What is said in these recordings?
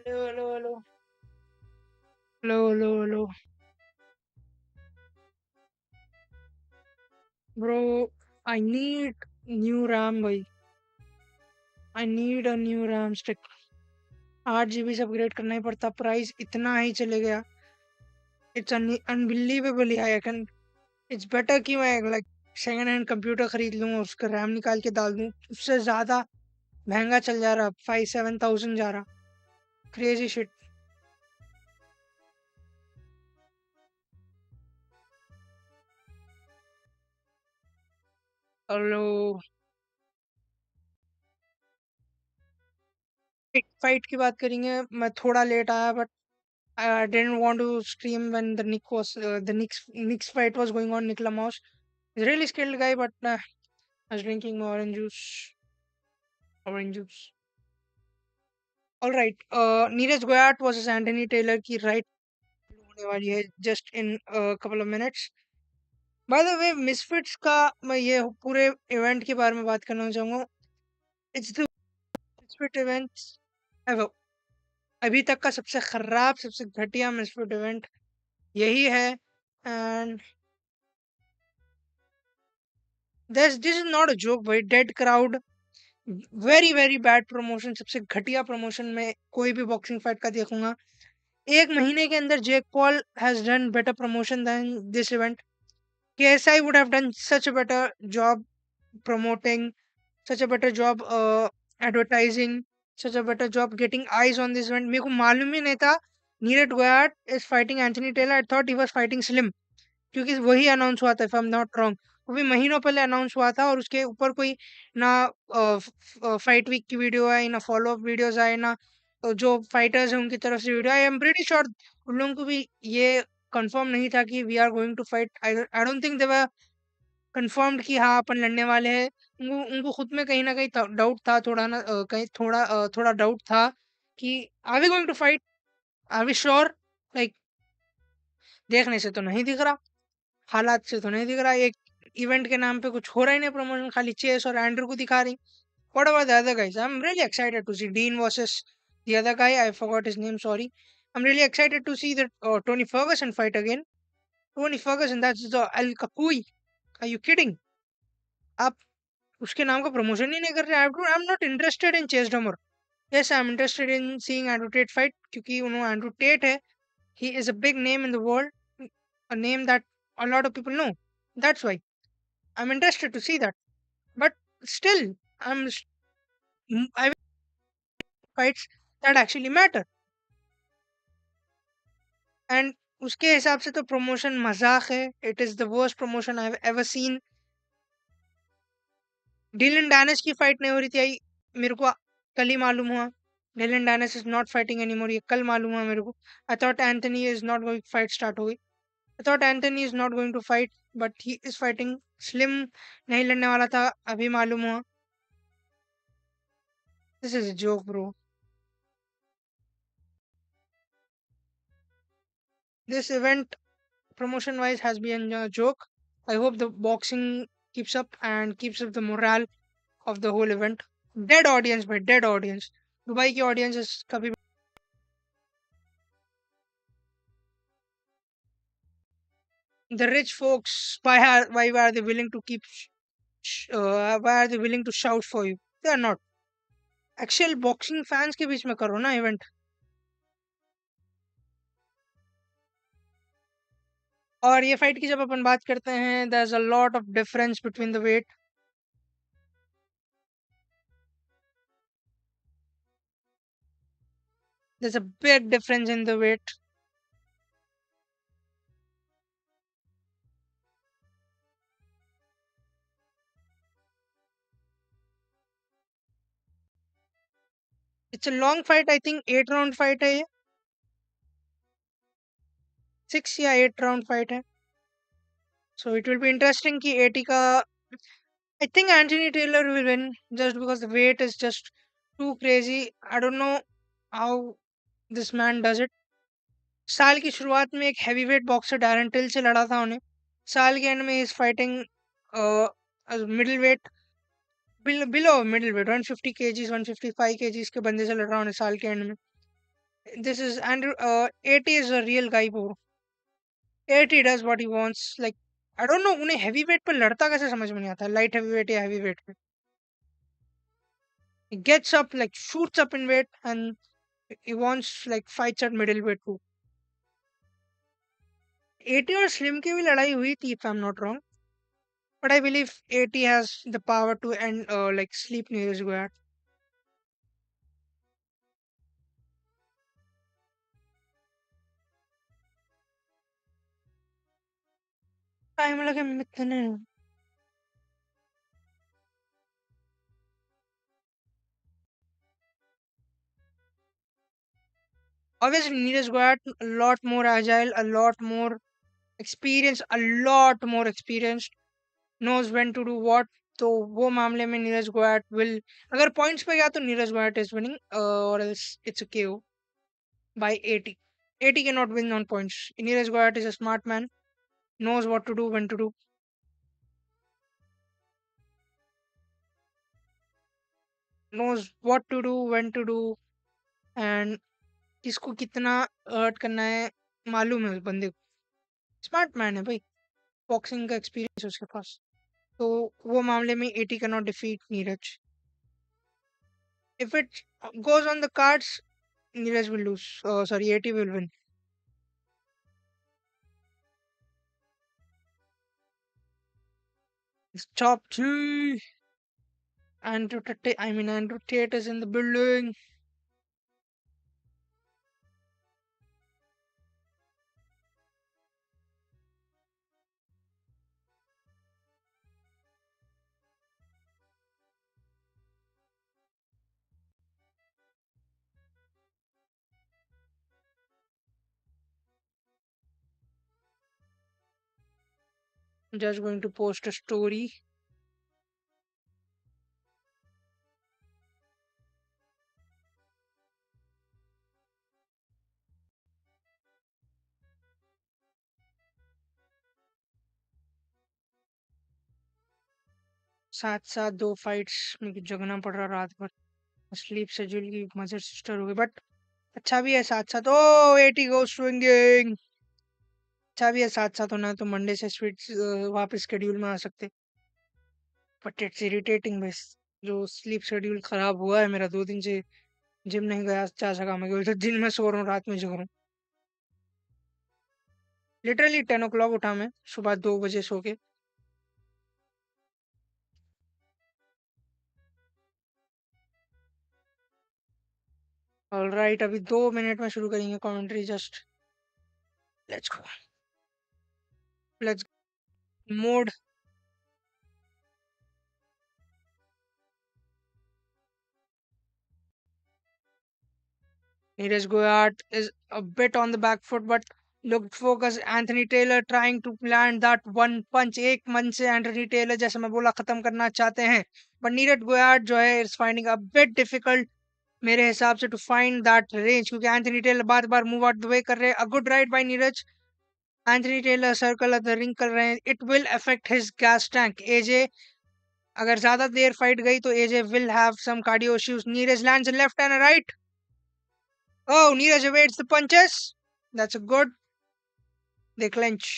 Hello, hello, hello. Hello, hello, hello. Bro, I need new RAM भाई. I need a new RAM stick. 8 GB से upgrade करना ही पड़ता. Price इतना ही चले गया. It's unbelievably high. It's better कि मैं like सेकंड हैंड कंप्यूटर खरीद लूँ और उसका रैम निकाल के डाल दूँ. उससे ज़्यादा महंगा चल जा रहा. 5-7 thousand जा रहा. Crazy shit. हेलो. फाइट की बात करेंगे. मैं थोड़ा लेट आया but I didn't want to stream when the Knicks fight was going on. Nicola Mouse is a really skilled guy, but I was drinking my orange juice. Orange juice. All right. Neeraj Goyat versus Anthony Taylor की right होने वाली है just in a couple of minutes. By the way, Misfits का मैं ये पूरे event के बारे में बात करना चाहूँगा. It's the Misfit event ever. अभी तक का सबसे खराब, सबसे घटिया Misfit event यही है. And this is not a joke, भाई. Dead crowd. Very bad promotion. सबसे घटिया प्रमोशन में कोई भी बॉक्सिंग फाइट का देखूंगा. 1 महीने के अंदर Jake Paul has done better promotion than this event. KSI would have done such a better job promoting, such a better job advertising, such a better job getting eyes on this event. मेरे को मालूम ही नहीं था Neeraj Goyat is fighting Anthony Taylor. I thought he was fighting Slim क्योंकि वही announce हुआ था if I am not wrong. वो भी महीनों पहले अनाउंस हुआ था और उसके ऊपर कोई ना फाइट वीक की वीडियो है ना फॉलो अप वीडियोस आए ना जो फाइटर्स हैं उनकी तरफ से video. I am pretty sure उन लोगों को भी ये कंफर्म नहीं था कि we are going to fight. I don't think they were confirmed कि हाँ अपन लड़ने वाले हैं. उनको उनको खुद में कहीं ना कहीं डाउट था थोड़ा ना कहीं थोड़ा डाउट था कि are we going to fight, are we sure. Like देखने से तो नहीं दिख रहा, हालात से तो नहीं दिख रहा. एक इवेंट के नाम पे कुछ हो रहा ही नहीं. प्रमोशन खाली चेस और एंड्रू को दिखा रही. What about the other guys? I'm really excited to see Dean versus the other guy. I forgot his name. Sorry. I'm really excited to see that Tony Ferguson fight again. Tony Ferguson, that's the El Capui. Are you kidding? आप उसके नाम का promotion ही नहीं कर रहे. I'm not interested in Chase DeMoor. Yes, I'm interested in seeing Andrew Tate fight क्योंकि उन्होंने Andrew Tate है. He is a big name in the world, a name that a lot of people know. That's why I'm interested to see that. But still, I will fights that actually matter. And उसके हिसाब से तो promotion मजाक है. It is the worst promotion I have ever seen. Dillon Danis की fight नहीं हो रही थी. मेरे को कल ही मालूम हुआ Dillon Danis is not fighting anymore. ये कल मालूम हुआ मेरे को. I thought Anthony is not going fight start हो गई. I thought Anthony is not going to fight but he is fighting. Slim नहीं लड़ने वाला था, अभी मालूम हुआ. This is a joke bro. This event promotion wise has been a joke. I hope the boxing keeps up and keeps up the morale of the whole event. Dead audience, by dead audience. Dubai की audience is कभी the rich folks. Why are they willing to why are they willing to shout for you? They are not. Actual boxing fans के बीच में करो ना event. और ये fight की जब अपन बात करते हैं, there's a lot of difference between the weight. There's a big difference in the weight. It's a long fight. I think 8 round fight है ये. 6 या 8 round fight है. So it will be interesting कि 80 का. I think Anthony Taylor will win just because the weight is just too crazy. I don't know how this man does it. साल की शुरुआत में एक हैवीवेट बॉक्सर डैरन टिल से लड़ा था उन्हें. साल के एंड में is fighting middle weight, below middle weight 150 kgs 155 kgs के बंदे से लड़ रहा उन्हें साल के एंड में. This is Andrew. 80 is a real guy, bro. 80 does what he wants. Like, I don't know, उन्हें हेवी वेट पे लड़ता कैसे समझ में नहीं आता, लाइट हेवी वेट या हेवी वेट पे. He gets up, like shoots up in weight, and he wants like fights at middleweight too. 80 और स्लिम की भी लड़ाई हुई थी, if I'm not wrong. But I believe 80 has the power to end like sleep news guard. Time लगे मितने. Obviously, Neeraj Guard a lot more agile, a lot more experienced, a lot more experienced, knows when to do what. तो वो मामले में Neeraj Goyat will, अगर points पे गया तो Neeraj Goyat is winning और एल्स इट्स अ केओ bye 80. 80 cannot win on points. Neeraj Goyat is a smart man, knows what to do, when to do, knows what to do, when to do, and किसको कितना hurt करना है मालूम है उस बंदे को. स्मार्ट मैन है भाई, बॉक्सिंग का एक्सपीरियंस है उसके पास. तो वो मामले में 80 cannot defeat Neeraj. If it goes on the cards, Neeraj will lose. Sorry, 80 will win. It's top 3. Andrew Tate is in the building. Just going to post a story. साथ साथ दो फाइट्स में जगना पड़ रहा रात भर. स्लीप शेड्यूल की मदर सिस्टर हो गई, बट अच्छा भी है साथ साथ. ओ 80 गो स्विंगिंग. अच्छा भी है साथ साथ होना है तो मंडे से स्वीट वापस शेड्यूल में आ सकते. बट इट्स इरिटेटिंग बस. जो स्लीप शेड्यूल खराब हुआ है मेरा 2 दिन से. जिम नहीं गया जा सका मैं, केवल तो दिन में सो रहा हूँ, रात में जग रहा हूँ. लिटरली 10 o'clock उठा मैं सुबह 2 बजे सो के. ऑलराइट, अभी 2 मिनट में शुरू करेंगे commentary. Just let's go. Let's mode. Neeraj Goyat is a bit on the back foot, but looked focus. Anthony Taylor trying to land that one punch. एक मन से एंथनी टेलर जैसे मैं बोला खत्म करना चाहते हैं, but नीरज गोयाट जो है is finding a bit difficult मेरे हिसाब से टू फाइंड दैट रेंज, क्योंकि एंथनी टेलर बार बार मूव आउट द वे कर रहे हैं. A good ride by Neeraj. Anthony Taylor circle of the ring कर रहे हैं. It will affect his gas tank. AJ अगर ज्यादा देर फाइट गई तो AJ will have some cardio issues. Neeraj lands left and right. Oh, Neeraj evades the punches. That's a good. They clinch.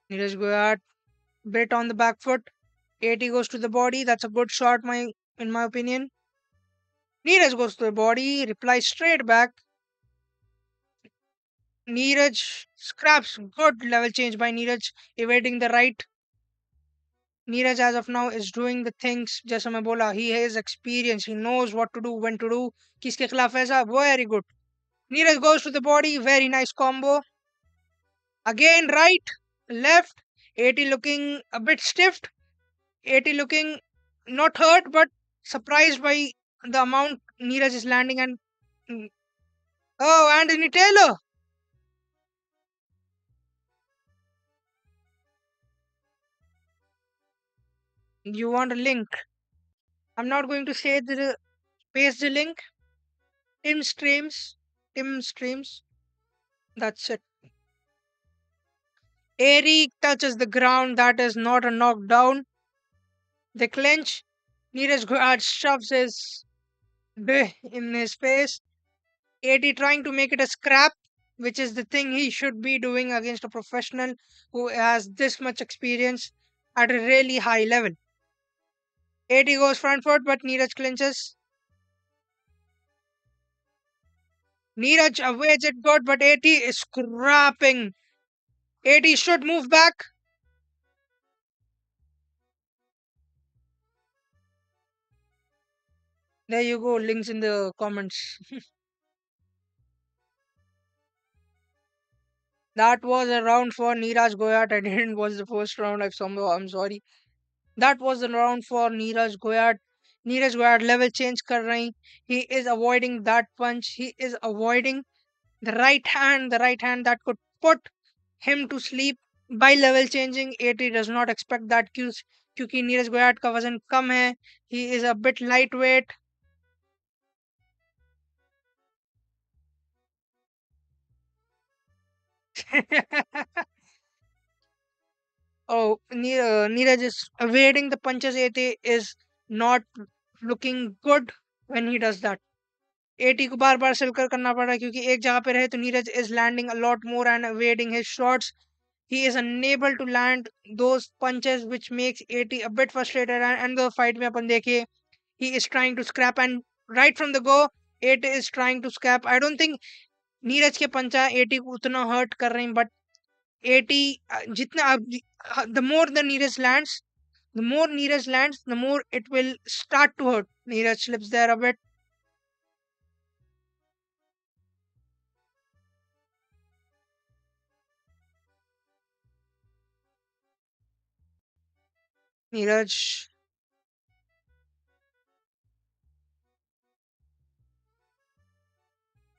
Neeraj Goyat bit on the back foot. 80 goes to the body. That's a good shot, in my opinion. Neeraj goes to the body. Replies straight back. Neeraj scraps. Good level change by Neeraj. Evading the right. Neeraj as of now is doing the things. जैसा मैं बोला, he has experience. He knows what to do, when to do. किसके खिलाफ ऐसा? Very good. Neeraj goes to the body. Very nice combo. Again, right, left. 80 looking a bit stiff. 80 looking not hurt, but surprised by the amount Neeraj is landing. And mm, oh, Anthony Taylor. You want a link? I'm not going to say the paste the link. Tim streams. Tim streams. That's it. Eric touches the ground. That is not a knockdown. They clinch. Neeraj Guard shoves his D in his face. 80 trying to make it a scrap, which is the thing he should be doing against a professional who has this much experience at a really high level. 80 goes front foot, but Neeraj clinches. Neeraj avoids it good, but 80 is scrapping. 80 should move back. There you go, links in the comments. That was a round for Neeraj Goyat. I didn't watch the first round. I'm sorry. That was the round for Neeraj Goyat. Neeraj Goyat level change कर रही. He is avoiding that punch. He is avoiding the right hand that could put him to sleep by level changing. 80 does not expect that क्योंकि नीरज गोयाट का वजन कम है. He is a bit lightweight. Oh, Neeraj is evading the punches. 80 is not looking good when he does that. 80 को बार बार सिलकर करना पड़ रहा है क्योंकि एक जगह पे रहे तो Neeraj is landing a lot more and evading his shots. He is unable to land those punches which makes 80 a bit frustrated and the fight में अपन देखिए he is trying to scrap and right from the go 80 is trying to scrap. I don't think Neeraj के पंचा 80 को उतना hurt कर रहे हैं but 80 जितना the more the Neeraj lands the more it will start to hurt. Neeraj slips there a bit. Neeraj,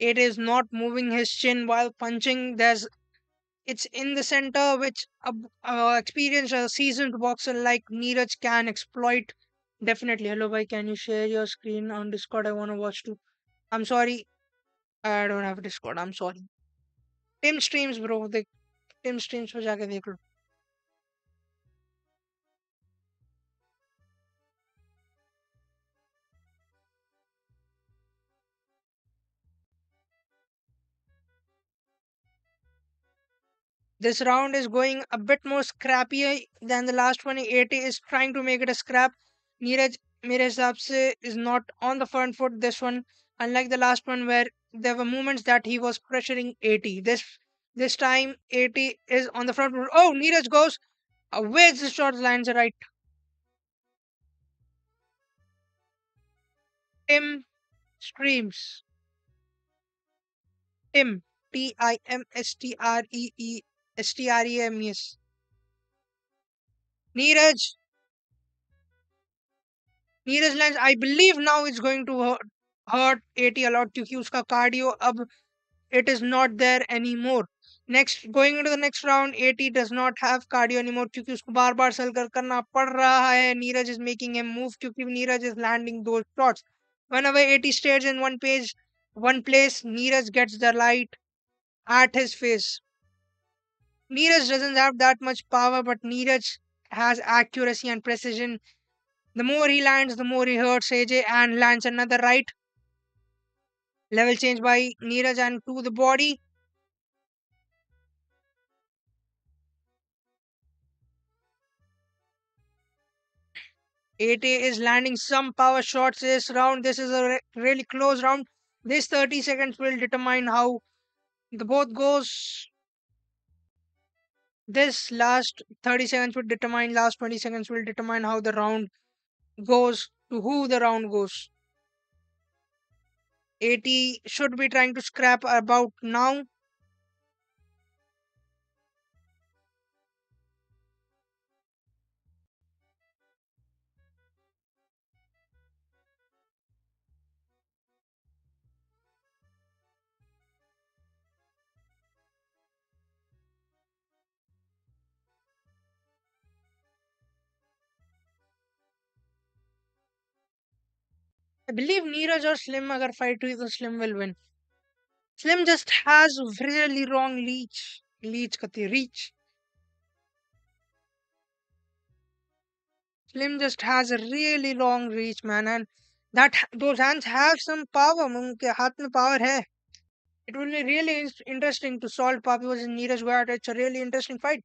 it is not moving his chin while punching. It's in the center, which experienced a seasoned boxer like Neeraj can exploit. Definitely. Hello, bhai. Can you share your screen on Discord? I want to watch too. I'm sorry. I don't have Discord. I'm sorry. Tim streams, bro. The Tim streams पे जाके देख लो. This round is going a bit more scrappy than the last one. 80 is trying to make it a scrap. Neeraj, मेरे हिसाब से, is not on the front foot this one. Unlike the last one where there were moments that he was pressuring 80. This time 80 is on the front foot. Oh, Neeraj goes. Where's the shot lands right? Tim streams. Tim. Timstreemes. Neeraj. Neeraj lands. I believe now it's going to hurt 80 a lot क्योंकि उसका cardio अब it is not there anymore. Next, going into the next round, 80 does not have cardio anymore क्योंकि उसको बार बार सल कर करना पड़ रहा है. Neeraj is making him move क्योंकि Neeraj is landing those shots. Whenever 80 stays in one place, Neeraj gets the light at his face. Neeraj doesn't have that much power, but Neeraj has accuracy and precision. The more he lands, the more he hurts AJ and lands another right. Level change by Neeraj and to the body. 80 is landing some power shots this round. This is a really close round. This 30 seconds will determine how the both goes. This last 30 seconds will determine, last 20 seconds will determine how the round goes, to who the round goes. 80 should be trying to scrap about now. I believe Neeraj or Slim agar fight हुई तो Slim will win. Slim just has really wrong reach. Reach. Slim just has a really long reach, man, and those hands have some power. उनके हाथ में power है. It will be really interesting to solve Papi versus Neeraj Goyat. It's a really interesting fight.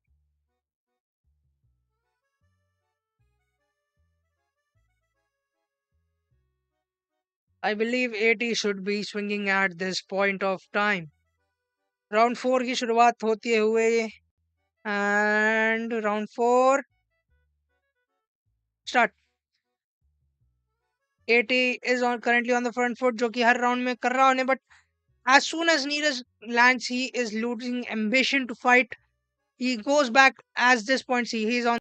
I believe AT should be swinging at this point of time. Round 4 की शुरुआत होते हुए and round 4 start. Eighty is on currently on the front foot जो कि हर round में कर रहा होने but as soon as Neeraj lands he is losing ambition to fight. He goes back as this point. See, he's on.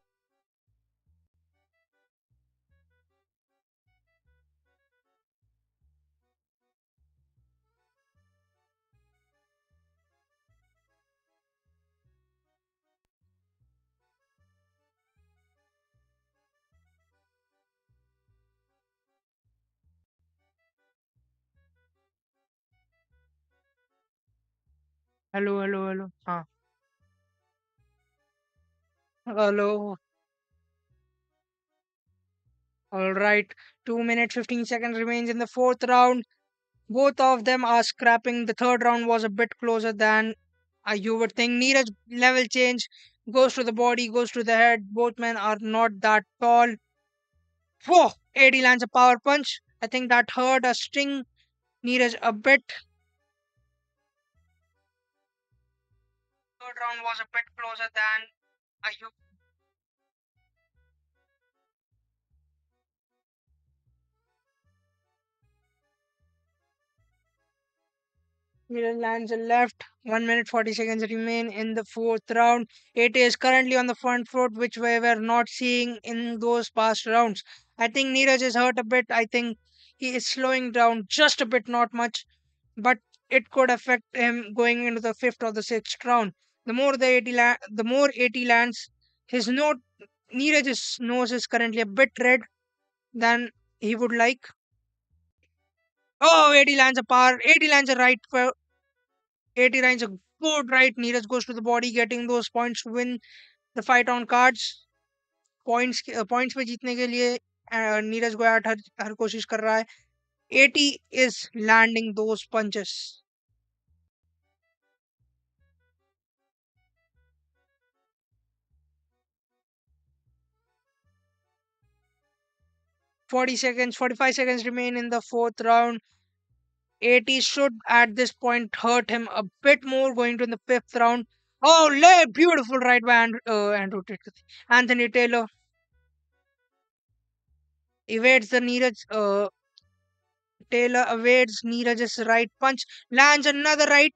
Hello hello hello हाँ. Hello. All right, 2 minutes 15 seconds remains in the fourth round. Both of them are scrapping. The third round was a bit closer than you would think. Neeraj level change goes to the body, goes to the head. Both men are not that tall. Whoa! AD lands a power punch. I think that hurt a sting Neeraj a bit. Third round was a bit closer than you. Neeraj lands a left. 1 minute 40 seconds remain in the fourth round. It is currently on the front foot, which we were not seeing in those past rounds. I think Neeraj is hurt a bit. I think he is slowing down just a bit, not much, but it could affect him going into the fifth or the sixth round. The more 80 lands, his note Neeraj's nose is currently a bit red than he would like. Oh, 80 lands a power. 80 lands a right. 80 lands a good right. Neeraj goes to the body, getting those points to win the fight on cards. Points पे जीतने के लिए नीरज गोयाट हर कोशिश कर रहा है. 80 is landing those punches. 45 seconds remain in the fourth round. 80 should at this point hurt him a bit more going to the fifth round. Oh, beautiful right by Andrew Tate. Anthony Taylor evades the Neeraj. Taylor evades Neeraj's right punch, lands another right.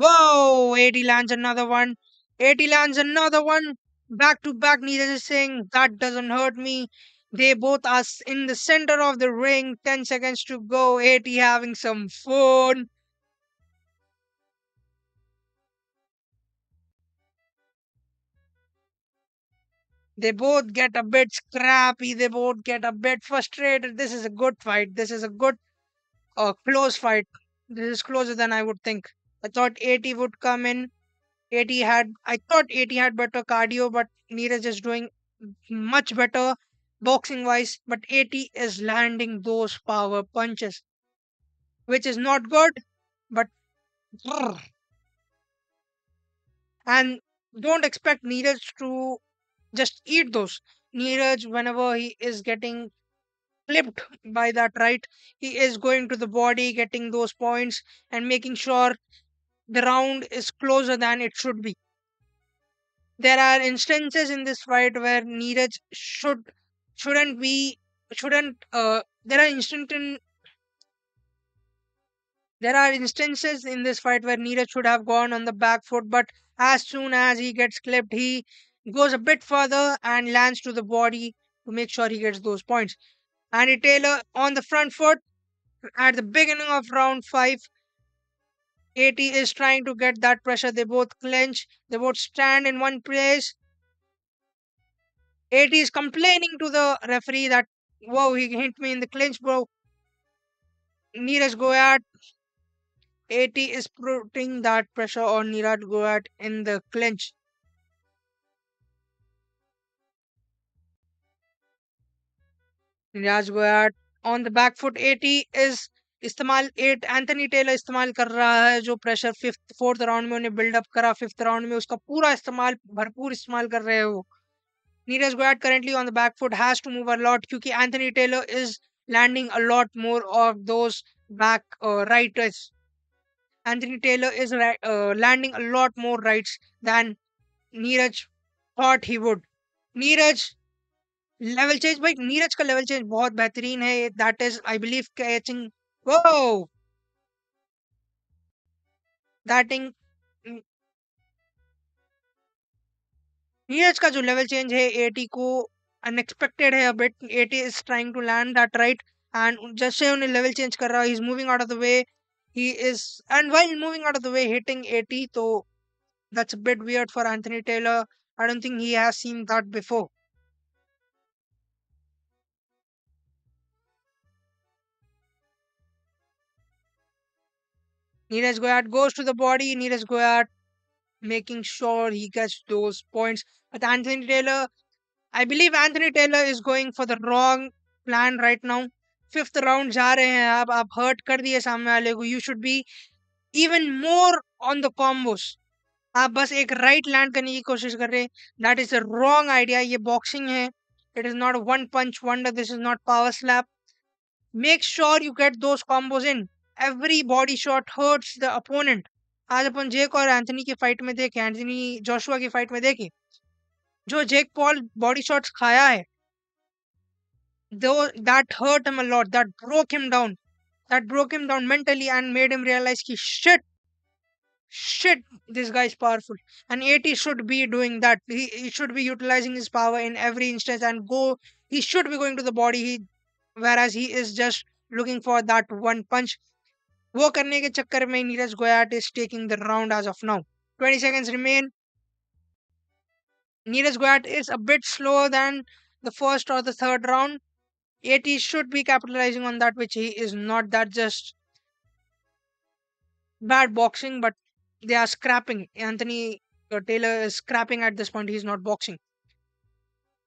Whoa! 80 lands another one. 80 lands another one. Back to back. Neeraj is saying that doesn't hurt me. They both are in the center of the ring. 10 seconds to go. 80 having some fun. They both get a bit scrappy. They both get a bit frustrated. This is a good fight. This is a good close fight. This is closer than I would think. I thought 80 would come in. 80 had better cardio, but Neeraj is doing much better boxing wise. But 80 is landing those power punches, which is not good. But and don't expect Neeraj to just eat those. Neeraj, whenever he is getting clipped by that right, he is going to the body, getting those points, and making sure the round is closer than it should be. There are instances in this fight where Neeraj shouldn't be shouldn't there are instances in this fight where Neeraj should have gone on the back foot, but as soon as he gets clipped, he goes a bit further and lands to the body to make sure he gets those points. Andy Taylor on the front foot at the beginning of round 5. 80 is trying to get that pressure. They both clench. They both stand in one place. 80 is complaining to the referee that, whoa, he hit me in the clinch, bro. Neeraj Goyat AT is putting that pressure on Niraj Goyat in the clinch. Niraj Goyat on the back foot. AT is इस्तेमाल eight Anthony Taylor इस्तेमाल कर रहा है जो pressure fifth fourth round में उन्हें buildup करा fifth round में उसका पूरा इस्तेमाल भरपूर इस्तेमाल कर रहे हैं वो. Neeraj Goyat currently on the back foot has to move a lot क्योंकि Anthony Taylor is landing a lot more of those back righters. Anthony Taylor is landing a lot more rights than Neeraj thought he would. Neeraj level change भाई नीरज का level change बहुत बेहतरीन है that is I believe catching वो दैटिंग नीरज का जो level change है एटी को अनएक्सपेक्टेड है but AT is trying to land that right and जैसे उन्हें लेवल चेंज कर रहा है he is moving out of the way he is and while moving out of the way hitting AT तो that's a bit weird for Anthony Taylor I don't think he has seen that before Neeraj Goyat goes to the body Neeraj Goyat making sure he gets those points but Anthony Taylor I believe Anthony Taylor is going for the wrong plan right now. Fifth round जा रहे हैं आप hurt कर दिए सामने वाले को you should be even more on the combos आप बस एक राइट लैंड करने की कोशिश कर रहे हैं that is a wrong idea ये बॉक्सिंग है it is not one punch wonder this is not power slap make sure you get those combos in every body shot hurts the opponent आज अपन जेक और एंथनी की fight में देखे Anthony Joshua की fight में देखे जो जेक पॉल बॉडी शॉट्स खाया है though that hurt him a lot that broke him down mentally and made him realize ki shit this guy is powerful and AT should be doing that he should be utilizing his power in every instance and go he should be going to the body whereas he is just looking for that one punch वो करने के चक्कर में Neeraj गोयाट is taking the round as of now 20 seconds remain Neeraj गोयाट is a bit slower than the first or the third round AT should be capitalizing on that, which he is not. That just bad boxing, but they are scrapping. Anthony Taylor is scrapping at this point. He's not boxing.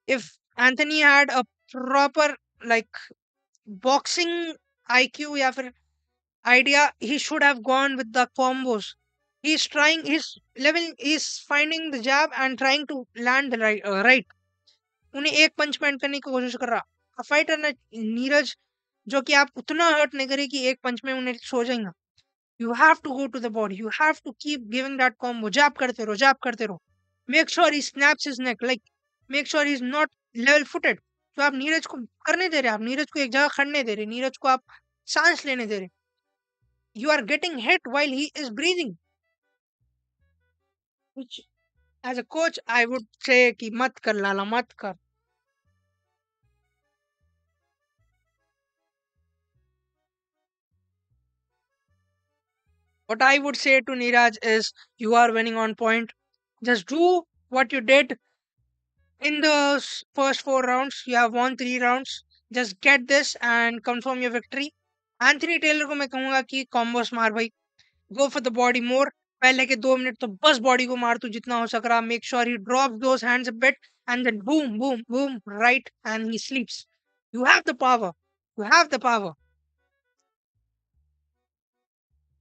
If Anthony had a proper like boxing IQ, yeah, for idea, he should have gone with the combos. He's trying. He's level. He's finding the jab and trying to land the right. उन्हें एक पंच में and करने की कोशिश कर रहा fighter ने नीरज जो कि आप उतना हर्ट नहीं करे कि एक पंच में उन्हें सो जाएगा you have to go to the body you have to keep giving that combo jab करते रहो make sure he snaps his neck like make sure he is not level footed तो आप नीरज को करने दे रहे आप नीरज को एक जगह खड़ने दे रहे नीरज को आप सांस लेने दे रहे you are getting hit while he is breathing which as a coach I would say कि मत कर लाला मत कर what I would say to Niraj is you are winning on point. Just do what you did in the first four rounds. You have won three rounds. Just get this and confirm your victory. Anthony Taylor को मैं कहूंगा कि combos मार भाई go for the body more पहले के 2 minute तो बस बॉडी को मार तू जितना हो सक रहा make sure he drop those hands a bit and then boom boom boom right and he sleeps you have the power you have the power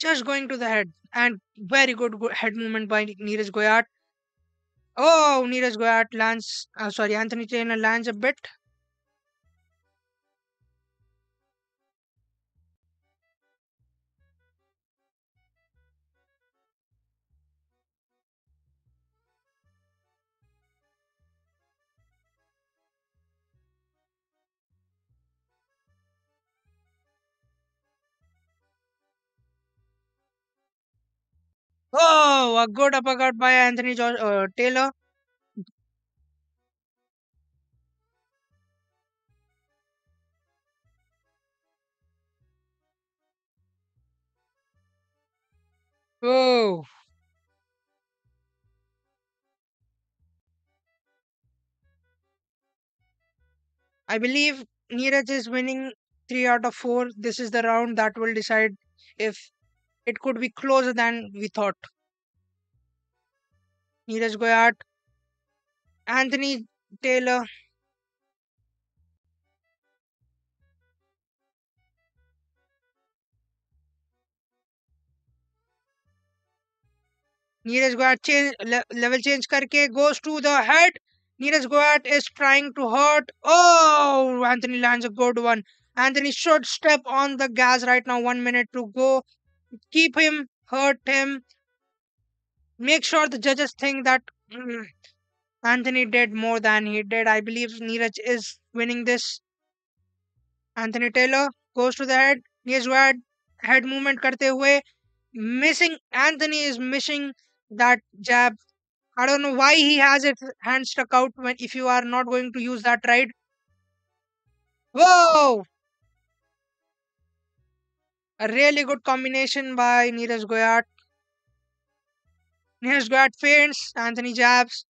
just going to the head and very good head movement by Neeraj Goyat. Oh, Neeraj Goyat lands, sorry, Anthony Taylor lands a bit. Oh, a good uppercut by Taylor. Oh, I believe Neeraj is winning 3 out of 4. This is the round that will decide if It could be closer than we thought. Neeraj Goyat, Anthony Taylor. Neeraj Goyat level change करके goes to the head. Neeraj Goyat is trying to hurt. Oh, Anthony lands a good one. Anthony should step on the gas right now. 1 minute to go. Keep him, hurt him. Make sure the judges think that Anthony did more than he did. I believe Neeraj is winning this. Anthony Taylor goes to the head. Neeraj Goyat head movement करते हुए missing. Anthony is missing that jab. I don't know why he has his hand stuck out when if you are not going to use that right. Whoa! A really good combination by Neeraj Goyat. Neeraj Goyat feints, Anthony jabs.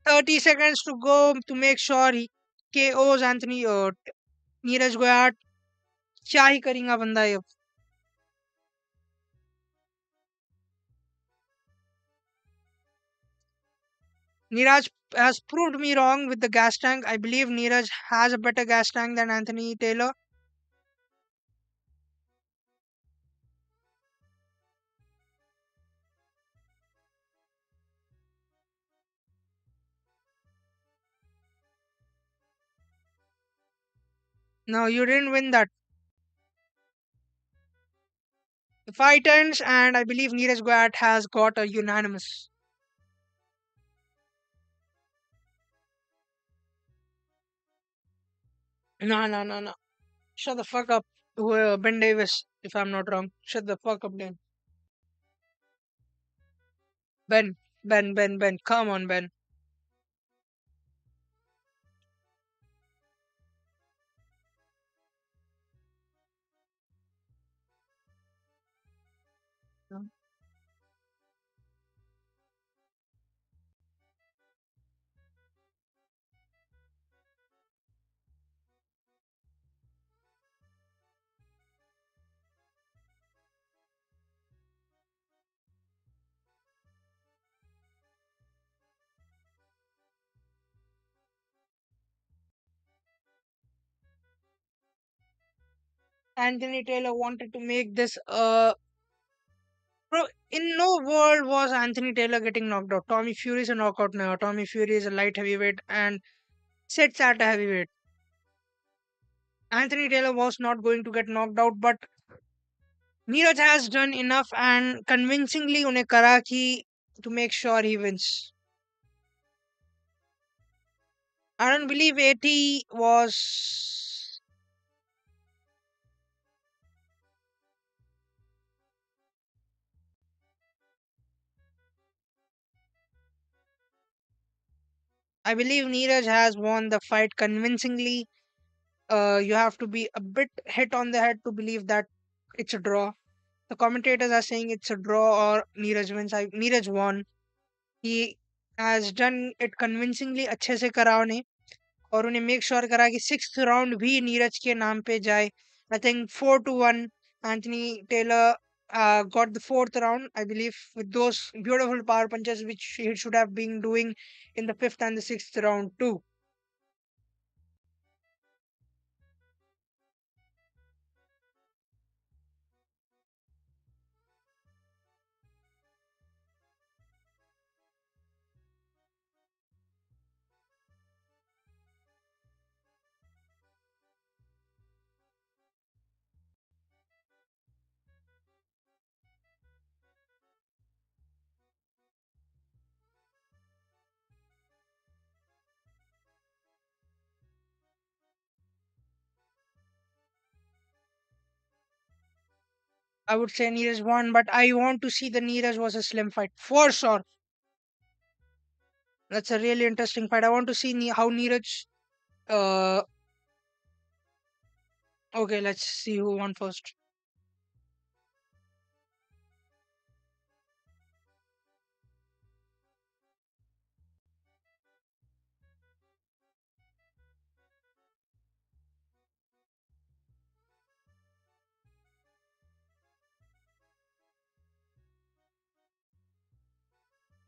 30 seconds to go to make sure he KOs Anthony Neeraj Goyat. क्या ही करेगा बंदा ये. Neeraj has proved me wrong with the gas tank. I believe Neeraj has a better gas tank than Anthony Taylor. No, you didn't win that. The fight ends, and I believe Neeraj Goyat has got a unanimous. No, no, no, no. Shut the fuck up, Ben Davis, if I'm not wrong. Shut the fuck up, Ben. Ben. Come on, Ben. Anthony Taylor wanted to make this. Bro, in no world was Anthony Taylor getting knocked out. Tommy Fury is a knockout now. Tommy Fury is a light heavyweight and sits at a heavyweight. Anthony Taylor was not going to get knocked out, but Neeraj has done enough and convincingly उन्हें करा कि to make sure he wins. I don't believe 80 was. I believe Neeraj has won the fight convincingly. You have to be a bit hit on the head to believe that it's a draw. The commentators are saying it's a draw or Neeraj wins. Neeraj won. He has done it convincingly. अच्छे से करा उन्हें और उन्हें make sure करा कि sixth round भी नीरज के नाम पे जाए. I think 4-1 Anthony Taylor got the fourth round, I believe, with those beautiful power punches which he should have been doing in the fifth and the sixth round too. I would say Neeraj won, but I want to see the Neeraj versus Slim fight for sure. That's a really interesting fight. I want to see how Neeraj. Uh, okay, let's see who won first.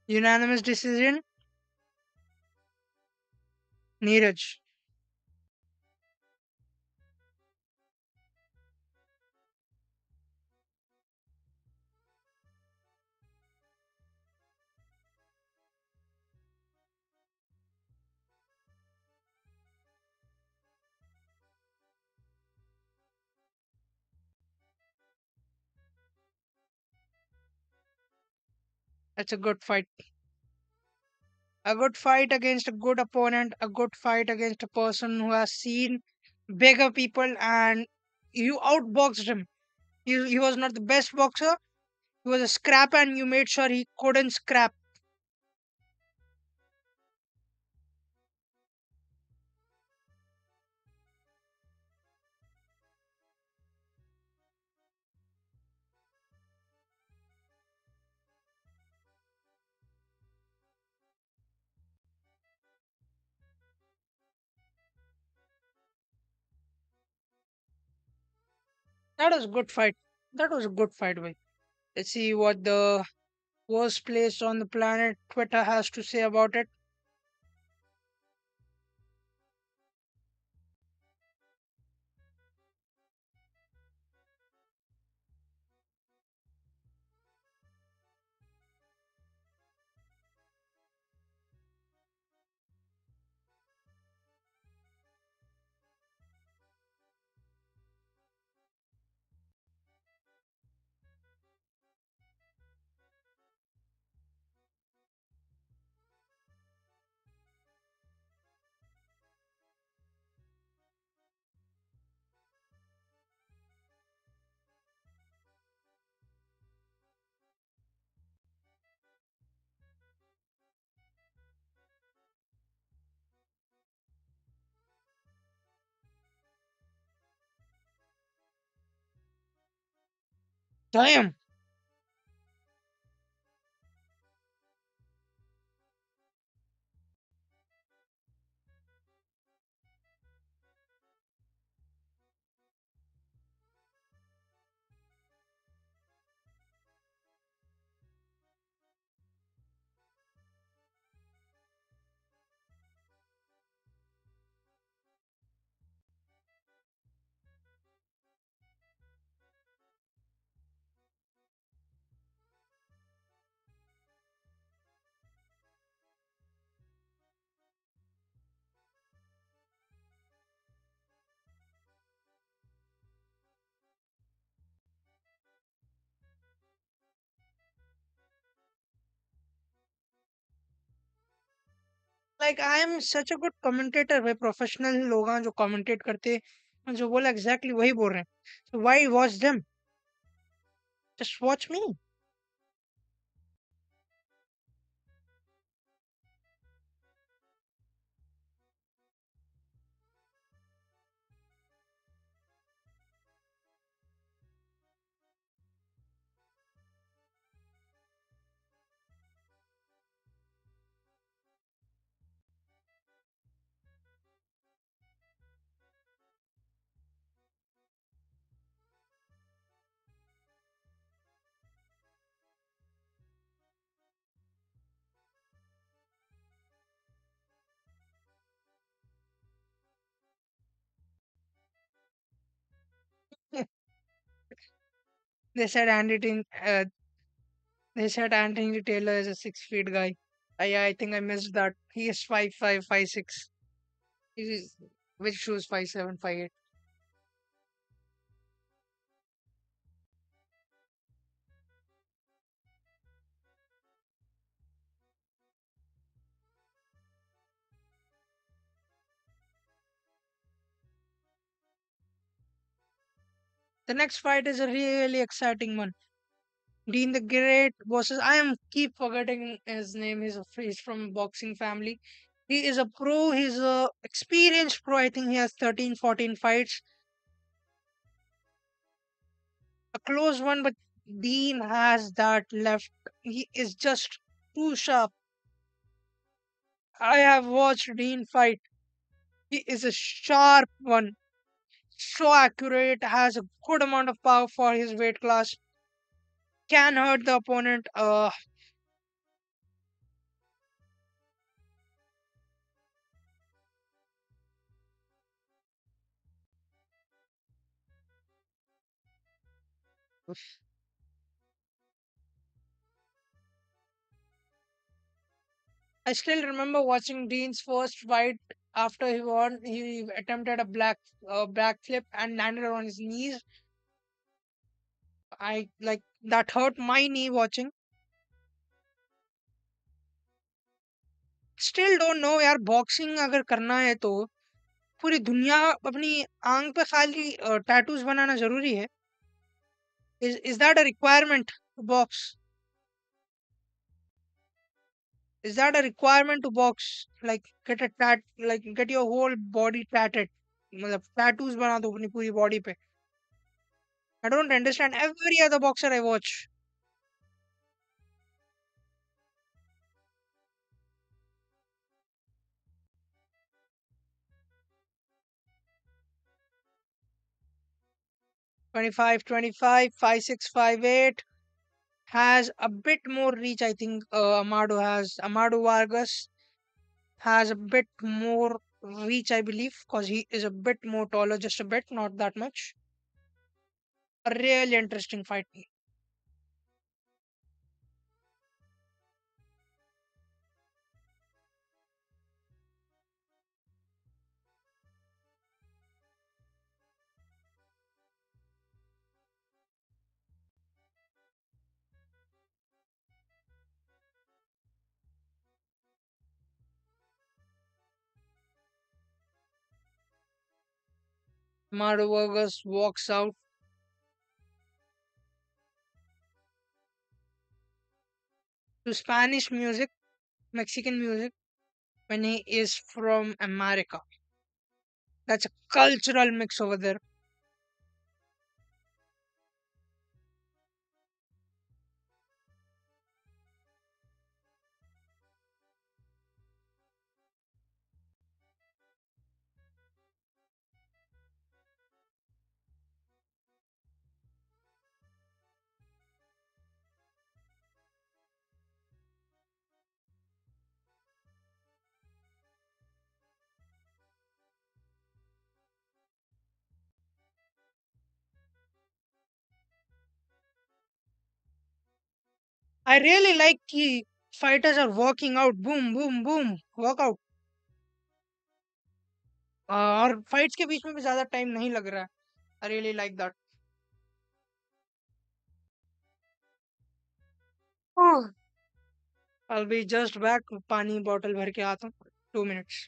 Unanimous decision, Neeraj. That's a good fight. A good fight against a good opponent, a good fight against a person who has seen bigger people and you outboxed him. He was not the best boxer, he was a scrap and you made sure he couldn't scrap. That was a good fight. That was a good fight, boy. Let's see what the worst place on the planet Twitter has to say about it. Damn. Like I am such a good commentator भाई professional लोग हैं जो commentate करते हैं जो बोला exactly वही बोल रहे हैं so why watch them, just watch me. they said they said Anthony Taylor is a 6 feet guy. I think I missed that. He is 5'5", 5'6". He is which shoes 5'7", 5'8". The next fight is a really exciting one. Dean the Great versus I am keep forgetting his name. He's from boxing family. He is a pro. He's a experienced pro. I think he has 13, 14 fights. A close one, but Dean has that left. He is just too sharp. I have watched Dean fight. He is a sharp one. So accurate. Has a good amount of power for his weight class. Can hurt the opponent. I still remember watching Dean's first fight after he won. He attempted a backflip and landed on his knees. I like that hurt my knee watching. Still don't know यार boxing अगर करना है तो पूरी दुनिया अपनी आंख पे खाली टैटूज बनाना जरूरी है. Is that a requirement to box? Is that a requirement to box? Like get your whole body tatted. मतलब tattoos बना दो अपनी पूरी body पे. I don't understand. Every other boxer I watch. 25, 25, 5'6", 5'8", has a bit more reach. I think Amado has. Amado Vargas has a bit more reach, I believe, because he is a bit more taller, just a bit, not that much. A really interesting fight. Amado Vargas walks out to Spanish music, Mexican music, when he is from America. That's a cultural mix over there. I really like कि fighters are walking out, boom, boom, boom, walk out. और fights के बीच में भी ज्यादा time नहीं लग रहा है. I really like that. Oh, I'll be just back. पानी bottle भर के आता हूँ. 2 minutes.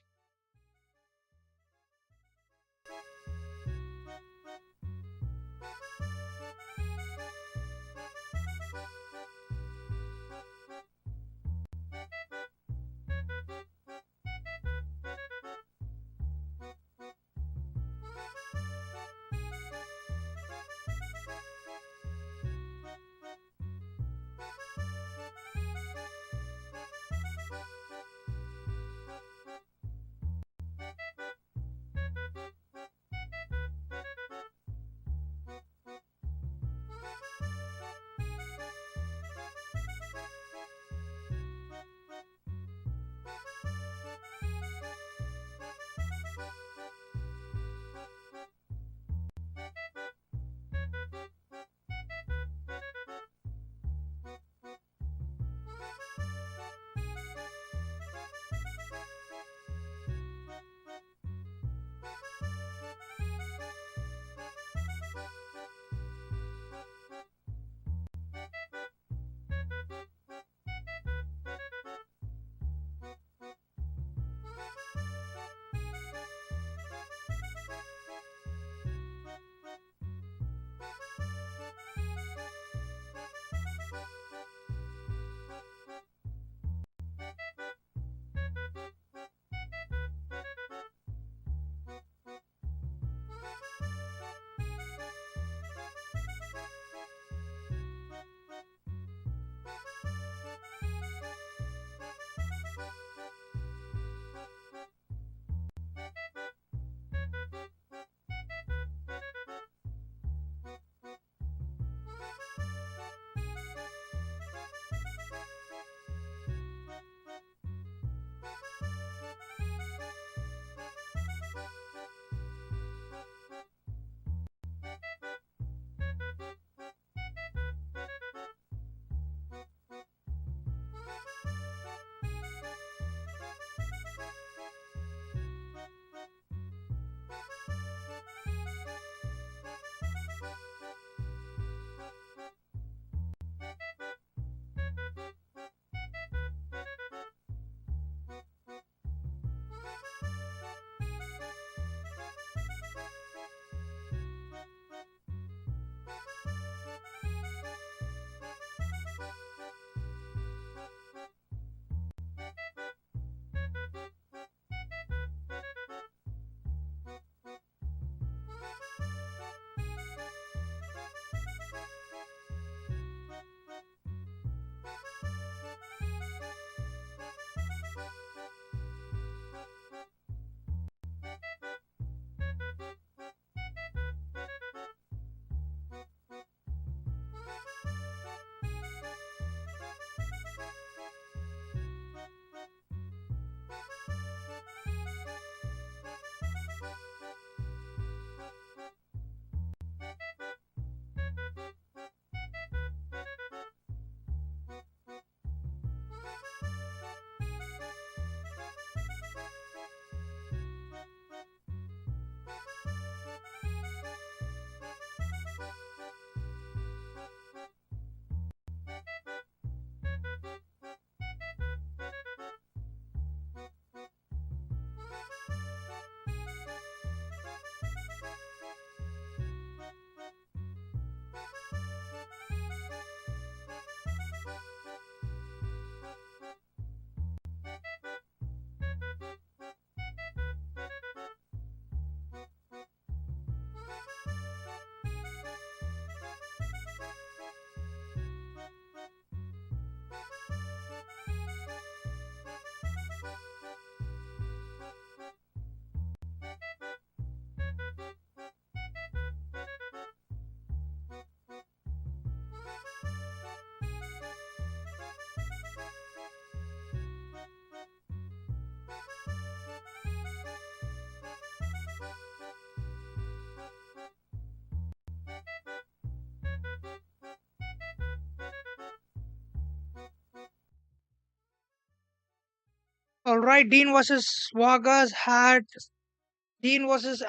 All right, Dean versus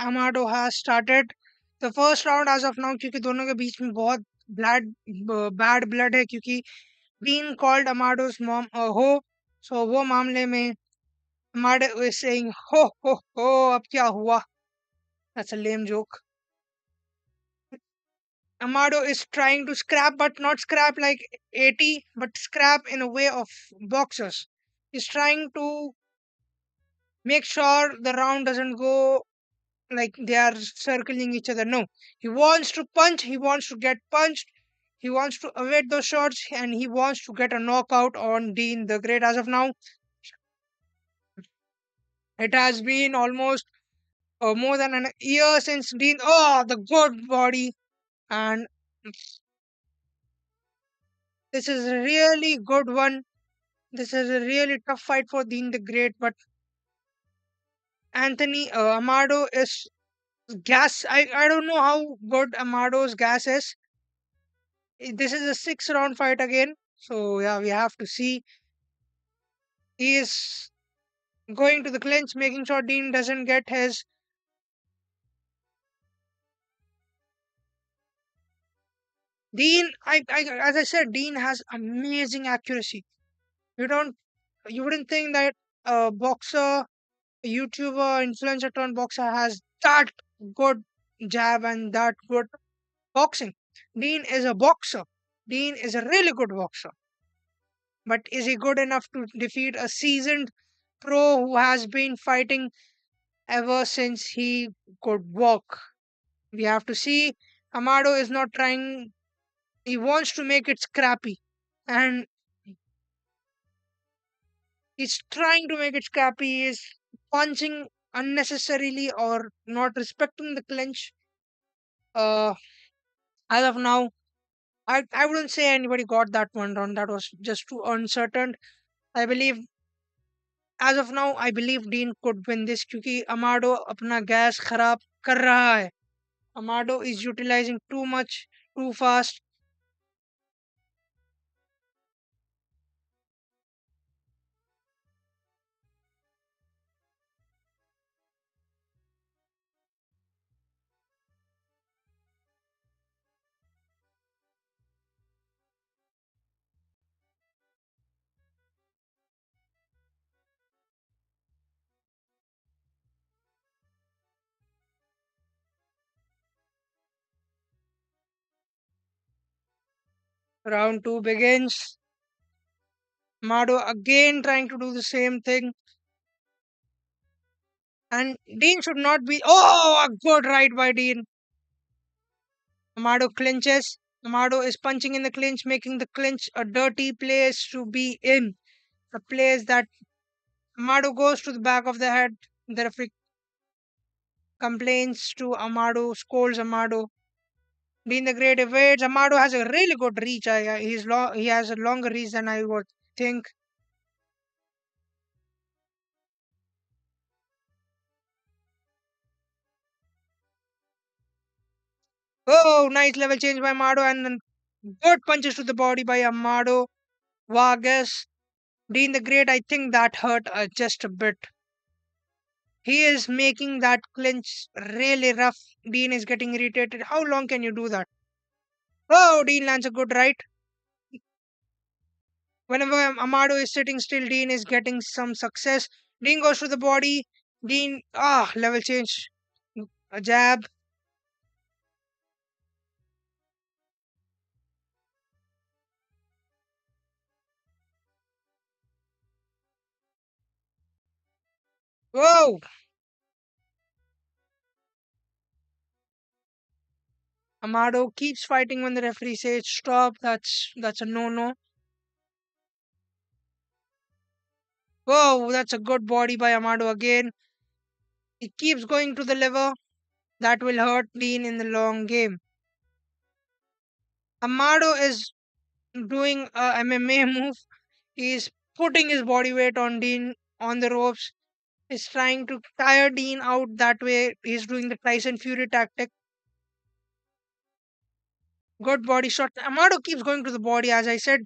Amado has started. The first round as of now, क्योंकि दोनों के बीच में बहुत बैड ब्लड है, क्योंकि Dean called Amado's mom a hoe. So वो मामले में Amado is saying ho ho ho, अब क्या हुआ? That's a lame joke. Amado is trying to scrap, but not scrap like 80, but scrap in a way of boxers. He's trying to make sure the round doesn't go like they are circling each other. No, he wants to punch, he wants to get punched, he wants to evade those shots, and he wants to get a knockout on Dean the Great. As of now, it has been almost more than an year since Dean. Oh, the good body. And this is a really good one. This is a really tough fight for Dean the Great, but Anthony Amado is gas. I don't know how good Amado's gas is. This is a 6 round fight again. So yeah, we have to see. He is going to the clinch, making sure Dean doesn't get his. As I said, Dean has amazing accuracy. You don't, you wouldn't think that a boxer, a YouTuber, influencer turned boxer has that good jab and that good boxing. Dean is a boxer. Dean is a really good boxer. But is he good enough to defeat a seasoned pro who has been fighting ever since he could walk? We have to see. Amado is not trying, he wants to make it scrappy. And he's trying to make it scrappy. He is punching unnecessarily or not respecting the clinch. Uh, as of now, I wouldn't say anybody got that one round. That was just too uncertain. I believe, as of now, I believe Dean could win this क्योंकि Amado अपना gas खराब कर रहा है. Amado is utilizing too much, too fast. Round 2 begins. Amado again trying to do the same thing. And Dean should not be. Oh, a good right by Dean. Amado clinches. Amado is punching in the clinch, making the clinch a dirty place to be in. A place that Amado goes to the back of the head. The referee complains to Amado, scolds Amado. Dean the Great evades. Amado has a really good reach. He has a longer reach than I would think. Oh, nice level change by Amado and then good punches to the body by Amado. Vargas. Dean the Great, I think that hurt just a bit. He is making that clinch really rough. Dean is getting irritated. How long can you do that? Oh, Dean lands a good right. Whenever Amado is sitting still, Dean is getting some success. Dean goes to the body. Dean, level change. A jab. Whoa! Amado keeps fighting when the referee says stop. That's a no-no. Whoa, that's a good body by Amado again. He keeps going to the lever. That will hurt Dean in the long game. Amado is doing a MMA move. He's putting his body weight on Dean on the ropes. He's trying to tire Dean out that way. He's doing the Tyson Fury tactic. Good body shot. Amado keeps going to the body, as I said.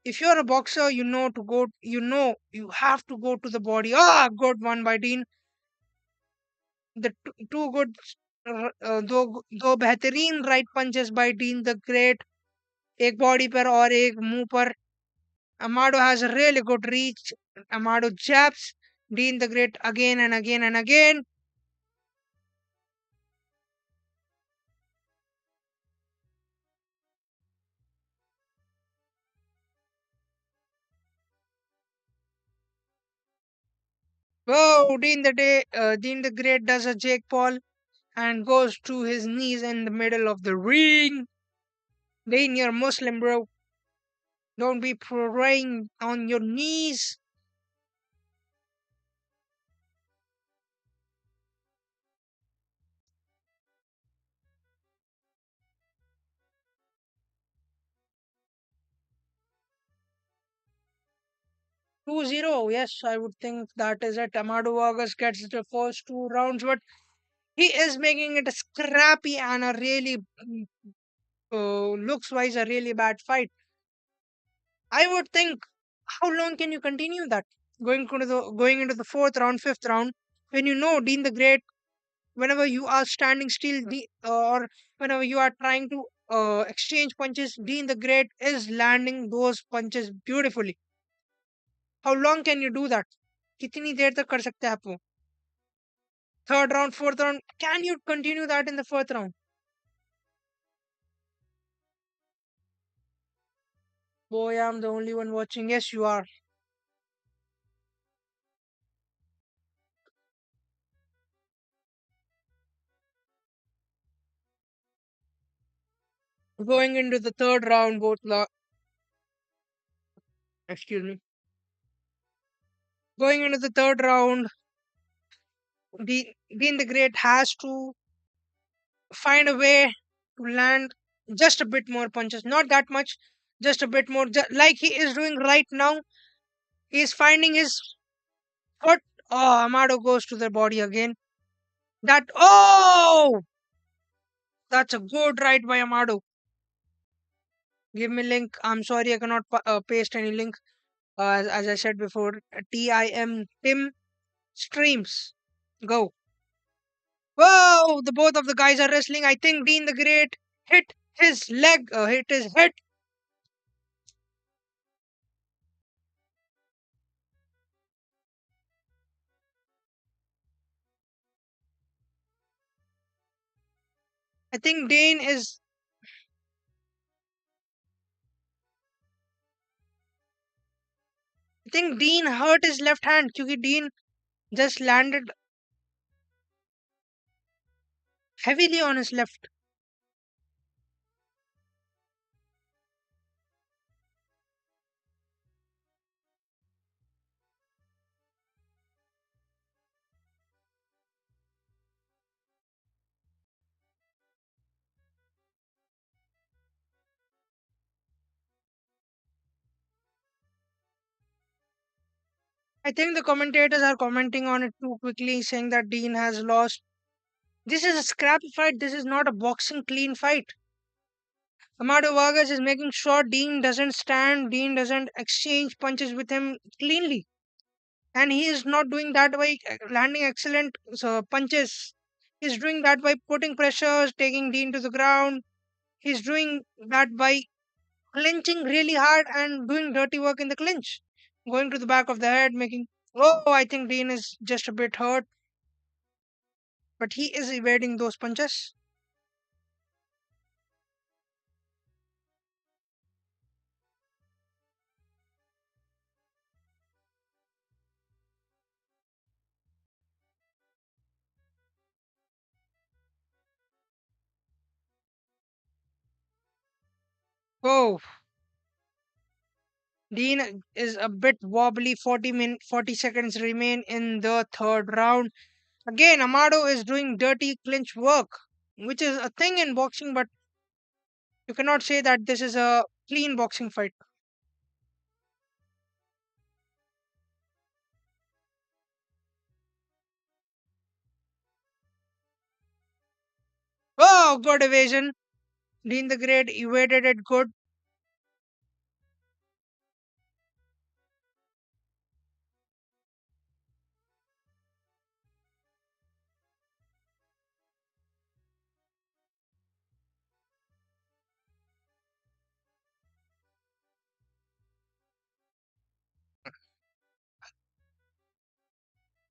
If you're a boxer, you have to go to the body. Ah, good one by Dean. The two good, दो बेहतरीन right punches by Deen the great, एक body पर और एक मुंह पर. Amado has a really good reach. Amado jabs Dean the Great again and again and again. Whoa, Dean the Great does a Jake Paul and goes to his knees in the middle of the ring. Dean, you're Muslim, bro. Don't be praying on your knees. 2-0. Yes, I would think that is it. Amado Vargas gets the first two rounds, but he is making it a scrappy and a really, looks wise, a really bad fight. I would think, how long can you continue that? Going into the fourth round, fifth round, when you know Dean the Great, whenever you are standing still, or whenever you are trying to exchange punches, Dean the Great is landing those punches beautifully. How long can you do that? कितनी देर तक कर सकते हैं आप वो? Third round, fourth round, can you continue that in the fourth round? Boy, I'm the only one watching. Yes, you are. Going into the third round, excuse me. Going into the third round, Dean the Great has to find a way to land just a bit more punches, not that much, just a bit more, like he is doing right now. He is finding his foot. Oh, Amado goes to the body again. That's a good right by Amado. Give me link. I'm sorry, I cannot paste any link. As I said before, Tim streams. Go. Whoa! The both of the guys are wrestling. I think Dean the Great hit his leg, hit his head. I think Dane is. I think Dean hurt his left hand because Dean just landed heavily on his left. I think the commentators are commenting on it too quickly, saying that Dean has lost. This is a scrappy fight. This is not a boxing clean fight. Amado Vargas is making sure Dean doesn't stand, Dean doesn't exchange punches with him cleanly. And he is not doing that by landing excellent punches. He's doing that by putting pressures, taking Dean to the ground. He's doing that by clinching really hard and doing dirty work in the clinch. Going to the back of the head, making. Oh, I think Dean is just a bit hurt, but he is evading those punches. Oh, Dean is a bit wobbly. 40 seconds remain in the third round. Again, Amado is doing dirty clinch work, which is a thing in boxing, but you cannot say that this is a clean boxing fight. Oh, good evasion. Dean the Great evaded it good.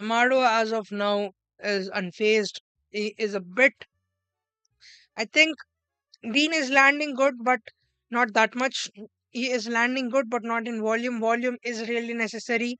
Amado, as of now, is unfazed. He is a bit. I think Dean is landing good, but not that much. He is landing good, but not in volume. Volume is really necessary.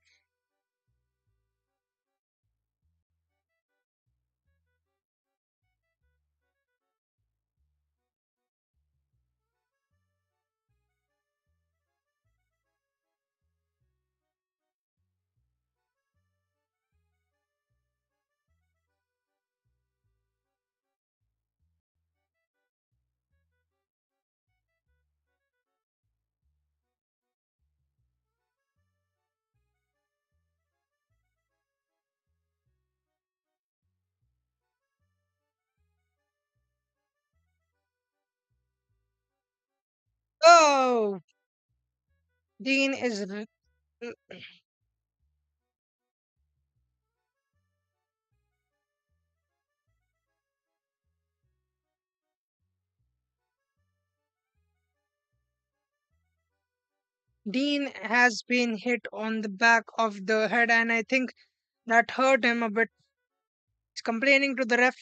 Oh, Dean is Dean has been hit on the back of the head, and I think that hurt him a bit. He's complaining to the ref.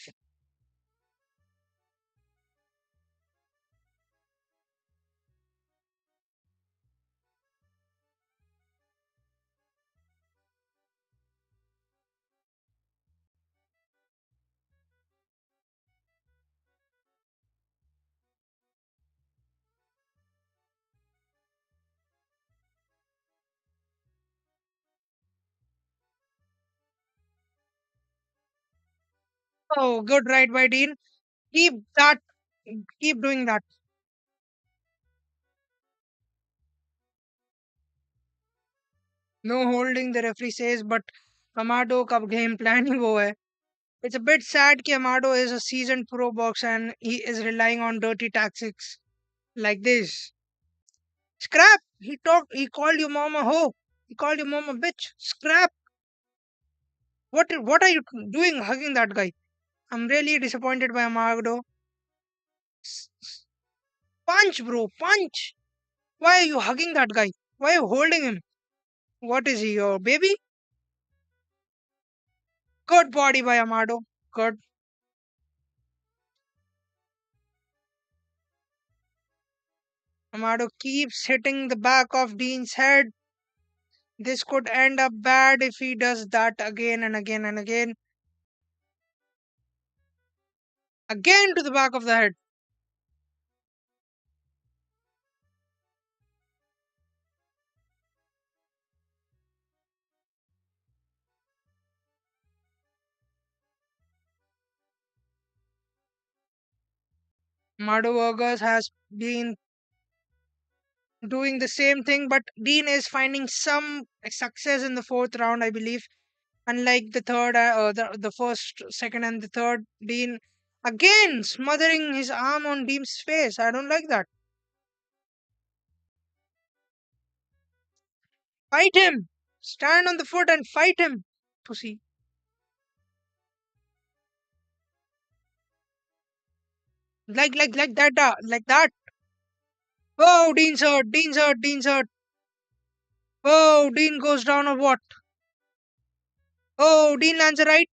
Oh, good right by Dean. Keep that. Keep doing that. No holding, the referee says, but Amado का game plan ही वो है. It's a bit sad कि Amado is a seasoned pro boxer and he is relying on dirty tactics like this. Scrap! He talked. He called your mama ho. He called your mama bitch. Scrap! What are you doing hugging that guy? I'm really disappointed by Amado. Punch, bro, punch! Why are you hugging that guy? Why are you holding him? What is he, your baby? Good body by Amado. Good. Amado keeps hitting the back of Dean's head. This could end up bad if he does that again and again and again. Again to the back of the head. Amado Vargas has been doing the same thing, but Dean is finding some success in the fourth round, I believe. Unlike the third, the first, second, and the third, Dean again smothering his arm on Dean's face. I don't like that. Fight him. Stand on the foot and fight him. Pussy. Like that. Like that. Oh, Dean's hurt. Dean's hurt. Dean's hurt. Oh, Dean goes down or what? Oh, Dean lands a right.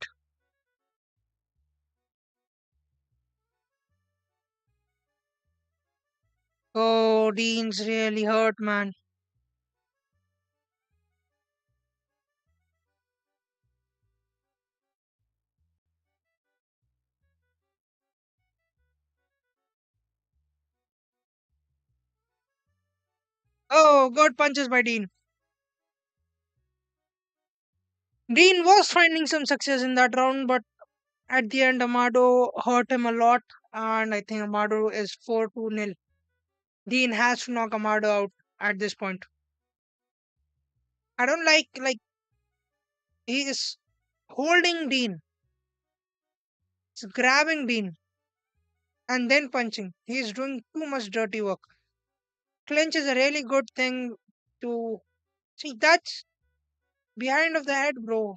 Oh, Dean's really hurt, man. Oh, good punches by Dean. Dean was finding some success in that round, but at the end, Amado hurt him a lot, and I think Amado is 4-2 nil. Dean has to knock Amado out at this point. I don't like he is holding Dean, he's grabbing Dean, and then punching. He is doing too much dirty work. Clinch is a really good thing to see. That's behind of the head, bro.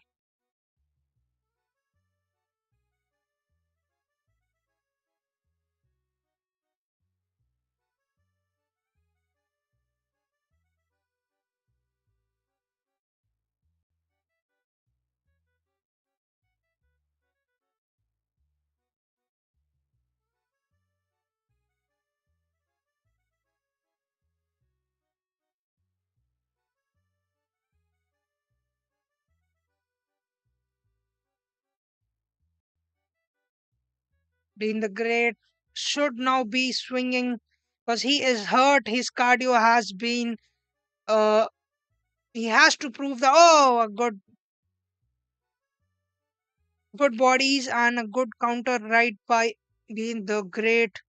Dean the Great should now be swinging because he is hurt. His cardio has been. Uh, he has to prove the a good bodies and a good counter right by Dean the Great.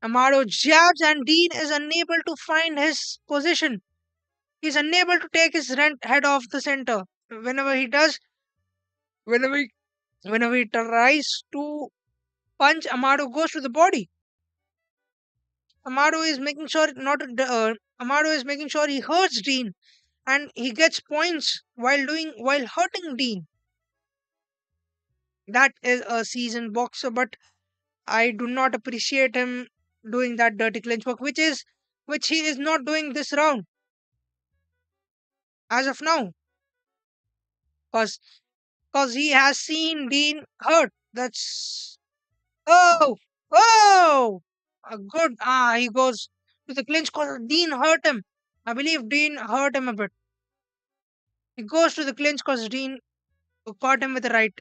Amado jabs and Dean is unable to find his position. He's unable to take his head off the center. Whenever he does, whenever he, whenever he tries to punch, Amado goes to the body. Amado is making sure not to, Amado is making sure he hurts Dean and he gets points while hurting Dean. That is a seasoned boxer, but I do not appreciate him doing that dirty clinch work, which he is not doing this round as of now, because he has seen Dean hurt. That's oh oh a good he goes to the clinch because Dean hurt him. I believe Dean hurt him a bit. He goes to the clinch because Dean caught him with the right,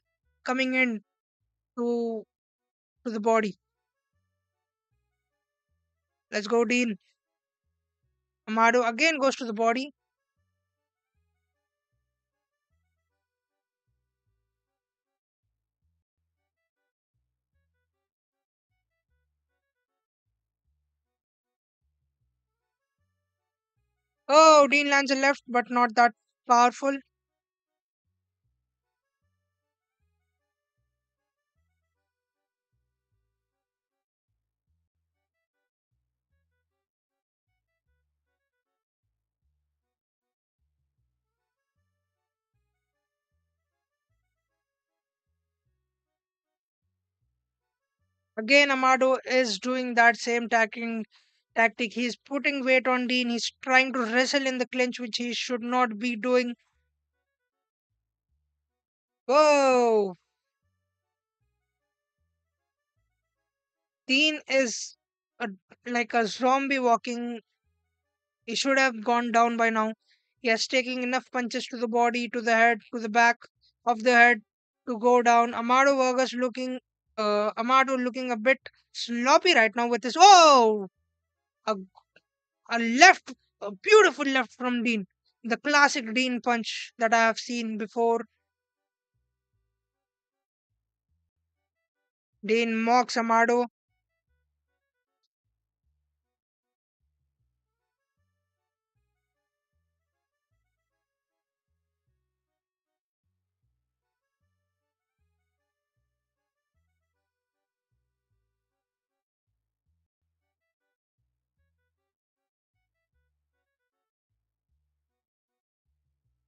coming in to the body. Let's go, Dean. Amado again goes to the body. Oh, Dean lands a left, but not that powerful. Again, Amado is doing that same tactic. He's putting weight on Dean. He's trying to wrestle in the clinch, which he should not be doing. Whoa! Dean is a, like a zombie walking. He should have gone down by now. He has taken enough punches to the body, to the head, to the back of the head to go down. Amado looking a bit sloppy right now with his a, a left, a beautiful left from Dean, the classic Dean punch that I have seen before. Dean mocks Amado.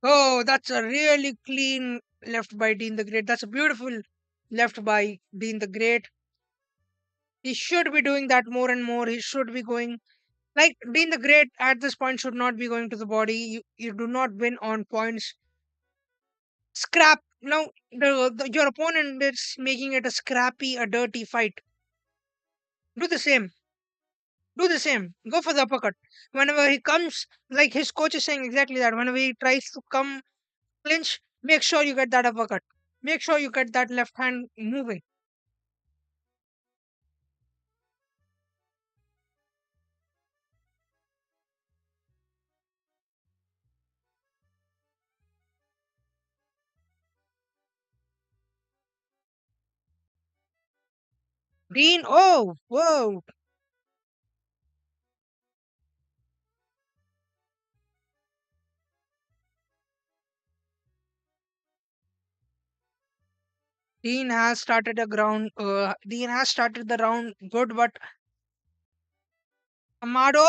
Oh, that's a really clean left by Dean the Great. That's a beautiful left by Dean the Great. He should be doing that more and more. He should be going like Dean the Great at this point should not be going to the body. You do not win on points. Scrap. Now your opponent is making it a scrappy, a dirty fight. Do the same. Do the same. Go for the uppercut. Whenever he comes, like his coach is saying exactly that. Whenever he tries to come clinch, make sure you get that uppercut. Make sure you get that left hand moving. Dean, oh, whoa. Dean has started the round good, but Amado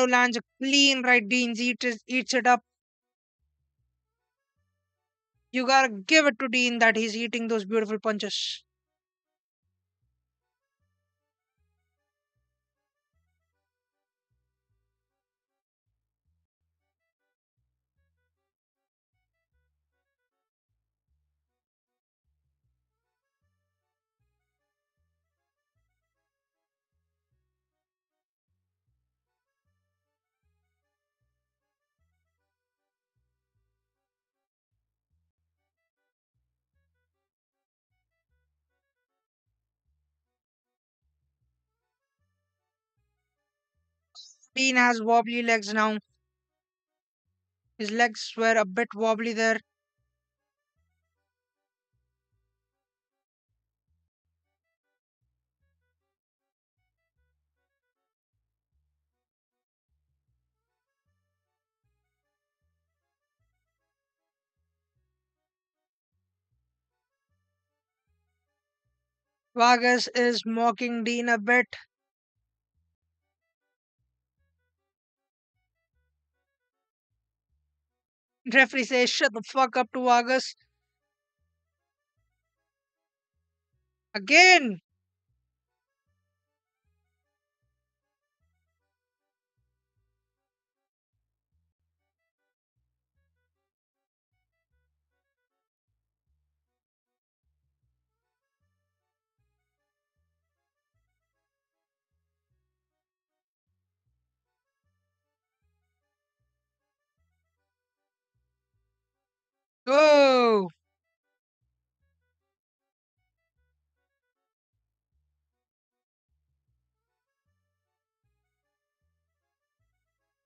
lands a clean right. Dean eats it up. You gotta give it to Dean that he's eating those beautiful punches. Dean has wobbly legs now. His legs were a bit wobbly there. Vargas is mocking Dean a bit. Referee says, shut the fuck up to Vargas. Again! Oh!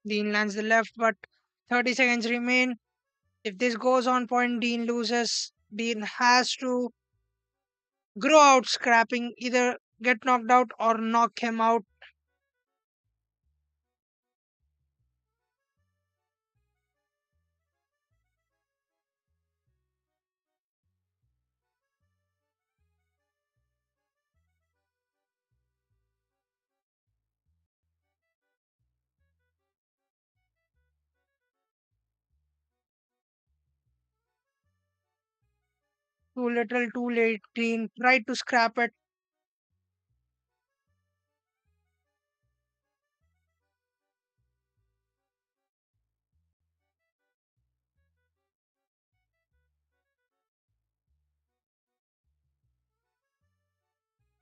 Dean lands the left, but 30 seconds remain. If this goes on point, Dean loses. Dean has to grow out scrapping, either get knocked out or knock him out. Too little, too late. Dean tried to scrap it.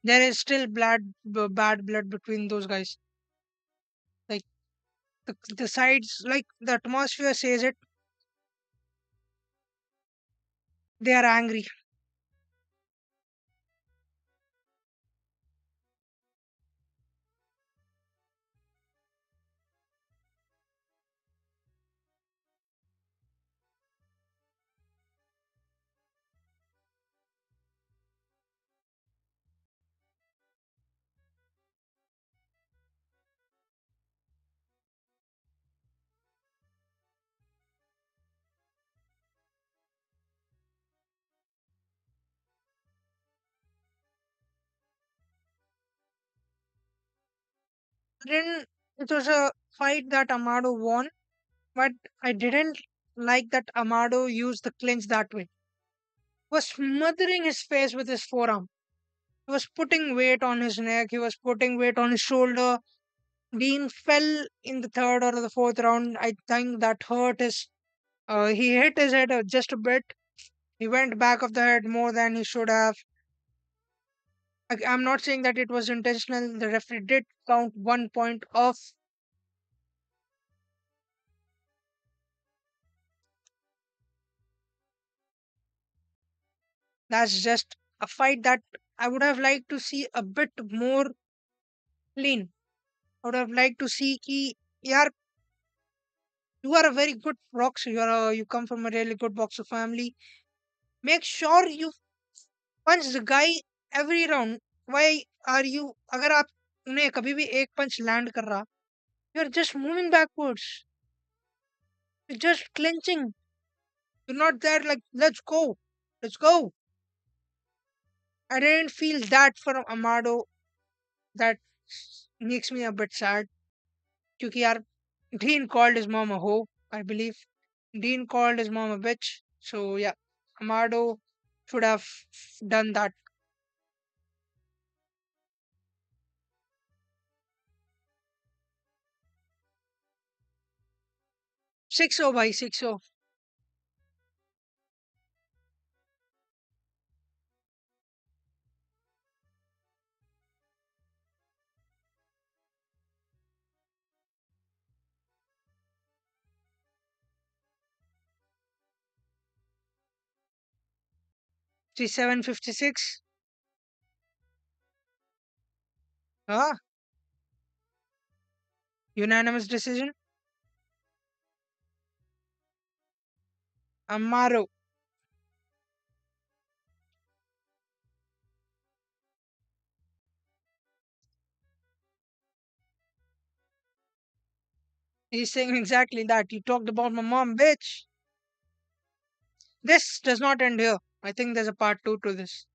There is still bad blood between those guys. Like the sides, like the atmosphere says it. They are angry. Then it was a fight that Amado won, but I didn't like that Amado used the clinch that way. Was smothering his face with his forearm. He was putting weight on his neck. He was putting weight on his shoulder. Dean fell in the third or the fourth round. I think that hurt his. He hit his head just a bit. He went back of the head more than he should have. I'm not saying that it was intentional. The referee did count 1 point off. That's just a fight that I would have liked to see a bit more clean. I would have liked to see ki, yaar, you are a very good boxer. You come from a really good boxer family. Make sure you punch the guy every round. Why are you? अगर आप उन्हें कभी भी एक punch land कर रहा, you're just moving backwards. You're just clenching. You're not there like let's go, let's go. I didn't feel that from Amado. That makes me a bit sad. क्योंकि यार Dean called his mom a hoe, I believe. Dean called his mom a bitch. So yeah, Amado should have done that. 6-0 भाई 6-0. 3756. हाँ Unanimous decision. Amaro. He's saying exactly that. You talked about my mom, bitch. This does not end here. I think there's a part two to this.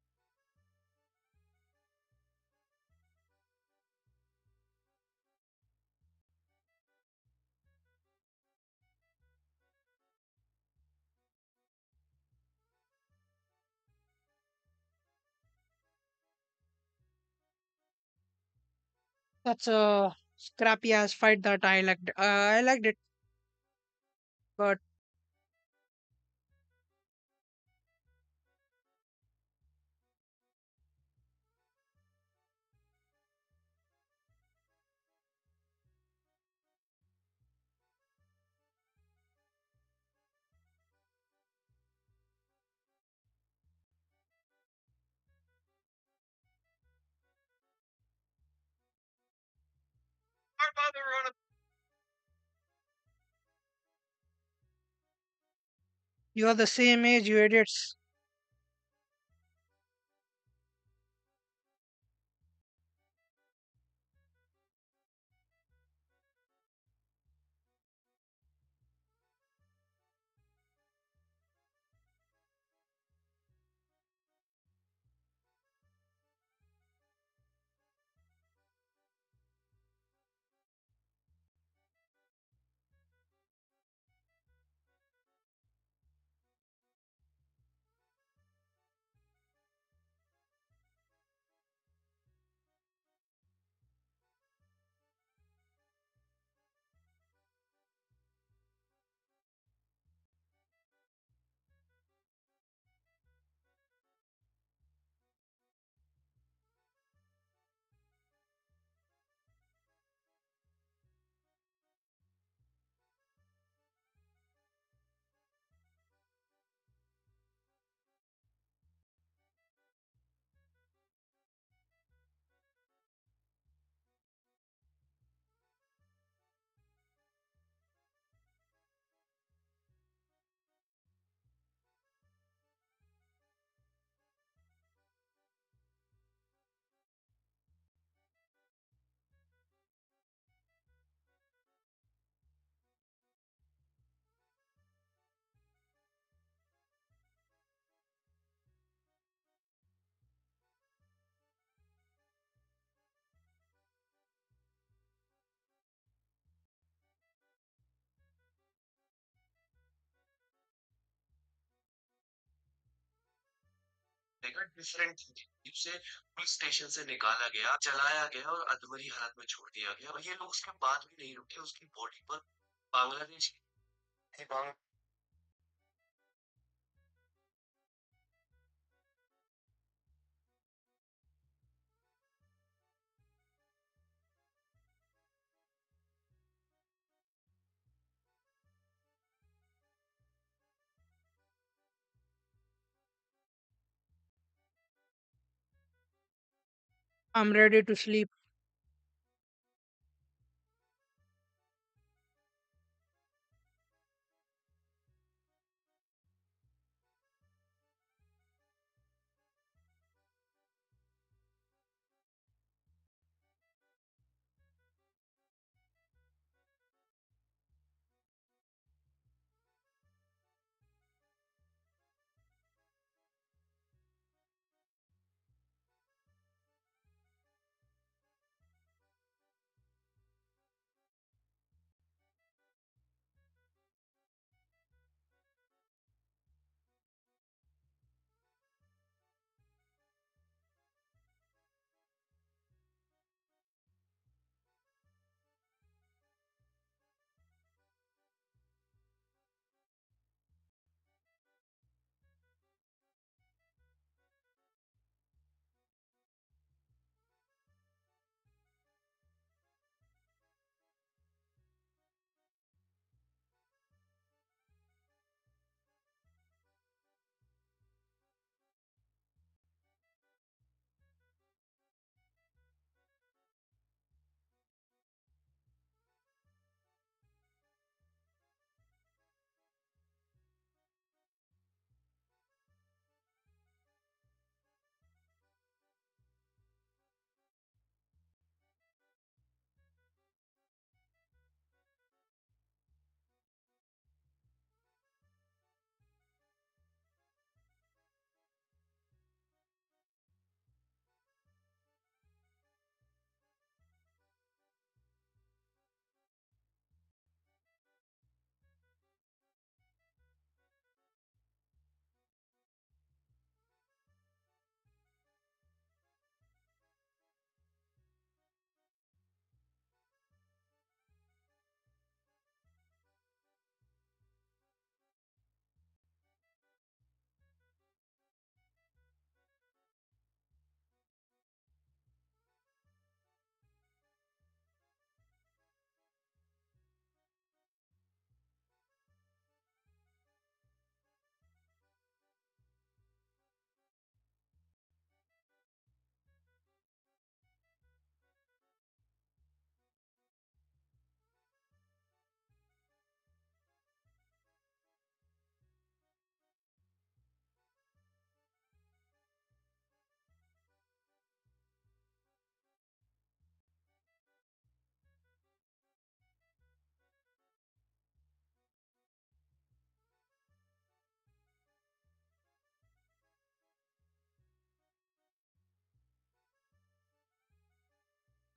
That's a scrappy ass fight that I liked. I liked it, but you're the same age, you idiots. I'm ready to sleep.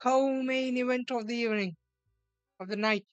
Co-main event of the evening, of the night.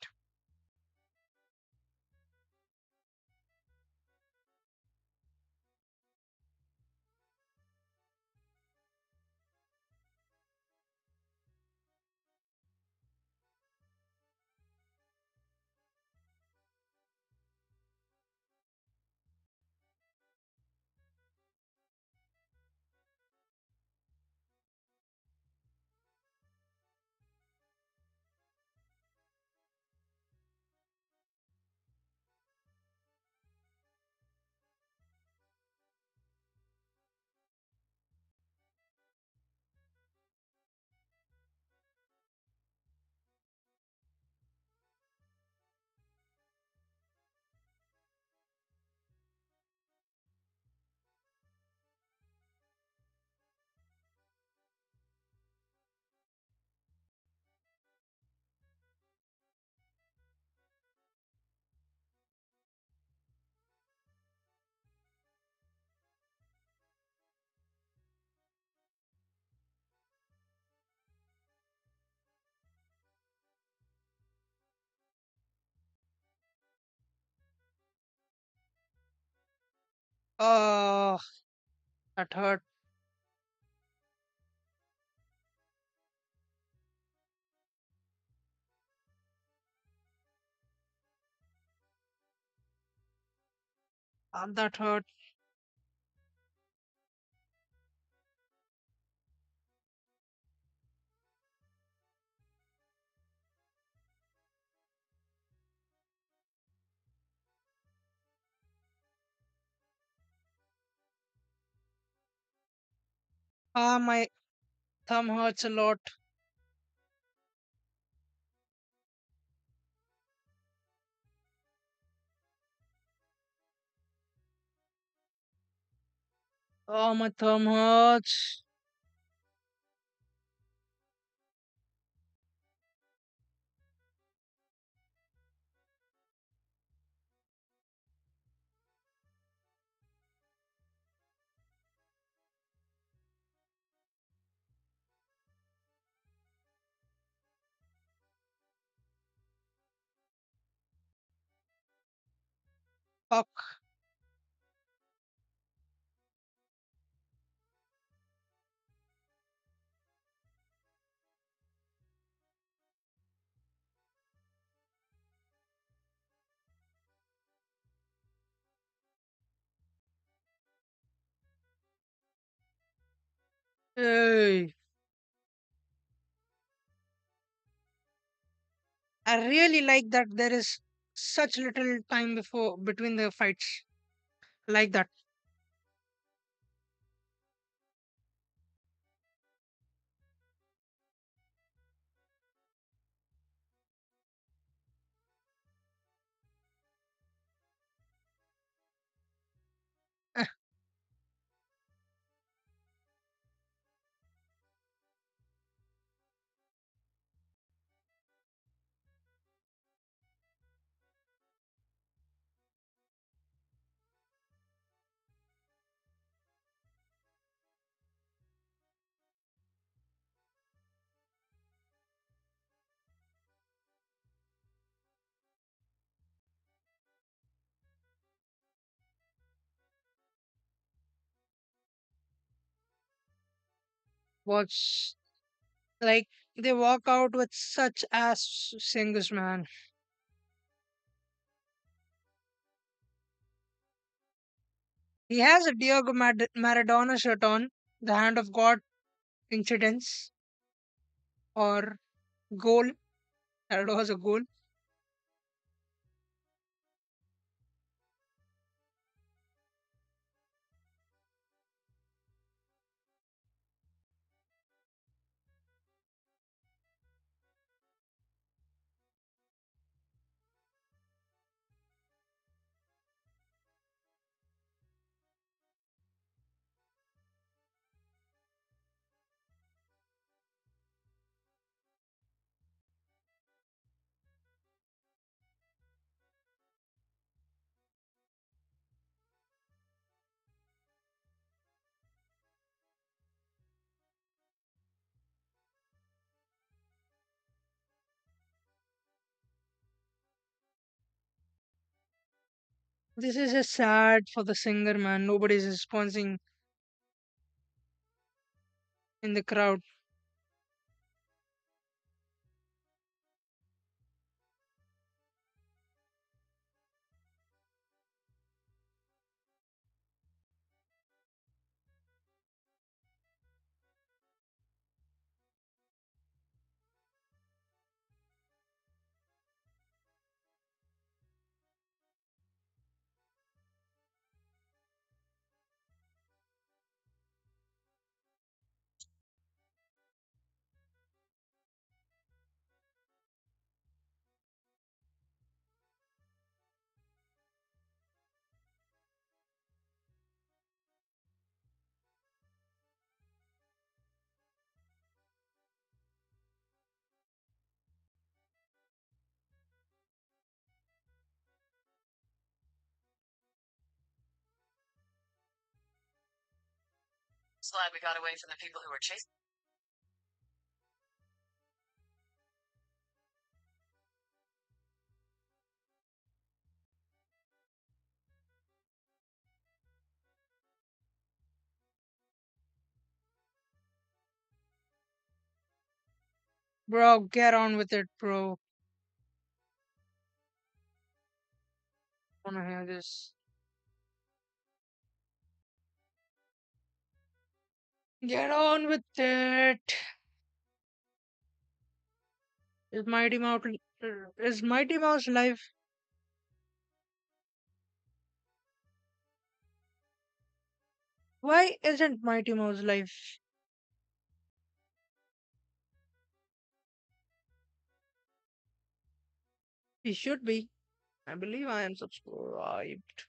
Oh, that hurt. That hurt. My thumb hurts a lot. Oh, my thumb hurts. Fuck. Hey. I really like that there is such little time before between the fights. Like that. Watch, like, they walk out with such ass singers, man. He has a Diego Maradona shirt on, the hand of God incidents or goal. That was a goal. This is just sad for the singer, man. Nobody's responding in the crowd. Bro, get on with it, bro. Wanna hear this? Get on with it. Is Mighty Mouse is Mighty Mouse live? Why isn't Mighty Mouse live? He should be. I believe I am subscribed.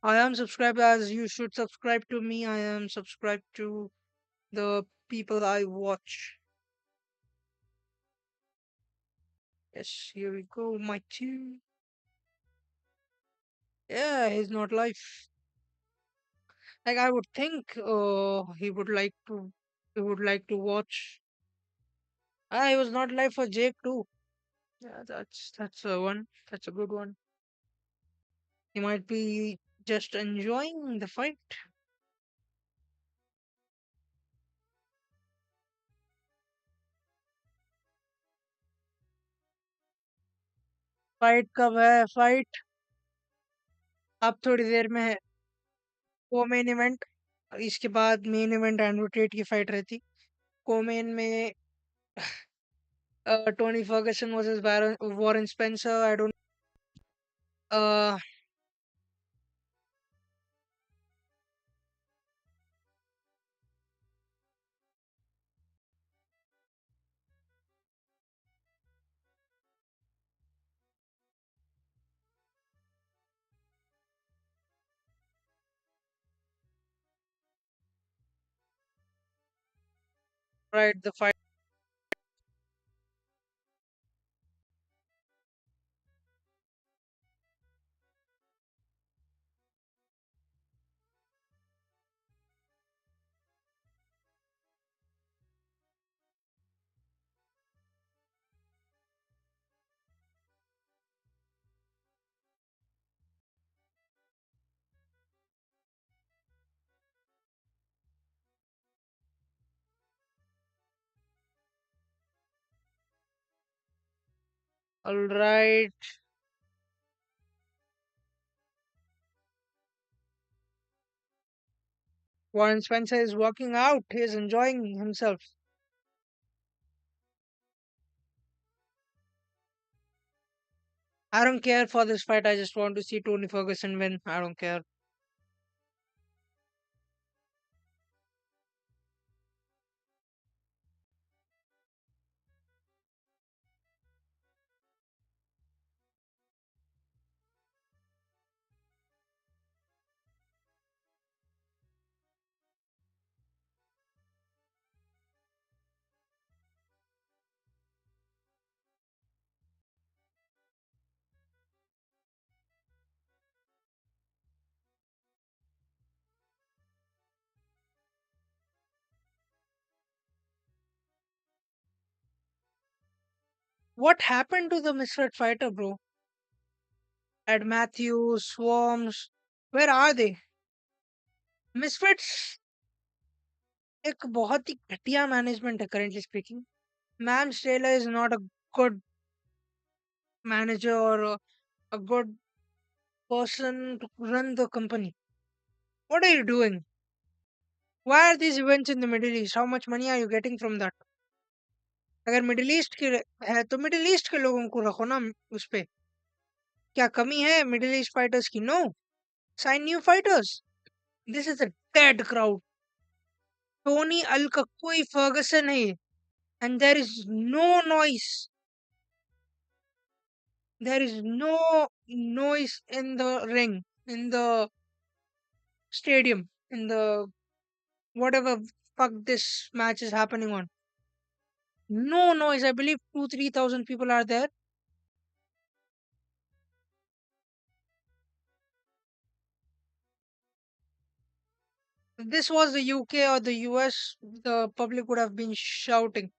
I am subscribed as you should subscribe to me. I am subscribed to the people I watch. Yes, here we go. My two. Yeah, he's not live. Like I would think he would like to watch. Ah, he was not live for Jake too. Yeah, that's a one. That's a good one. He might be just enjoying the fight. Fight कब है fight अब थोड़ी देर में है को main event इसके बाद main event Andrew Tate की फाइट रहती को मेन में Tony Fergusson versus Warren Spencer I don't write the fight alright Warren Spencer is walking out. He is enjoying himself. I don't care for this fight. I just want to see Tony Ferguson win. I don't care. What happened to the misfit fighter, bro? Ed Matthews, Swarms. Where are they? Misfits एक बहुत ही घटिया management है currently speaking. Ma'am Taylor is not a good manager or a good person to run the company. What are you doing? Why are these events in the Middle East? How much money are you getting from that? अगर middle east के है तो middle east के लोगों को रखो ना उस पे क्या कमी है मिडिल ईस्ट फाइटर्स की no sign new fighters this is a dead crowd Tony अल का कोई फर्गसन है and no noise there is no noise in the ring in the stadium in the whatever fuck this match is happening on no noise I believe 2 3,000 people are there. If this was the UK or the US, the public would have been shouting,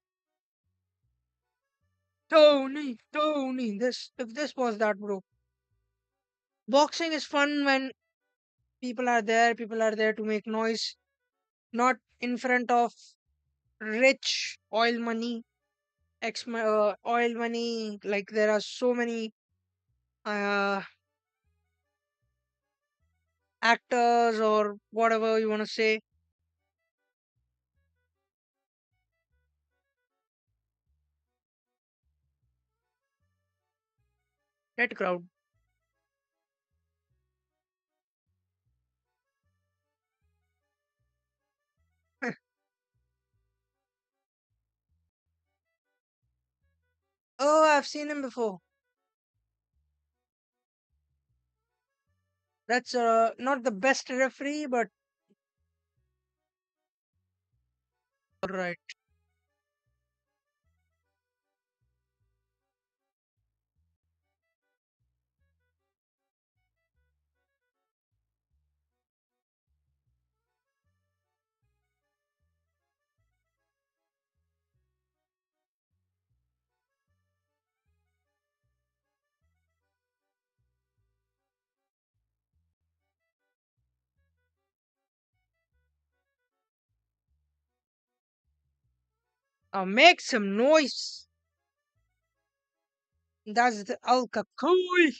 Tony, Tony, this if this was that bro. Boxing is fun when people are there to make noise, not in front of rich oil money, like there are so many uh, actors or whatever you want to say. That crowd. Oh, I've seen him before. That's not the best referee, but alright. Make some noise. That's the Alka cool.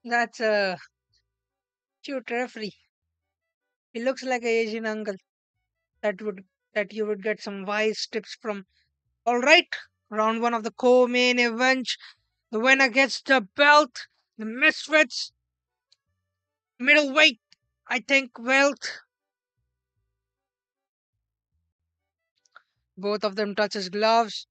That's a cute referee. He looks like a Asian uncle that you would get some wise tips from. All right, round one of the co-main event. The winner gets the belt. The Misfits middleweight, I think, belt. Both of them touches gloves.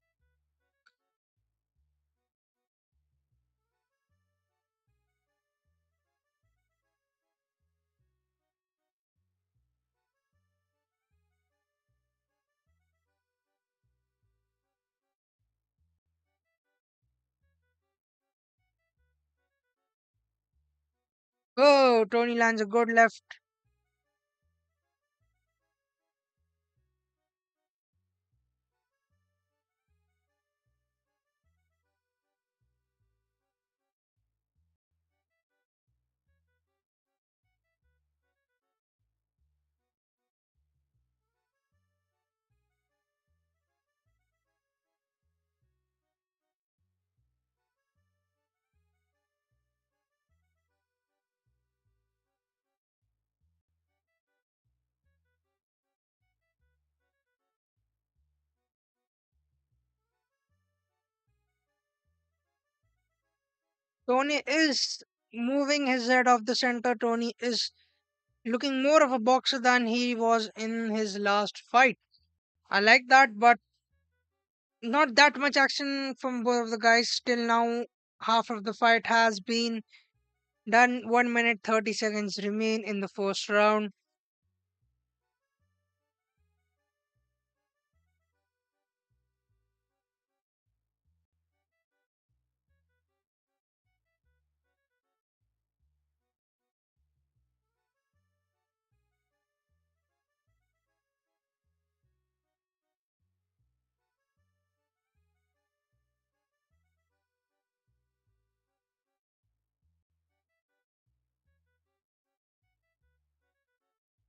Oh, Tony lands a good left. Tony is moving his head off the center. Tony is looking more of a boxer than he was in his last fight. I like that, but not that much action from both of the guys. Till now, half of the fight has been done. 1 minute 30 seconds remain in the first round.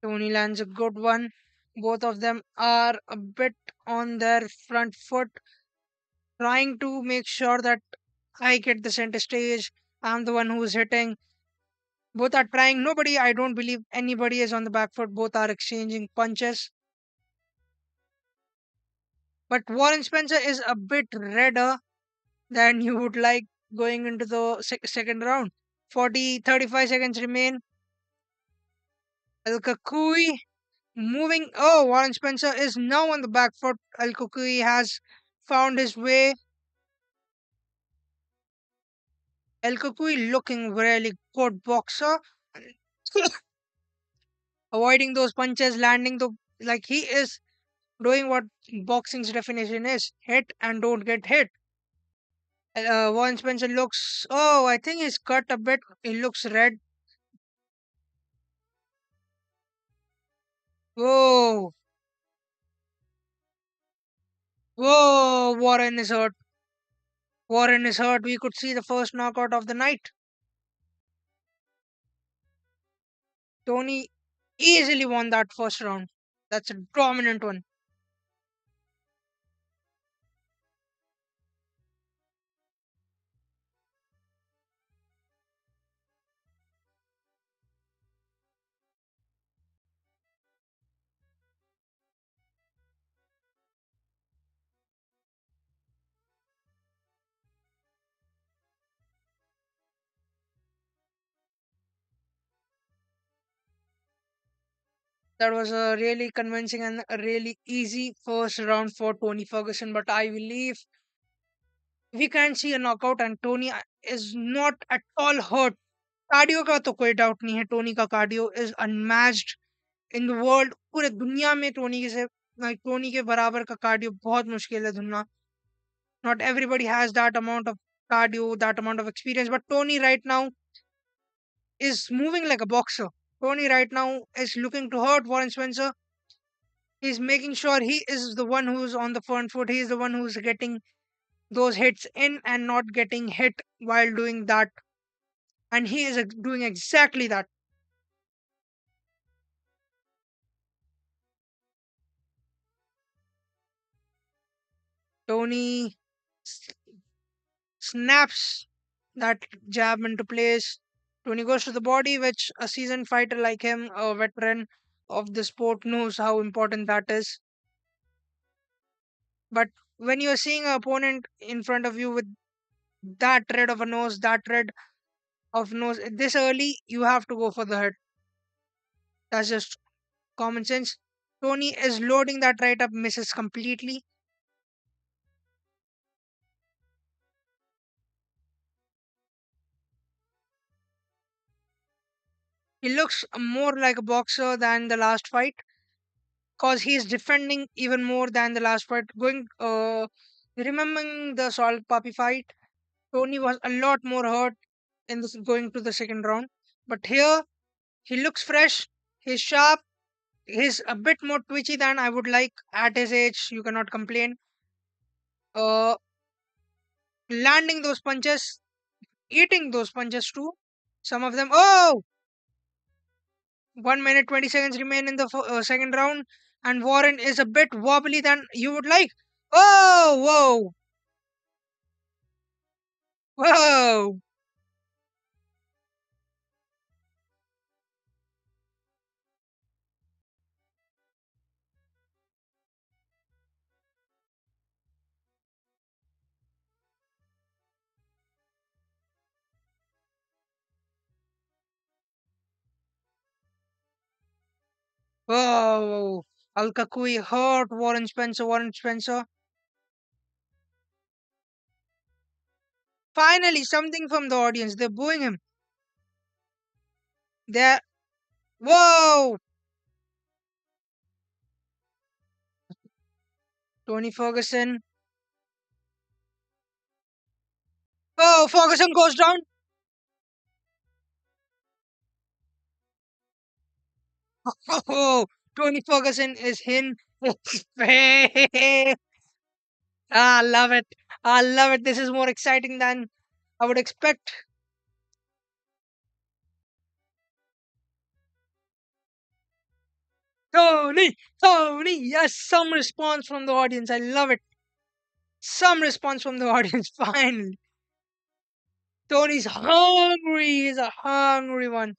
Tony lands a good one. Both of them are a bit on their front foot, trying to make sure that I get the center stage. I'm the one who's hitting. Both are trying. I don't believe anybody is on the back foot. Both are exchanging punches. But Warren Spencer is a bit redder than you would like going into the second round. 35 seconds remain. El Kakui moving. Oh, Warren Spencer is now on the back foot. El Kakui has found his way. El Kakui looking really good boxer. Avoiding those punches, landing the like he is doing what boxing's definition is: hit and don't get hit. Warren Spencer looks. Oh, I think he's cut a bit. He looks red. Whoa, whoa! Warren is hurt. Warren is hurt. We could see the first knockout of the night. Tony easily won that first round. That's a dominant one. That was a really convincing and a really easy first round for Tony Ferguson. But I believe we can see a knockout, and Tony is not at all hurt. Cardio का तो कोई doubt नहीं है Tony का cardio is unmatched in the world पूरे दुनिया में Tony के बराबर का कार्डियो बहुत मुश्किल है ढूंढना not everybody has that amount of cardio that amount of experience but Tony right now is moving like a boxer. Tony right now is looking to hurt Warren Spencer. He's making sure he is the one who's on the front foot. He is the one who's getting those hits in and not getting hit while doing that, and he is doing exactly that. Tony snaps that jab into place. Tony goes to the body, which a seasoned fighter like him, a veteran of the sport, knows how important that is. But when you're seeing an opponent in front of you with that red of a nose, that red of nose this early, you have to go for the head. That's just common sense. Tony is loading that right up, misses completely. He looks more like a boxer than the last fight because he's defending even more than the last fight. Remembering the Salt Puppy fight, Tony was a lot more hurt in this going to the second round. But here, he looks fresh. He's sharp. He's a bit more twitchy than I would like at his age. You cannot complain. Uh, Landing those punches, eating those punches too. Some of them. Oh, 1 minute 20 seconds remain in the second round, and Warren is a bit wobbly than you would like. Oh, whoa, whoa! Oh, Al Kakui hurt Warren Spencer. Warren Spencer. Finally, something from the audience. They're booing him. They're. Whoa! Tony Ferguson. Oh, Ferguson goes down. Oh, Tony Ferguson is in his face. I love it. I love it. This is more exciting than I would expect. Tony, Tony. Yes, some response from the audience. I love it. Some response from the audience. Finally. Tony's hungry. He's a hungry one.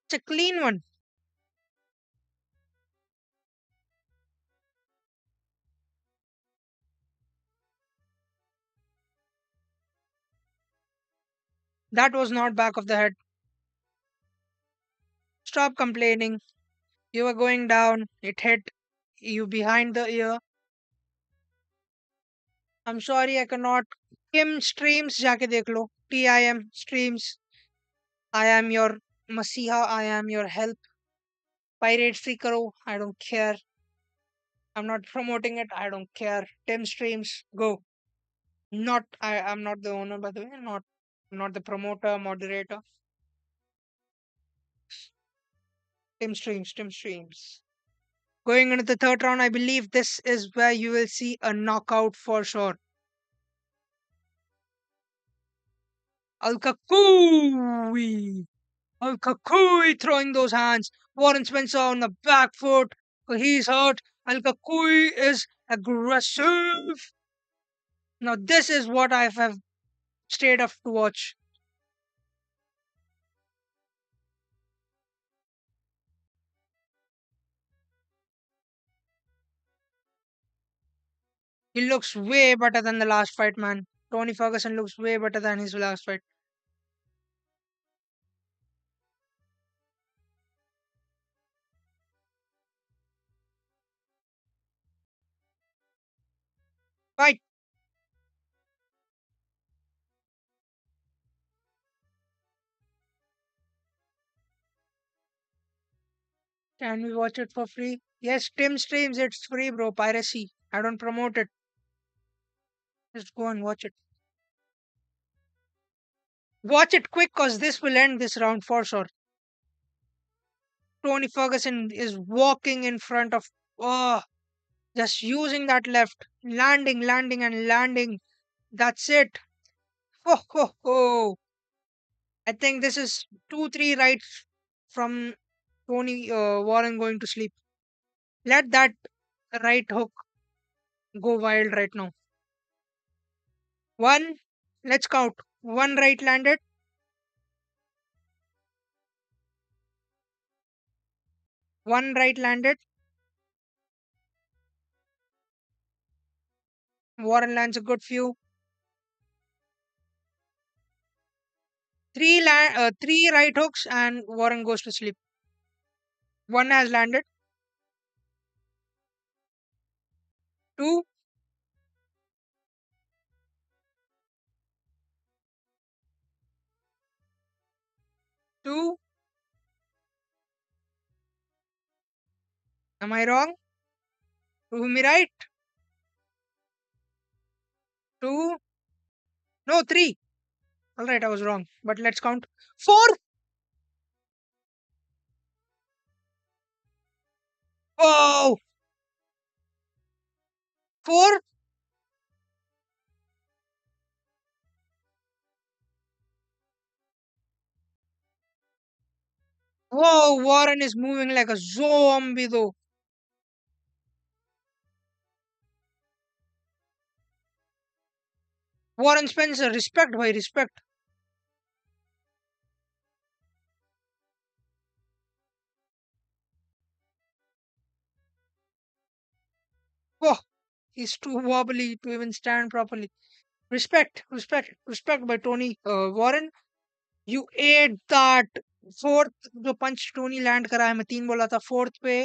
It's a clean one. That was not back of the head. Stop complaining. You were going down. It hit you behind the ear. I'm sorry I cannot. Kim streams जाके देख लो. TIM streams. I am your Masiha. I am your help. Pirate free karo. I don't care. I'm not promoting it. I don't care. Tim streams. Go. Not. I'm not the owner, by the way. Not the promoter, moderator. Tim streams. Tim streams. Going into the third round, I believe this is where you will see a knockout for sure. Al Kakui. Al Kakui throwing those hands. Warren Spencer on the back foot. He's hurt. Al Kakui is aggressive. Now, this is what I have stayed up to watch. He looks way better than the last fight, man. Tony Ferguson looks way better than his last fight. Fight! Can we watch it for free? Yes, Tim streams. It's free, bro. Piracy. I don't promote it. Just go and watch it. Watch it quick, cause this will end this round for sure. Tony Ferguson is walking in front of. Oh, just using that left, landing, landing, and landing. That's it. Ho ho ho! I think this is 2, 3 rights from Tony Warren going to sleep. Let that right hook go wild right now. One, let's count. One right landed, one right landed. Warren lands a good few. Three right hooks, and Warren goes to sleep. One has landed. Two, two. Am I wrong? Prove me right. Two. No, three. All right, I was wrong. But let's count. Four. Oh, four. Whoa, Warren is moving like a zombie though. Warren Spencer, respect by respect. He's too wobbly to even stand properly. Respect, respect, respect by Tony Warren. You ate that. Fourth जो पंच Tony land करा है, मैं तीन बोला था, fourth पे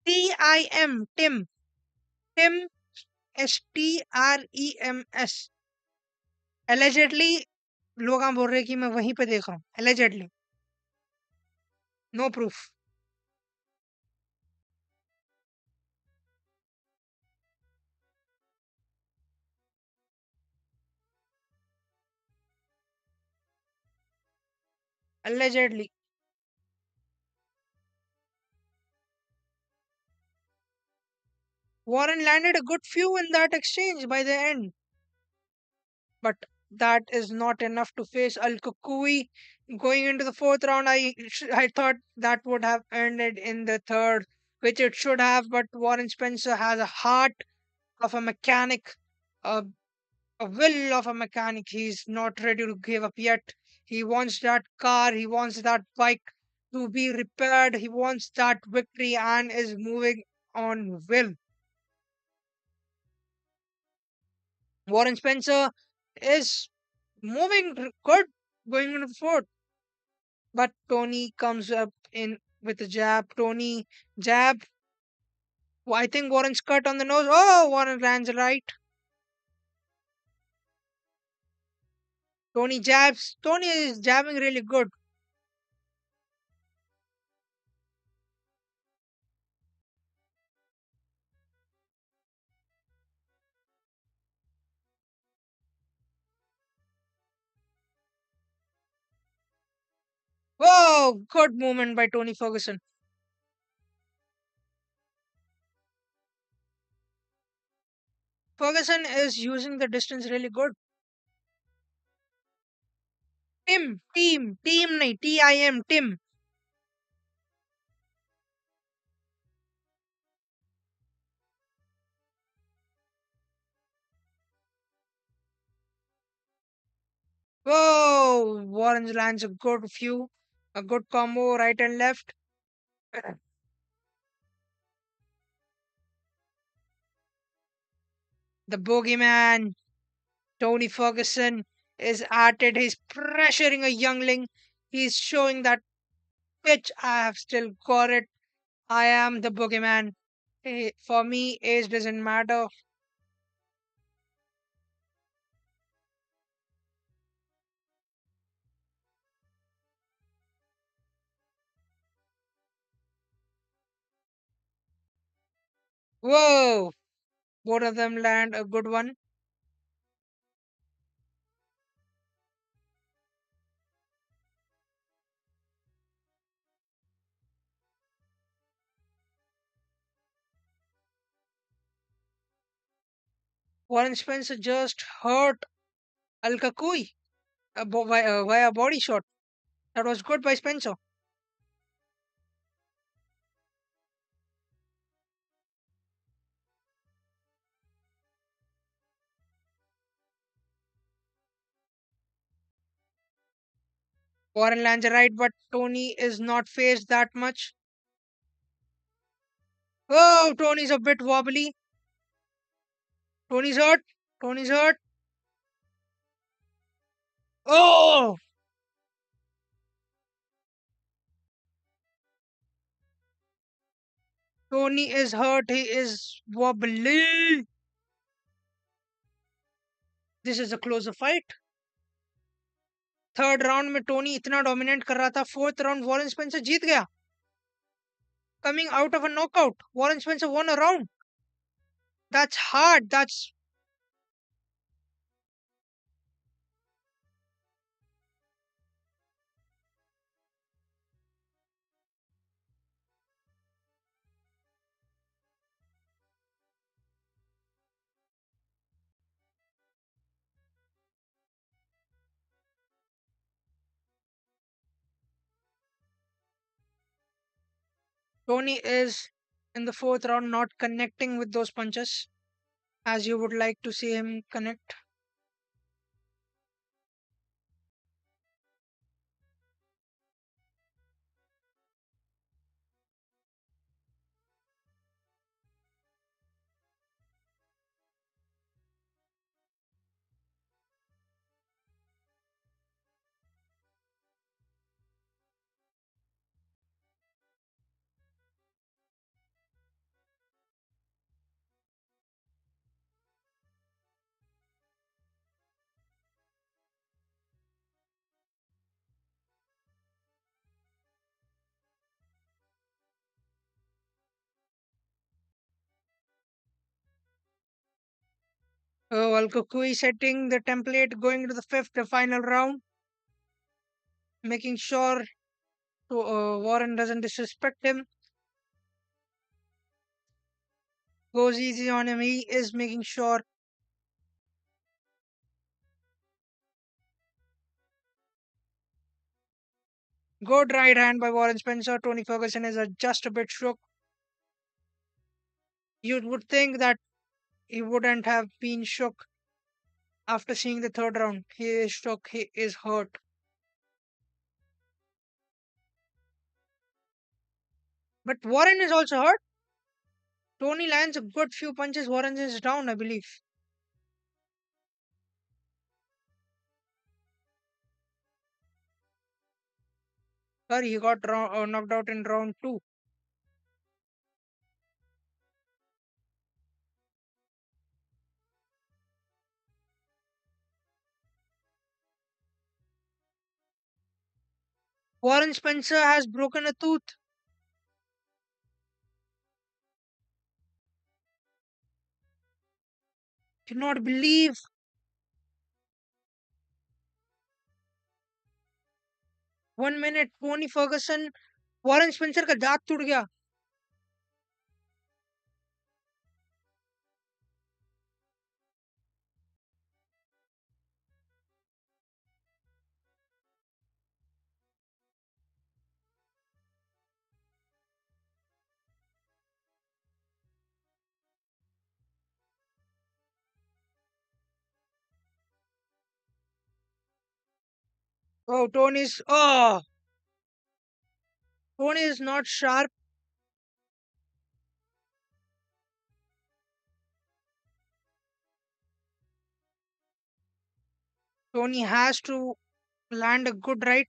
TIM, Tim, Tim, STREMS, allegedly. लोग बोल रहे हैं कि मैं वहीं पे देख रहा हूँ, allegedly, no proof. Allegedly. Warren landed a good few in that exchange by the end, but that is not enough to face Al Kukui going into the fourth round. I thought that would have ended in the third, which it should have, but Warren Spencer has a heart of a mechanic, a, a will of a mechanic. He's not ready to give up yet. He wants that car, he wants that bike to be repaired, he wants that victory and is moving on will. Warren Spencer is moving good going into the fourth, but Tony comes up in with a jab. Tony jab. I think Warren's cut on the nose. Oh, Warren lands right. Tony jabs. Tony is jabbing really good. Whoa, good movement by Tony Ferguson. Ferguson is using the distance really good. Team नहीं, TIM, Tim. Whoa, Warren lands a good few, a good combo right and left. The bogeyman, Tony Ferguson, is at it. He's pressuring a youngling. He's showing that pitch. I have still got it. I am the boogeyman. For me, age doesn't matter. Whoa! Both of them land a good one. Warren Spencer just hurt Al Kakui via body shot. That was good by Spencer. Warren lands a right, but Tony is not phased that much. Oh, Tony's a bit wobbly. Tony's hurt. Tony's hurt. Oh! Tony is hurt. He is wobbly. This is a closer fight. Third round में Tony इतना dominate कर रहा था, fourth round Warren Spencer जीत गया, coming out of a knockout. Warren Spencer won a round. That's hard. That's Tony is in the fourth round not connecting with those punches as you would like to see him connect. While Kukui setting the template, going to the fifth, the final round, making sure Warren doesn't disrespect him, goes easy on him. He is making sure. Good right hand by Warren Spencer. Tony Ferguson is just a bit shook. You would think that he wouldn't have been shook after seeing the third round. He is shook. He is hurt. But Warren is also hurt. Tony lands a good few punches. Warren is down, I believe. Sorry, he got knocked out in round two. Warren Spencer has broken a tooth. Cannot believe 1 minute. Tony Ferguson, Warren Spencer का दांत टूट गया. Oh, Tony is not sharp. Tony has to land a good right.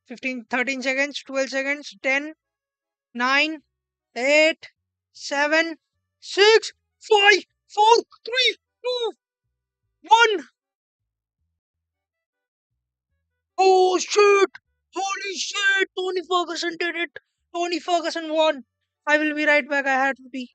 15, 13 seconds, 12 seconds, 10, 9, 8, 7, 6, 5, 4, 3, 2, 1. Oh shit! Holy shit! Tony Ferguson did it. Tony Ferguson won. I will be right back. I had to be.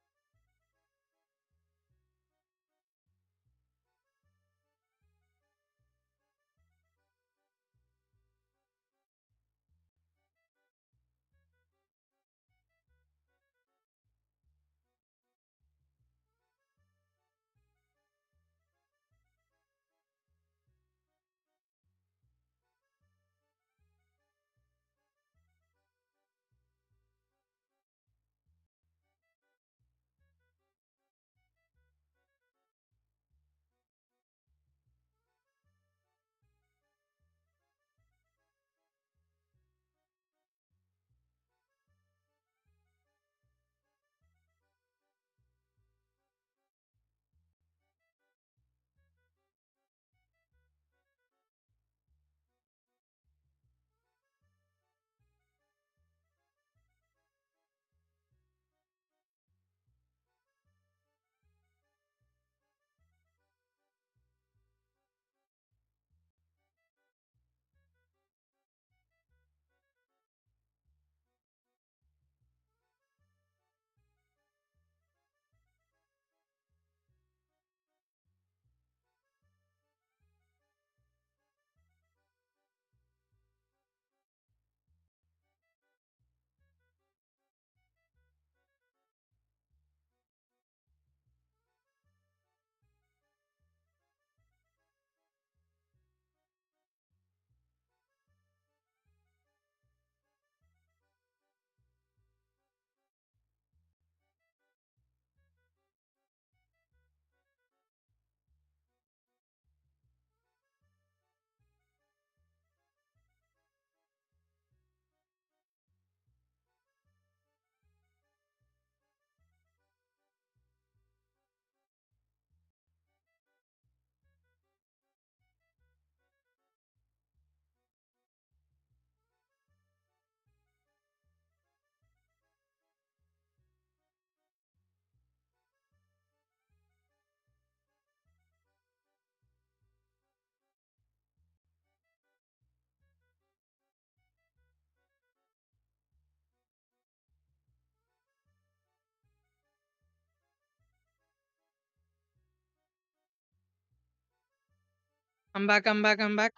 I'm back. I'm back. I'm back.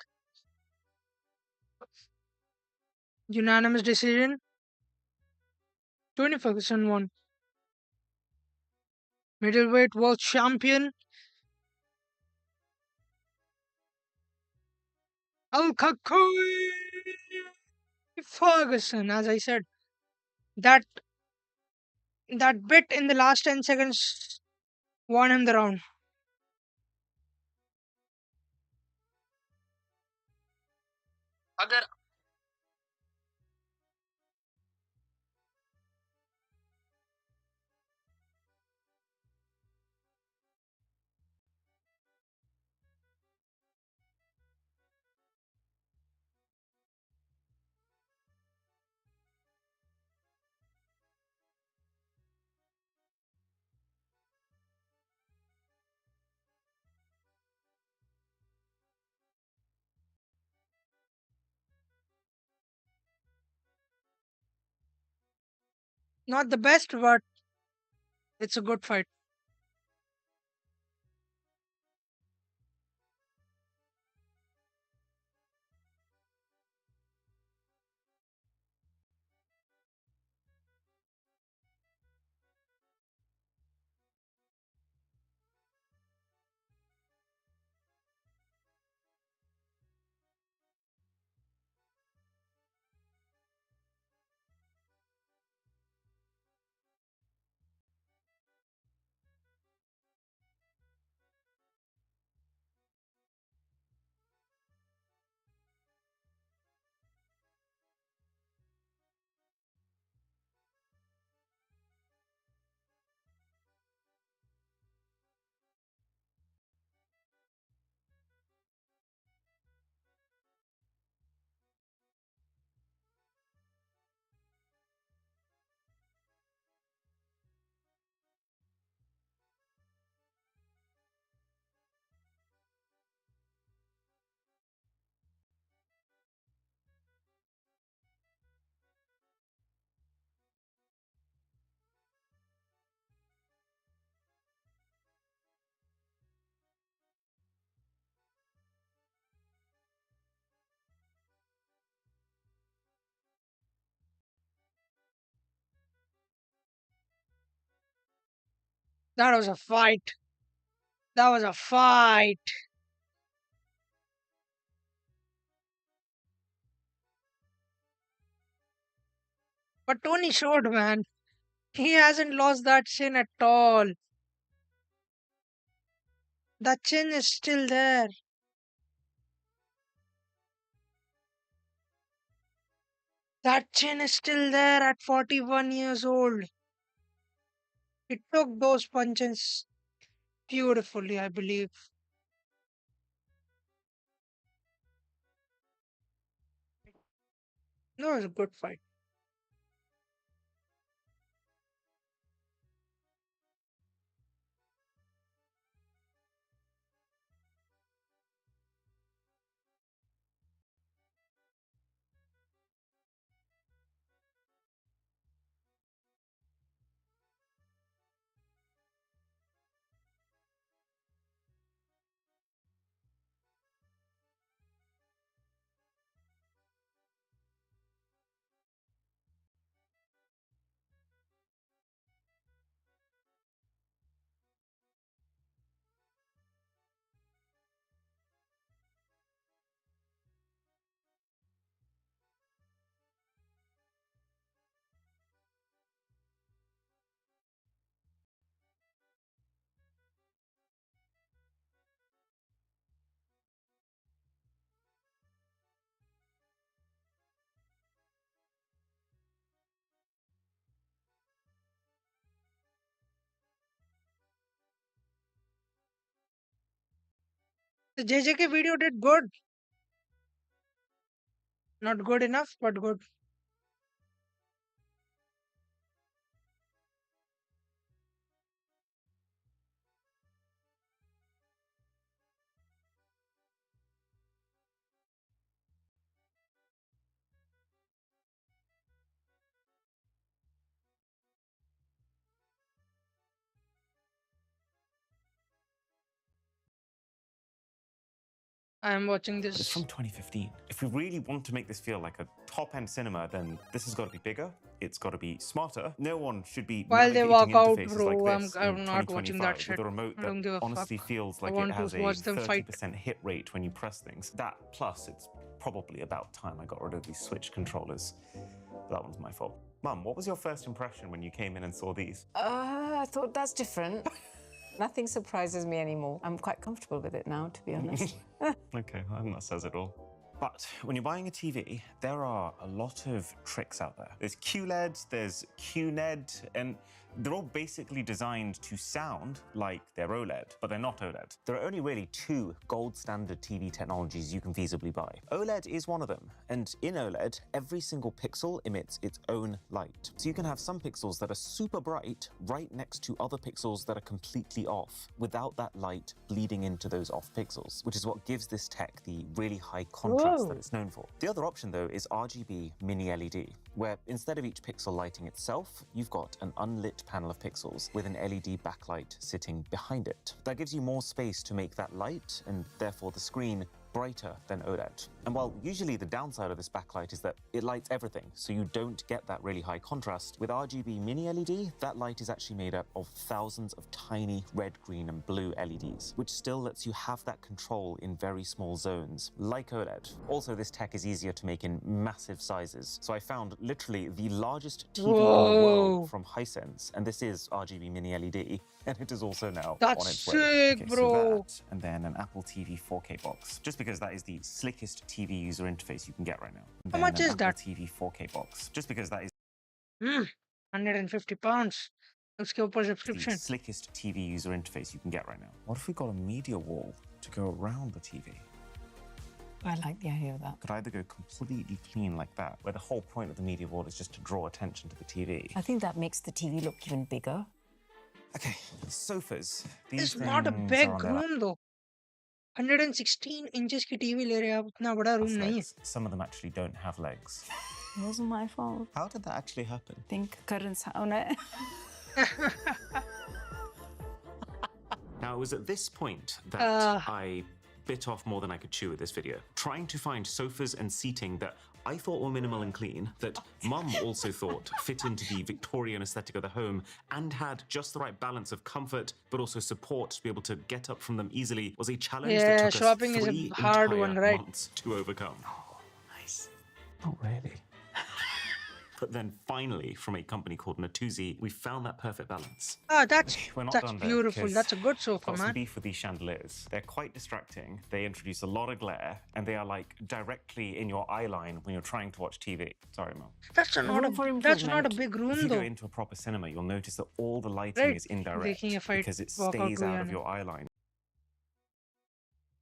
Unanimous decision. Tony Ferguson won. Middleweight world champion Al Ferguson. As I said, that that bit in the last 10 seconds won him the round. Not the best, but it's a good fight. That was a fight. That was a fight. But Tony showed, man. He hasn't lost that chin at all. That chin is still there. That chin is still there at 41 years old. He took those punches beautifully, I believe. That was a good fight. The JJK video did good. Not good enough, but good. I am watching But it's from this. 2015. If we really want to make this feel like a top-end cinema, then this has got to be bigger. It's got to be smarter. No one should be While they navigating walk out, interfaces like bro, this in I'm not watching that 2025 with shit. a remote I that don't give a fuck. honestly feels I like it want to has a watch them fight. 30% hit rate when you press things. That plus it's probably about time I got rid of these Switch controllers. But that one's my fault. Mum, what was your first impression when you came in and saw these? I thought that's different. Nothing surprises me anymore. I'm quite comfortable with it now, to be honest. Okay, I think that says it all. But when you're buying a TV, there are a lot of tricks out there. There's QLED, there's QNED, and they're all basically designed to sound like they're OLED, but they're not OLED. There are only really two gold standard TV technologies you can feasibly buy. OLED is one of them, and in OLED, every single pixel emits its own light. So you can have some pixels that are super bright right next to other pixels that are completely off, without that light bleeding into those off pixels, which is what gives this tech the really high contrast that it's known for. The other option, though, is RGB mini LED, where instead of each pixel lighting itself, you've got an unlit panel of pixels with an LED backlight sitting behind it. That gives you more space to make that light, and therefore the screen, brighter than OLED. And while usually the downside of this backlight is that it lights everything, so you don't get that really high contrast, with RGB mini LED, that light is actually made up of thousands of tiny red, green, and blue LEDs, which still lets you have that control in very small zones, like OLED. Also, this tech is easier to make in massive sizes, so I found literally the largest TV in the Whoa. world from Hisense, and this is RGB mini LED, and it is also now That's on its way. sick, Okay, bro. so that, and then an Apple TV 4K box, just because that is the slickest TV user interface you can get right now. And How then much an is Apple that? TV 4K box, just because that is 150 pounds. उसके ऊपर the subscription. slickest TV user interface you can get right now. What if we got a media wall to go around the TV? I like the idea of that. Could either go completely clean like that, where the whole point of the media wall is just to draw attention to the TV. I think that makes the TV look even bigger. Okay, sofas. These It's not a things big are on their room though. 116 inches की TV ले रहे हैं आप, इतना बड़ा room last नहीं है. legs. Some of them actually don't have legs. It wasn't my fault. How did that actually happen? I think Karan's on it. Now, it was at this point that I bit off more than I could chew with this video, trying to find sofas and seating that I thought were minimal and clean, that Mum also thought fit into the Victorian aesthetic of the home and had just the right balance of comfort, but also support to be able to get up from them easily, was a challenge Yeah, that took shopping us is a 3 hard entire one, right? months to overcome. Oh, nice. Not really. But then finally, from a company called Natuzzi, we found that perfect balance. That's We're not that's done there, beautiful. 'cause That's a good sofa, got some man. beef with these chandeliers. They're quite distracting. They introduce a lot of glare, and they are like directly in your eye line when you're trying to watch TV. Sorry, Mum. That's not Room for that's not a improvement. big If room you go though. into a proper cinema, you'll notice that all the lighting Right. is indirect Making a fight because it walk out stays to out of Yana. your eye line.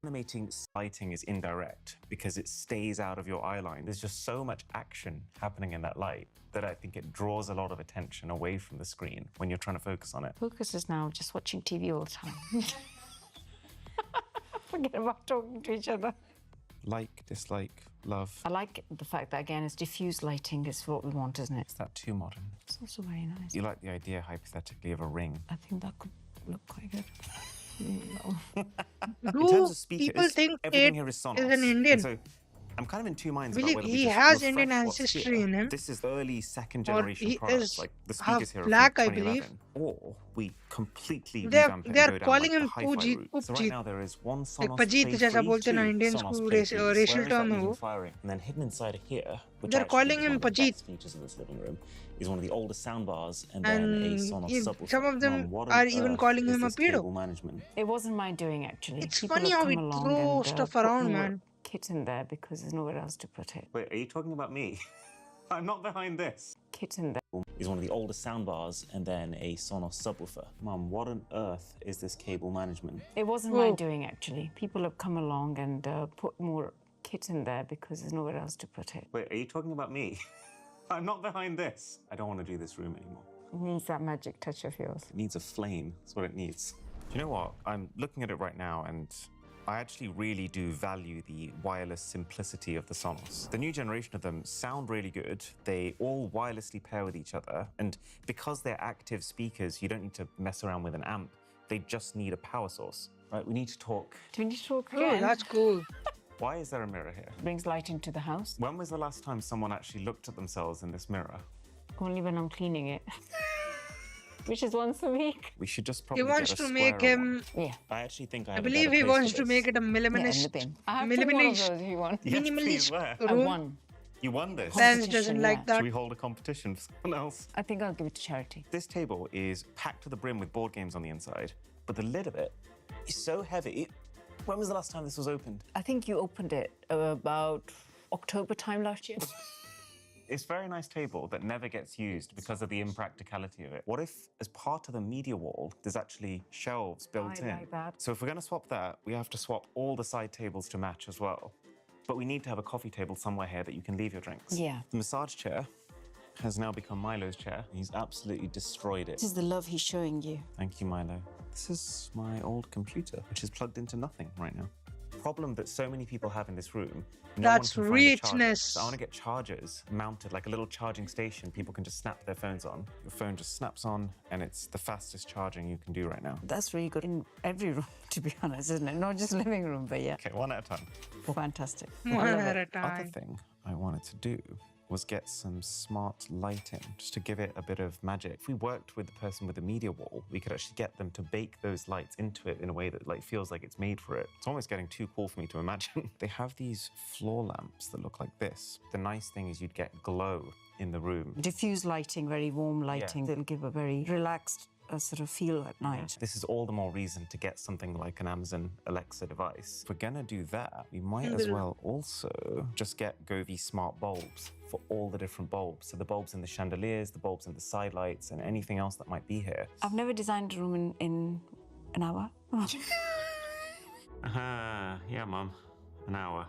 Animating lighting is indirect because it stays out of your eye line. There's just so much action happening in that light that I think it draws a lot of attention away from the screen when you're trying to focus on it. Focus is now just watching TV all the time. Forget about talking to each other. Like, dislike, love. I like the fact that, again, it's diffused lighting is what we want, isn't it? Is that too modern? It's also very nice. You like the idea, hypothetically, of a ring. I think that could look quite good. No. In Do terms of speakers, people think everything Tate here is is Sonos. an Indian? And so I'm kind of in two minds about Believe whether he we just has refresh Indian what's ancestry here. in him. This is early second Or generation he products, is like the half speakers here are black, from I believe. 2011. Or we completely They're revamp it they're and go down calling like him the hi-fi Pujit, route. So right Pujit. now there is one Like Sonos Pajit Play जैसा 3, बोलते हैं ना two Indians Sonos को Play 2s. racial Where is term that है even वो. firing? And then hidden inside of here, which They're I actually calling think is him one of the Pajit. best features of this living room, is one of the oldest soundbars and then a And Sonos subwoofer. some of them Mum, what are on even earth calling is him a this pedo. cable management? It wasn't my doing, actually. It's People funny have how come we along throw and stuff put around, more man. kit in there because there's nowhere else to put it. Wait, are you talking about me? I'm not behind this. Kit in there. Is one of the oldest soundbars and then a Sonos subwoofer. Mum, what on earth is this cable management? It wasn't my Whoa. doing, actually. People have come along and put more kit in there because there's nowhere else to put it. Wait, are you talking about me? I'm not behind this. I don't want to do this room anymore. It needs that magic touch of yours. It needs a flame. That's what it needs. Do you know what? I'm looking at it right now and I actually really do value the wireless simplicity of the Sonos. The new generation of them sound really good. They all wirelessly pair with each other. And because they're active speakers, you don't need to mess around with an amp. They just need a power source. Right, we need to talk. Do we need to talk Oh, again? that's cool. Why is there a mirror here? Brings light into the house. When was the last time someone actually looked at themselves in this mirror? Only when I'm cleaning it. Which is once a week. We should just He probably wants get a to square make one. him. Yeah. I actually think I I have believe a better he place wants for to this. make it a Yeah, in the minimalist. bin. I have two more of Minimalist. those if you want. Yes, please, Minimalist where? I room. won. You won this. Lance Competition, doesn't yeah. like that. Should we hold a competition for someone else? I think I'll give it to charity. This table is packed to the brim with board games on the inside, but the lid of it is so heavy. When was the last time this was opened? I think you opened it about October time last year. It's a very nice table that never gets used because of the impracticality of it. What if, as part of the media wall, there's actually shelves built I in? like that. So if we're going to swap that, we have to swap all the side tables to match as well. But we need to have a coffee table somewhere here that you can leave your drinks. Yeah. The massage chair has now become Milo's chair. He's absolutely destroyed it. This is the love he's showing you. Thank you, Milo. This is my old computer, which is plugged into nothing right now. Problem that so many people have in this room. No That's one can find a charger. richness. So I want to get chargers mounted, like a little charging station. People can just snap their phones on. Your phone just snaps on, and it's the fastest charging you can do right now. That's really good in every room, to be honest, isn't it? Not just living room, but yeah. Okay, one at a time. Fantastic. One at a Other time. thing I wanted to do was get some smart lighting, just to give it a bit of magic. If we worked with the person with the media wall, we could actually get them to bake those lights into it in a way that feels like it's made for it. It's almost getting too cool for me to imagine. They have these floor lamps that look like this. The nice thing is you'd get glow in the room. Diffuse lighting, very warm lighting. That'll give a very relaxed sort of feel at night. This is all the more reason to get something like an Amazon Alexa device. If we're gonna do that, we might as well also just get Govee smart bulbs for all the different bulbs. So the bulbs in the chandeliers, the bulbs in the side lights, and anything else that might be here. I've never designed a room in an hour. Yeah, Mum. An hour.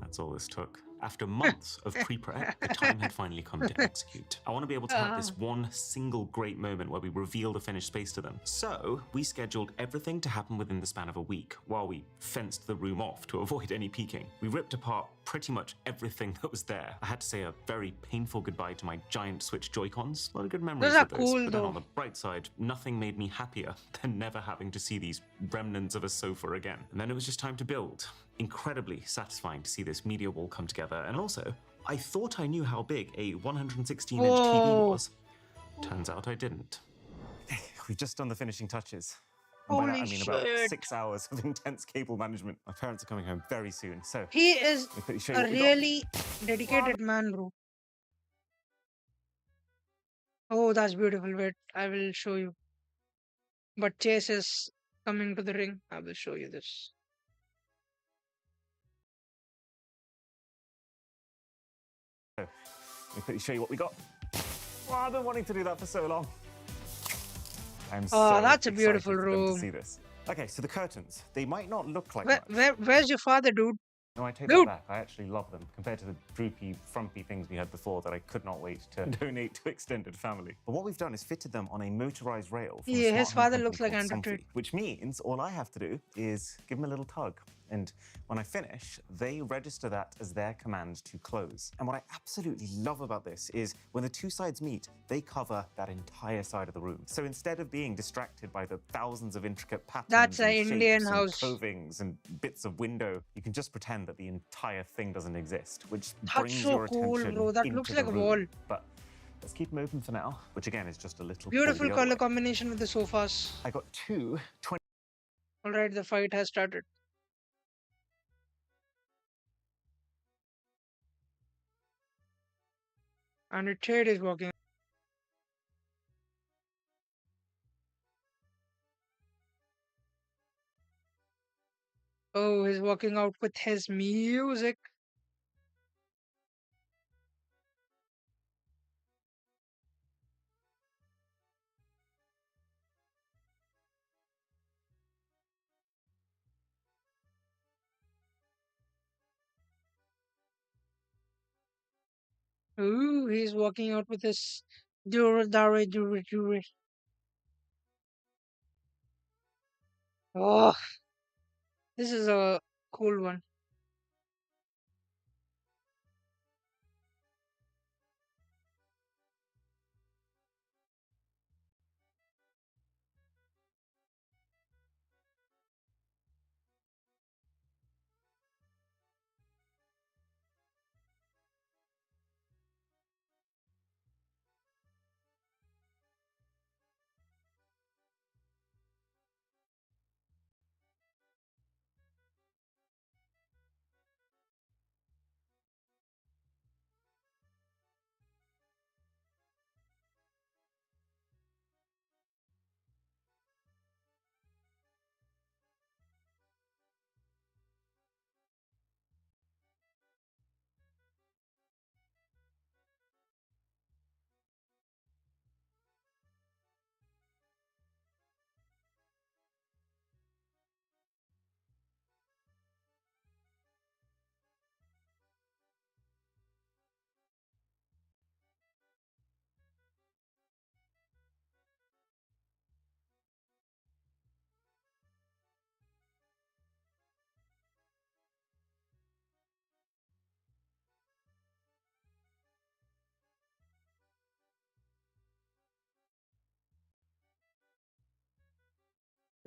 That's all this took. After months of pre-prep, the time had finally come to execute. I want to be able to have this one single great moment where we reveal the finished space to them. So we scheduled everything to happen within the span of a week while we fenced the room off to avoid any peeking. We ripped apart pretty much everything that was there. I had to say a very painful goodbye to my giant Switch Joy-Cons. A lot of good memories Those are with those. cool, But then though. on the bright side, nothing made me happier than never having to see these remnants of a sofa again. And then it was just time to build. Incredibly satisfying to see this media wall come together. And also, I thought I knew how big a 116-inch TV Whoa. was. Turns out I didn't. We've just done the finishing touches. And by that, I Holy mean about shit. 6 hours of intense cable management. My parents are coming home very soon, so He is let me quickly show you a what we got. really dedicated man, bro. Oh, that's beautiful. Wait, I will show you. But Chase is coming to the ring. I will show you this. Let me quickly show you what we got. Oh, I've been wanting to do that for so long. I'm so that's a excited beautiful for them room. to see this. Okay, so the curtains, they might not look like Where, much. where's your father, dude? No, I take Dude. that back. I actually love them compared to the droopy, frumpy things we had before that I could not wait to donate to extended family. But what we've done is fitted them on a motorized rail. From a Yeah, smart his home father company looks like called Andrew Somfy, Tate. which means all I have to do is give them a little tug. And when I finish, they register that as their command to close. And what I absolutely love about this is when the two sides meet, they cover that entire side of the room. So instead of being distracted by the thousands of intricate patterns That's and a Indian shapes house. and covings and bits of window, you can just pretend that the entire thing doesn't exist, which That's brings so your cool, attention bro. That into looks the like a room. wall. But let's keep them open for now, which again is just a little Beautiful pull the other color way. combination with the sofas. I got two 20 Alright, the fight has started. And a Tate is walking. Oh, he's walking out with his music. Ooh, he's walking out with his jewelry. Oh, this is a cool one.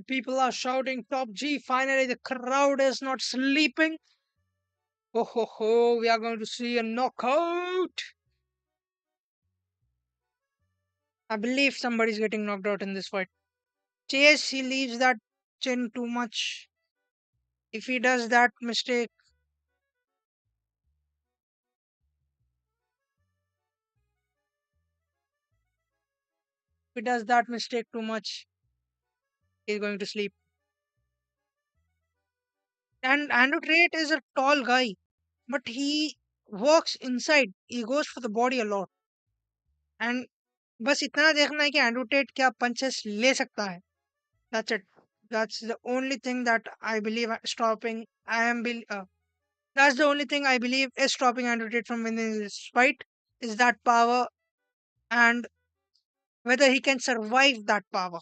people are shouting top G. Finally, the crowd is not sleeping. Oh ho ho, we are going to see a knockout. I believe somebody's getting knocked out in this fight. Chase, he leaves that chin too much. If he does that mistake, if he does that mistake too much, he's going to sleep. And Andrew Tate is a tall guy, but he works inside. He goes for the body a lot. And बस इतना देखना है कि Andrew Tate क्या punches ले सकता है. That's it. That's the only thing that I believe stopping. That's the only thing I believe is stopping Andrew Tate from winning this fight is that power and whether he can survive that power.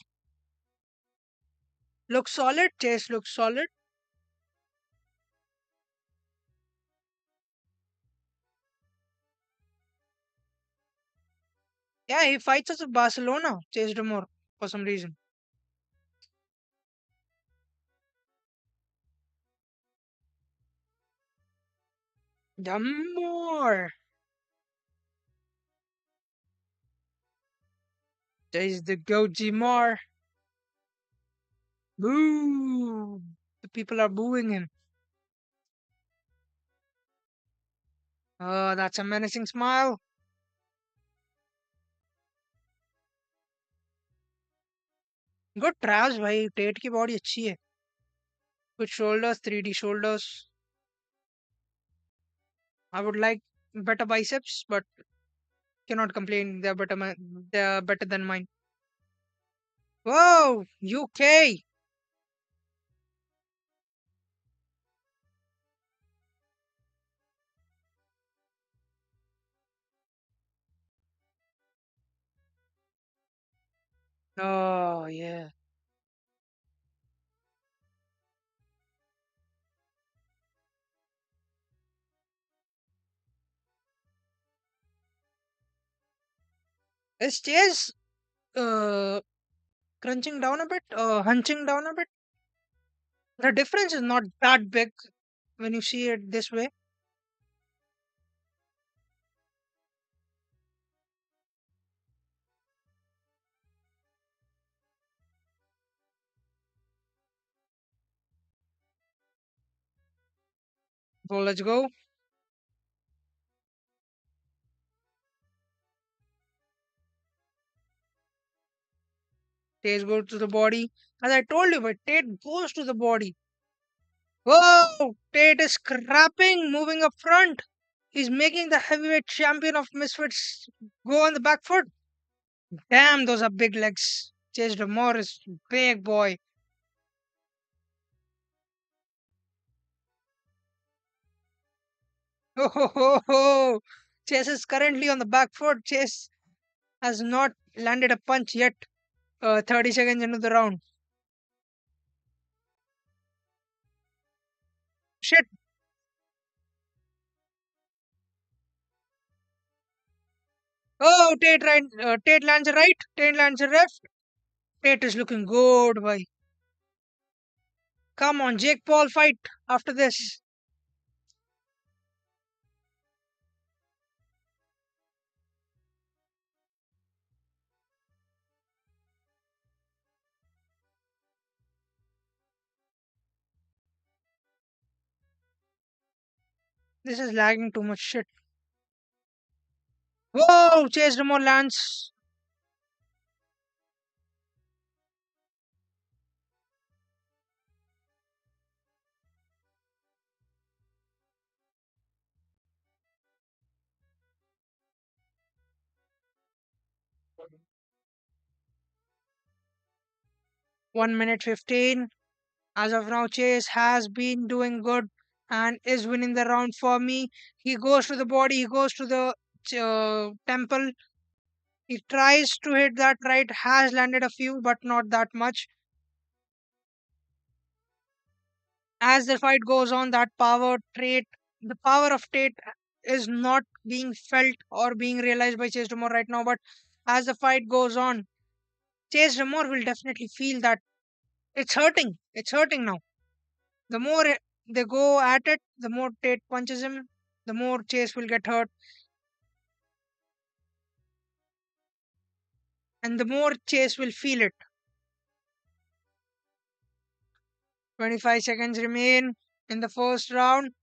Looks solid. Chase looks solid. Yeah, he fights as a Barcelona. Chase DeMoor for some reason. DeMoor. There's the Goji Moore. Boo! The people are booing him. Oh, that's a menacing smile. Good traps भाई. TET की body अच्छी है. Good shoulders, 3D shoulders. I would like better biceps, but cannot complain. They're better than mine. Whoa, UK. Oh yeah. Is Chase uh crunching down a bit, hunching down a bit? The difference is not that big when you see it this way. So let's go. Chase goes to the body. As I told you, but Tate goes to the body. Whoa! Tate is scrapping, moving up front. He's making the heavyweight champion of Misfits go on the back foot. Damn, those are big legs. Chase DeMoor is big boy. Ho ho ho ho! Chase is currently on the back foot. Chase has not landed a punch yet. 30 seconds into the round. Shit! Oh, Tate lands a right. Tate lands a left. Tate is looking good, boy. Come on, Jake Paul fight after this. This is lagging too much shit. Whoa! Chase DeMoor lands. One minute 15. As of now, Chase has been doing good and is winning the round for me. He goes to the body, he goes to the temple. He tries to hit that right, has landed a few, but not that much. As the fight goes on, the power of Tate is not being felt or being realized by Chase DeMoor right now. But as the fight goes on, Chase DeMoor will definitely feel that It's hurting. It's hurting now. The more they go at it, the more Tate punches him, the more Chase will get hurt, and the more Chase will feel it. 25 seconds remain in the first round.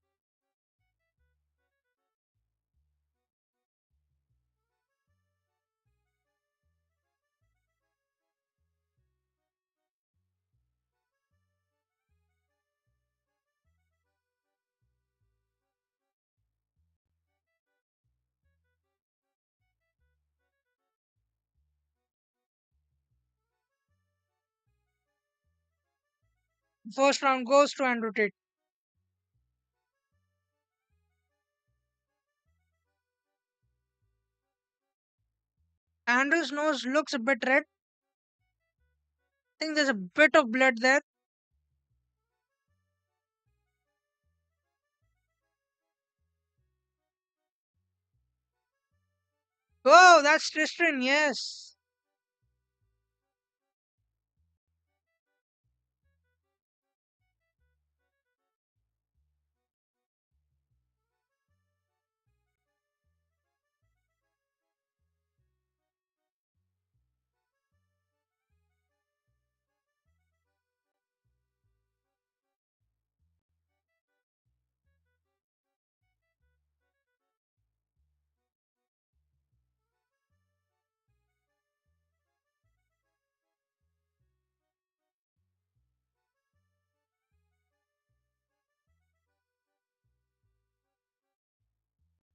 First round goes to Andrew Tate. Andrew's nose looks a bit red. I think there's a bit of blood there. Oh, that's Tristan, yes.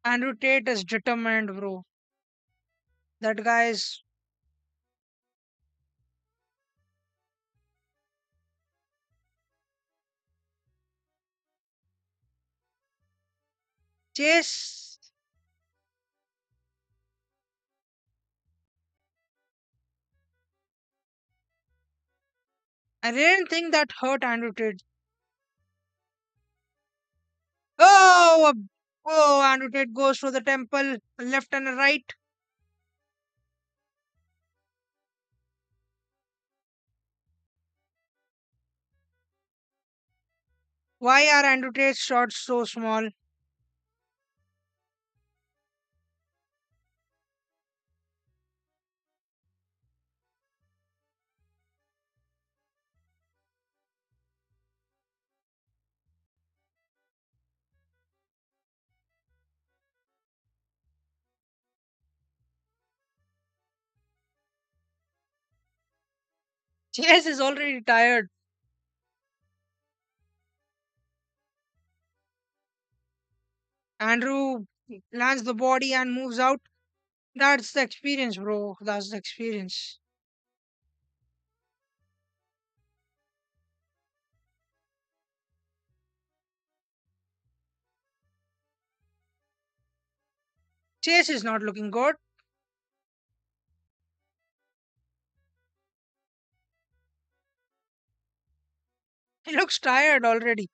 Andrew Tate is determined, bro. That guy is. Chase. I didn't think that hurt Andrew Tate. Oh, oh, Andrew Tate goes to the temple, a left and a right. Why are Andrew Tate's shots so small? Chase is already tired. Andrew lands the body and moves out. That's the experience, bro. That's the experience. Chase is not looking good. He looks tired already.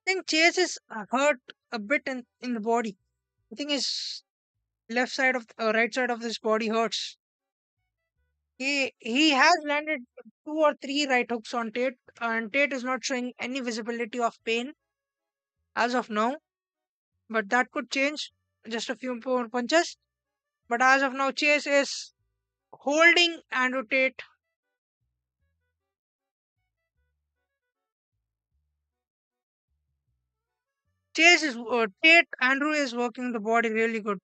I think Chase is hurt a bit in the body. I think his left side of right side of his body hurts. He has landed two or three right hooks on Tate, and Tate is not showing any visibility of pain as of now. But that could change. Just a few more punches. But as of now, Chase is holding Andrew Tate. Tate. Andrew is working the body really good.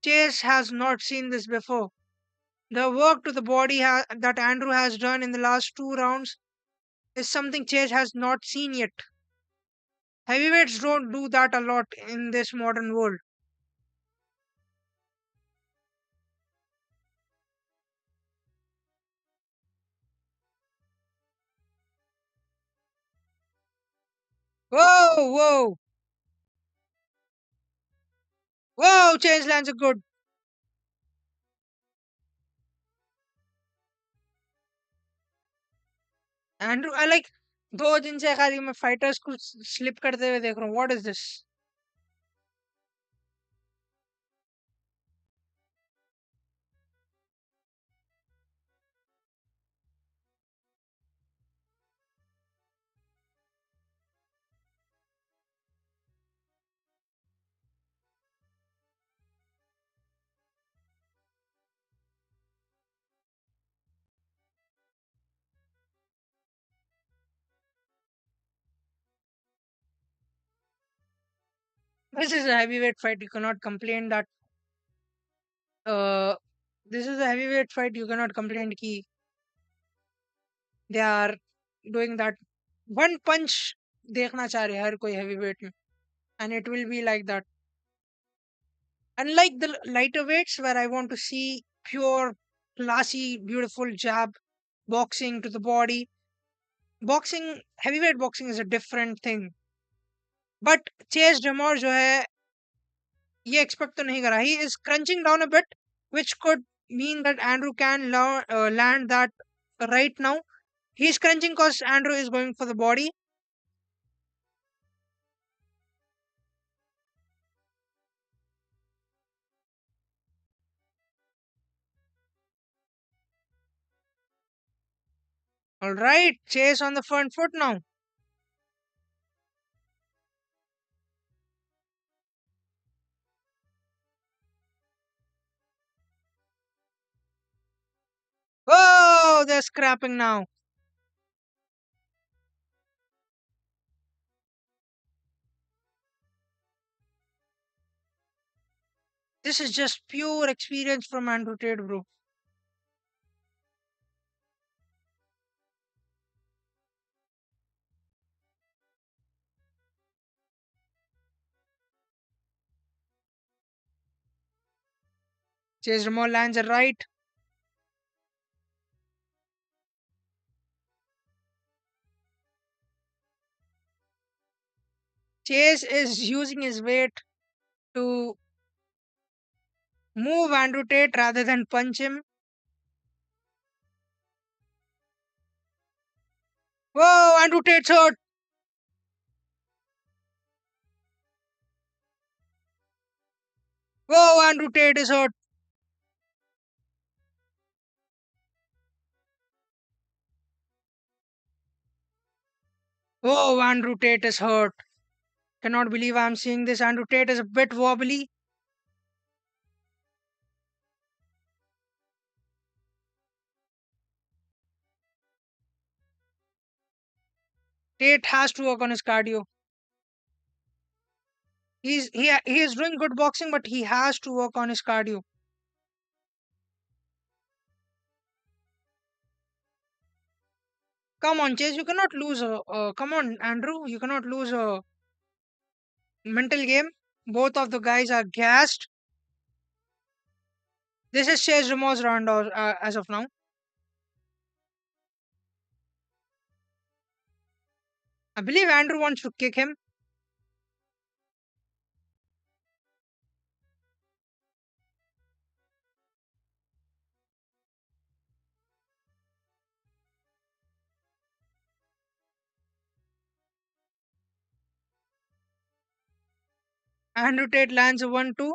Chase has not seen this before. The work to the body that Andrew has done in the last two rounds is something Chase has not seen yet. Heavyweights don't do that a lot in this modern world. Whoa, whoa, whoa! Chase lands a good. Andrew, I like 2 दिन से खाली मैं fighters को slip करते हुए देख रहा हूँ. What is this? This is a heavyweight fight. You cannot complain that. Uh, this is a heavyweight fight. You cannot complain कि they are doing that. One punch देखना चाह रहे हैं हर कोई heavyweight में, and it will be like that. Unlike the lighter weights, where I want to see pure, classy, beautiful jab boxing to the body. Boxing, heavyweight boxing is a different thing. But Chase DeMoor जो है ये expect तो नहीं करा. He is crunching down a bit, which could mean that Andrew can land that right now. He's crunching because Andrew is going for the body. All right, Chase on the front foot now. Oh, they're scrapping now. This is just pure experience from Andrew Tate, bro. Chase DeMoor lands a right. Chase is using his weight to move Andrew Tate rather than punch him. Whoa, Andrew Tate's hurt. Whoa, Andrew Tate is hurt. Oh, Andrew Tate is hurt. Cannot believe I'm seeing this. Andrew Tate is a bit wobbly. Tate has to work on his cardio. He is doing good boxing, but he has to work on his cardio. Come on, Chase, you cannot lose. Come on, Andrew, you cannot lose a mental game. Both of the guys are gassed. This is Chase DeMoor's round as of now. I believe Andrew wants to kick him. Andrew Tate lands a 1-2.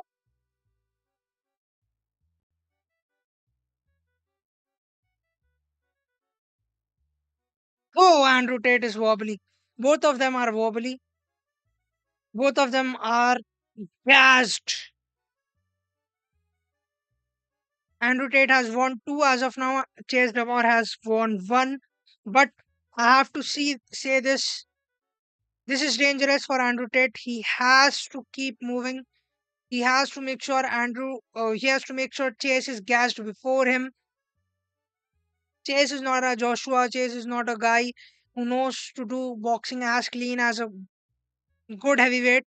Oh, Andrew Tate is wobbly. Both of them are wobbly. Both of them are gassed. Andrew Tate has won two as of now. Chase DeMoor has won one. But I have to say this. This is dangerous for Andrew Tate. He has to keep moving. He has to make sure he has to make sure Chase is gassed before him. Chase is not a Joshua. Chase is not a guy who knows to do boxing as clean as a good heavyweight.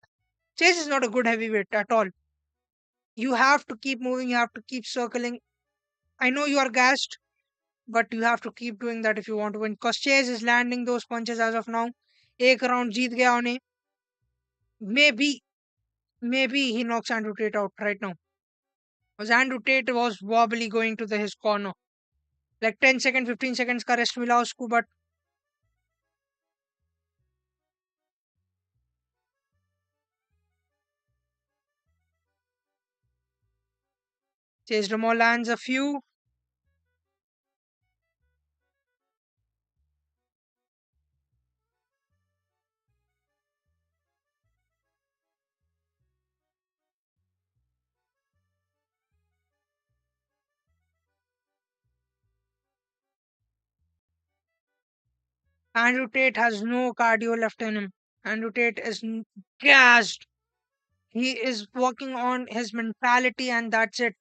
Chase is not a good heavyweight at all. You have to keep moving. You have to keep circling. I know you are gassed, but you have to keep doing that if you want to win. Because Chase is landing those punches as of now. एक round जीत गया उन्हें. Maybe he knocks Andrew Tate out right now. Because Andrew Tate was wobbly going to his corner. Like 10 seconds, 15 seconds का rest मिला उसको, but Chase DeMoor lands a few. Andrew Tate has no cardio left in him. Andrew Tate is gassed. He is working on his mentality, and that's it.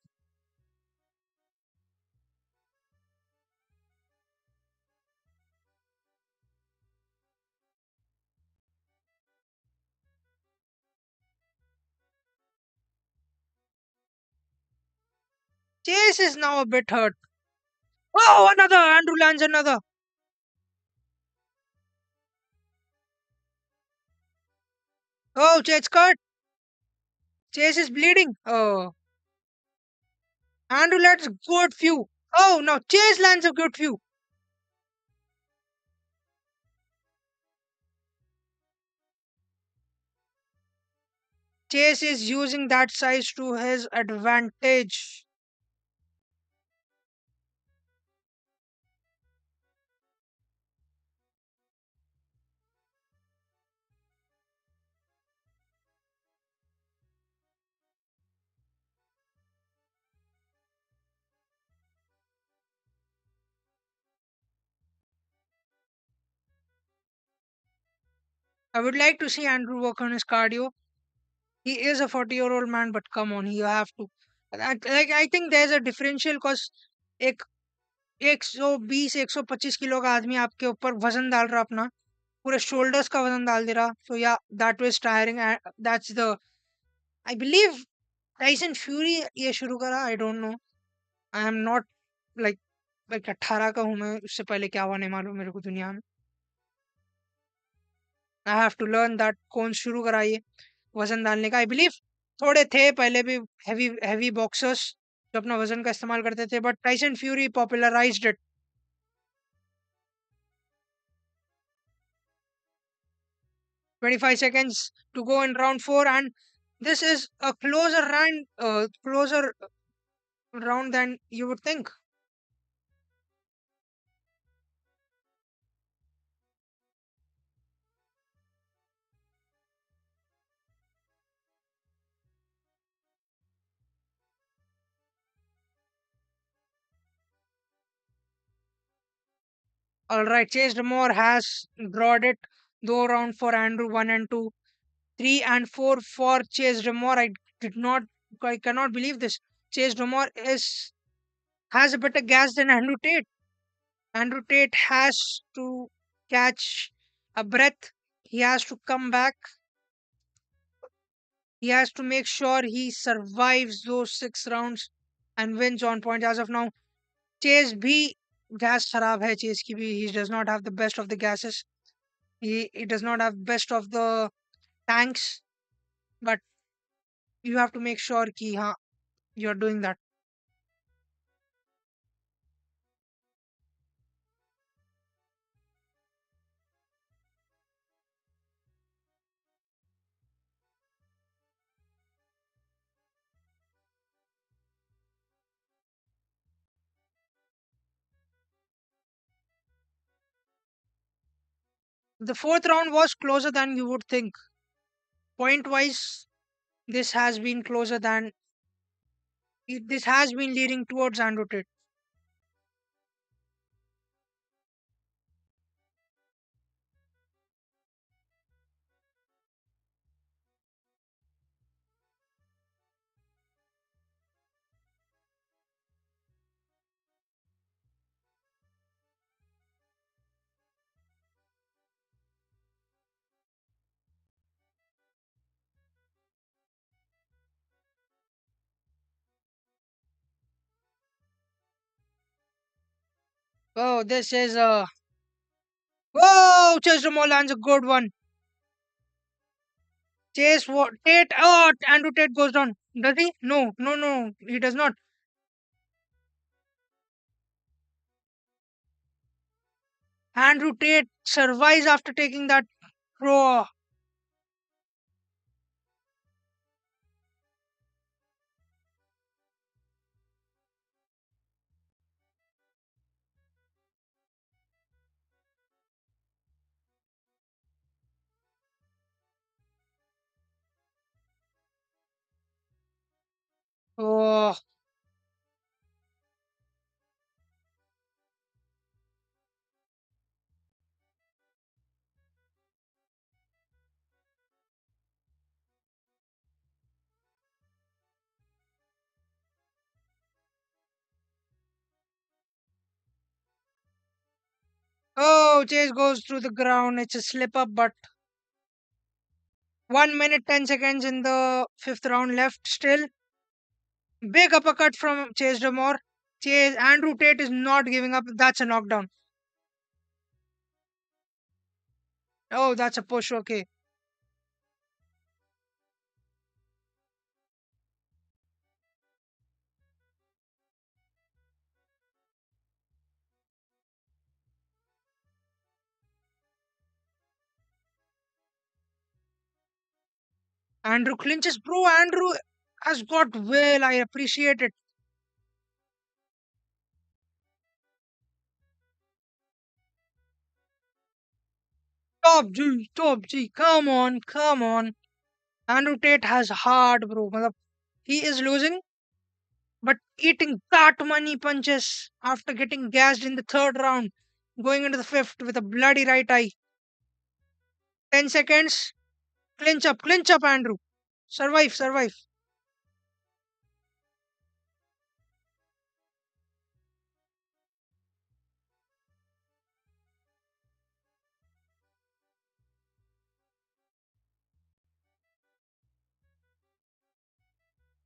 Chase is now a bit hurt. Oh, another! Andrew lands another. Oh, Chase cut. Chase is bleeding. Oh, Andrew lands a good few. Oh, now Chase lands a good few. Chase is using that size to his advantage. I would like to see Andrew work on his cardio. He is a 40-year-old man, but come on, you have to. Like I think there's a differential because एक 120 125 kilo का आदमी आपके ऊपर वजन डाल रहा अपना पूरे शोल्डर्स का वजन डाल दे रहा सो या that was tiring that's the I believe Tyson fury ये शुरू करा I don't know I am not like like 18 का हूं मैं उससे पहले क्या हुआ नहीं मालूम मेरे को दुनिया में I have to learn that कौन शुरू करा ये वजन डालने का आई बिलीव थोड़े थे पहले भी हैवी हैवी बॉक्सर्स जो अपना वजन का इस्तेमाल करते थे but Tyson fury popularised it 25 seconds to go in round 4 and this is a closer round than you would think. All right, Chase DeMoor has drawed it. Though round for Andrew 1 and 2, 3 and 4 for Chase DeMoor. Did not, I cannot believe this. Chase DeMoor has a better gas than Andrew Tate. Andrew Tate has to catch a breath. He has to come back. He has to make sure he survives those 6 rounds and wins on point. As of now, Chase भी gas खराब है Chase की भी. He does not have the best of the gases. He does not have best of the tanks. But you have to make sure कि हाँ you're doing that. The fourth round was closer than you would think. Point wise, this has been closer than this has been leading towards Andrew Tate. Oh, this is a whoa! Chase Ramon lands a good one. Chase what? Tate. Oh, Andrew Tate goes down. Does he? No, no, no. He does not. Andrew Tate survives after taking that throw. Oh, Oh, Chase goes through the ground. It's a slip up, but 1 minute 10 seconds in the fifth round left still. Big uppercut from Chase DeMoor. Chase Andrew Tate is not giving up. That's a knockdown. Oh, that's a push. Okay. Andrew clinches. Bro, Andrew has got well. I appreciate it. Top G. Come on, come on. Andrew Tate has hard, bro. Matlab, he is losing, but eating that many punches after getting gassed in the third round, going into the fifth with a bloody right eye. 10 seconds. Clinch up, Andrew. Survive, survive.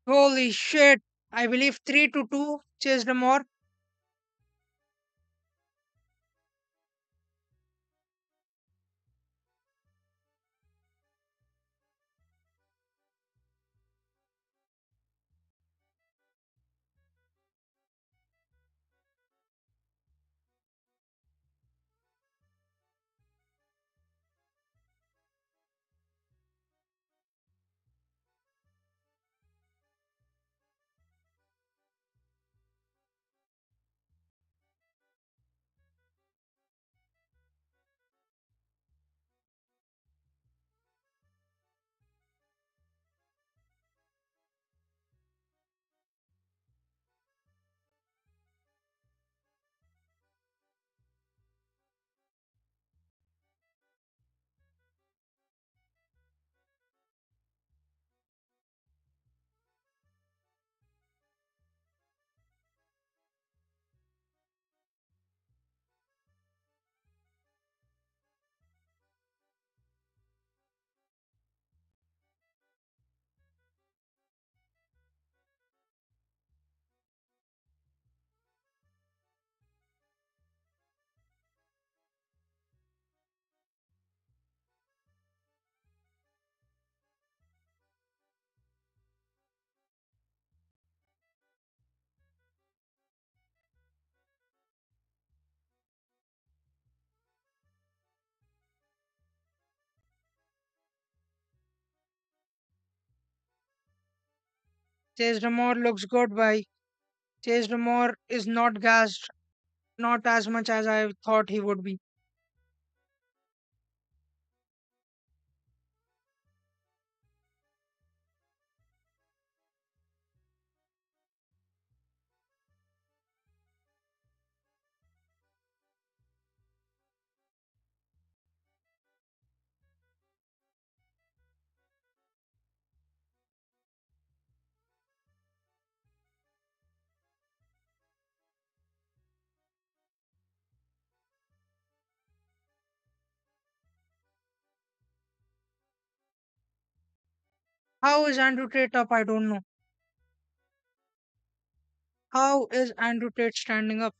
Holy shit. I believe 3-2. Chase DeMoor. Chase DeMoor looks good, bhai. Chase DeMoor is not gassed, not as much as I thought he would be. How is Andrew Tate up? I don't know. How is Andrew Tate standing up?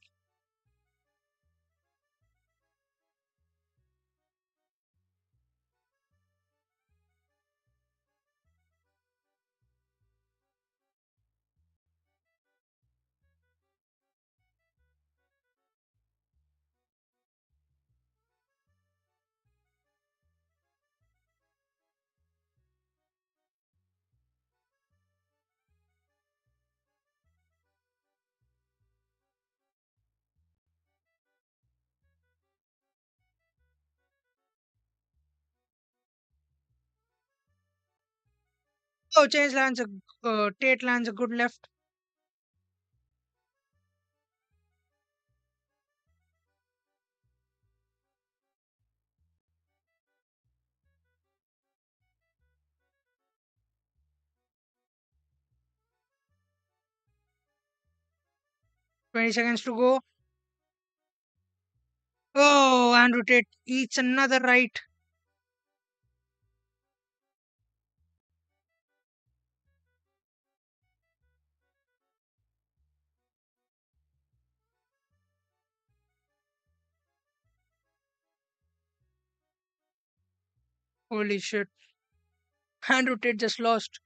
Tate lands a good left. 20 seconds to go. Oh, Andrew Tate eats another right. Holy shit. Andrew Tate just lost.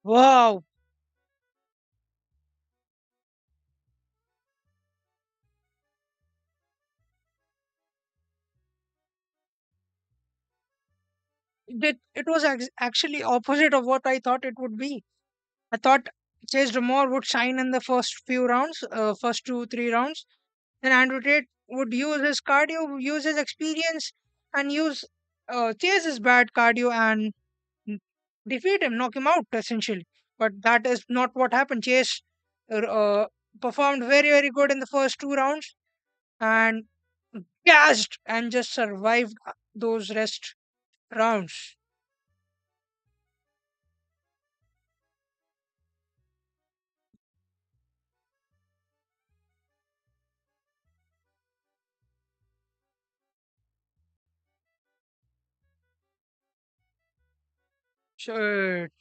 Wow. It was actually opposite of what I thought it would be. I thought Chase DeMoor would shine in the first few rounds, first two, 3 rounds. Then Andrew Tate would use his cardio, use his experience, and use Chase's bad cardio and n- defeat him, knock him out, essentially. But that is not what happened. Chase performed very, very good in the first 2 rounds and gassed and just survived those rest rounds. Shit.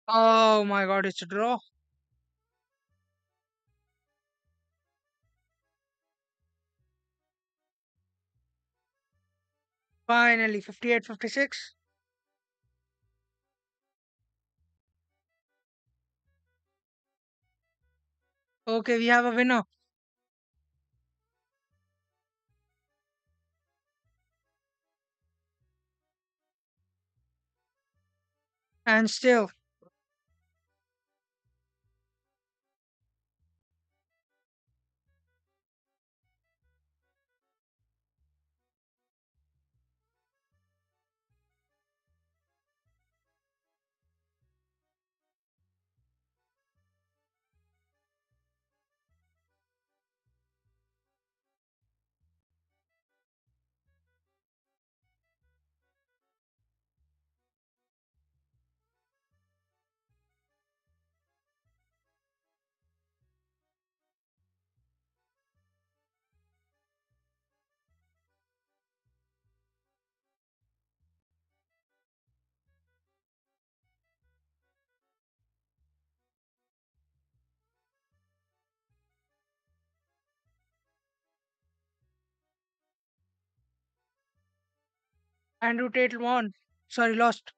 Oh my god, it's a draw. Finally, 58-56. Okay, we have a winner. And still, Andrew Tate won. Sorry, lost.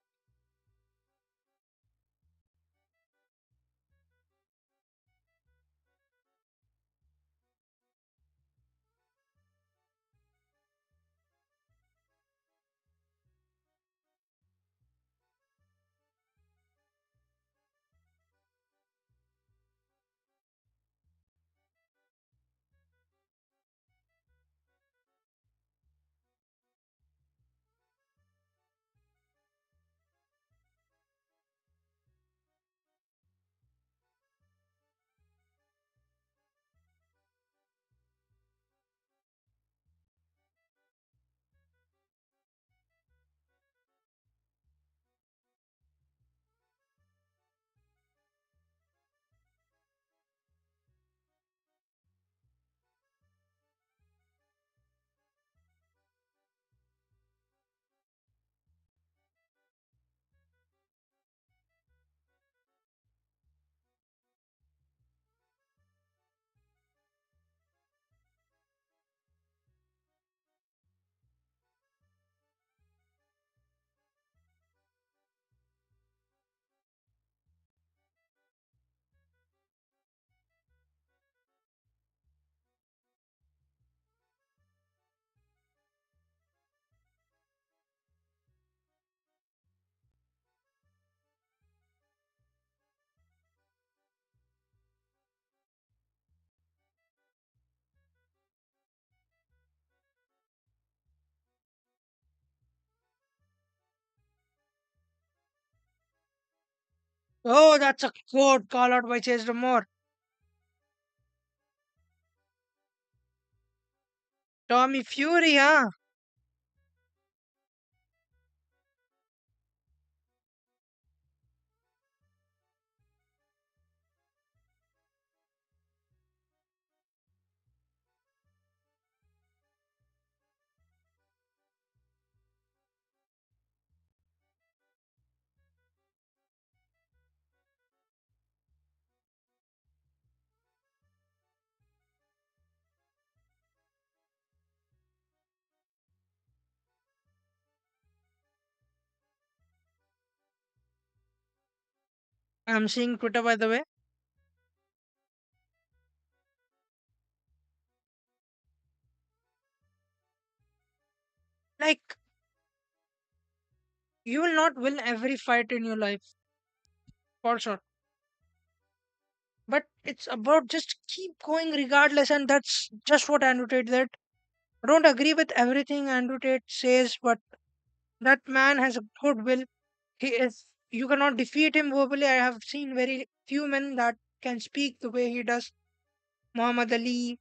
Oh, that's a good call out by Chase DeMoor. Tommy Fury, huh? I'm seeing Twitter, by the way. Like, you will not win every fight in your life, for sure. But it's about just keep going regardless, and that's just what Andrew Tate did. I don't agree with everything Andrew Tate says, but that man has a good will. He is. You cannot defeat him verbally. I have seen very few men that can speak the way he does. Muhammad Ali,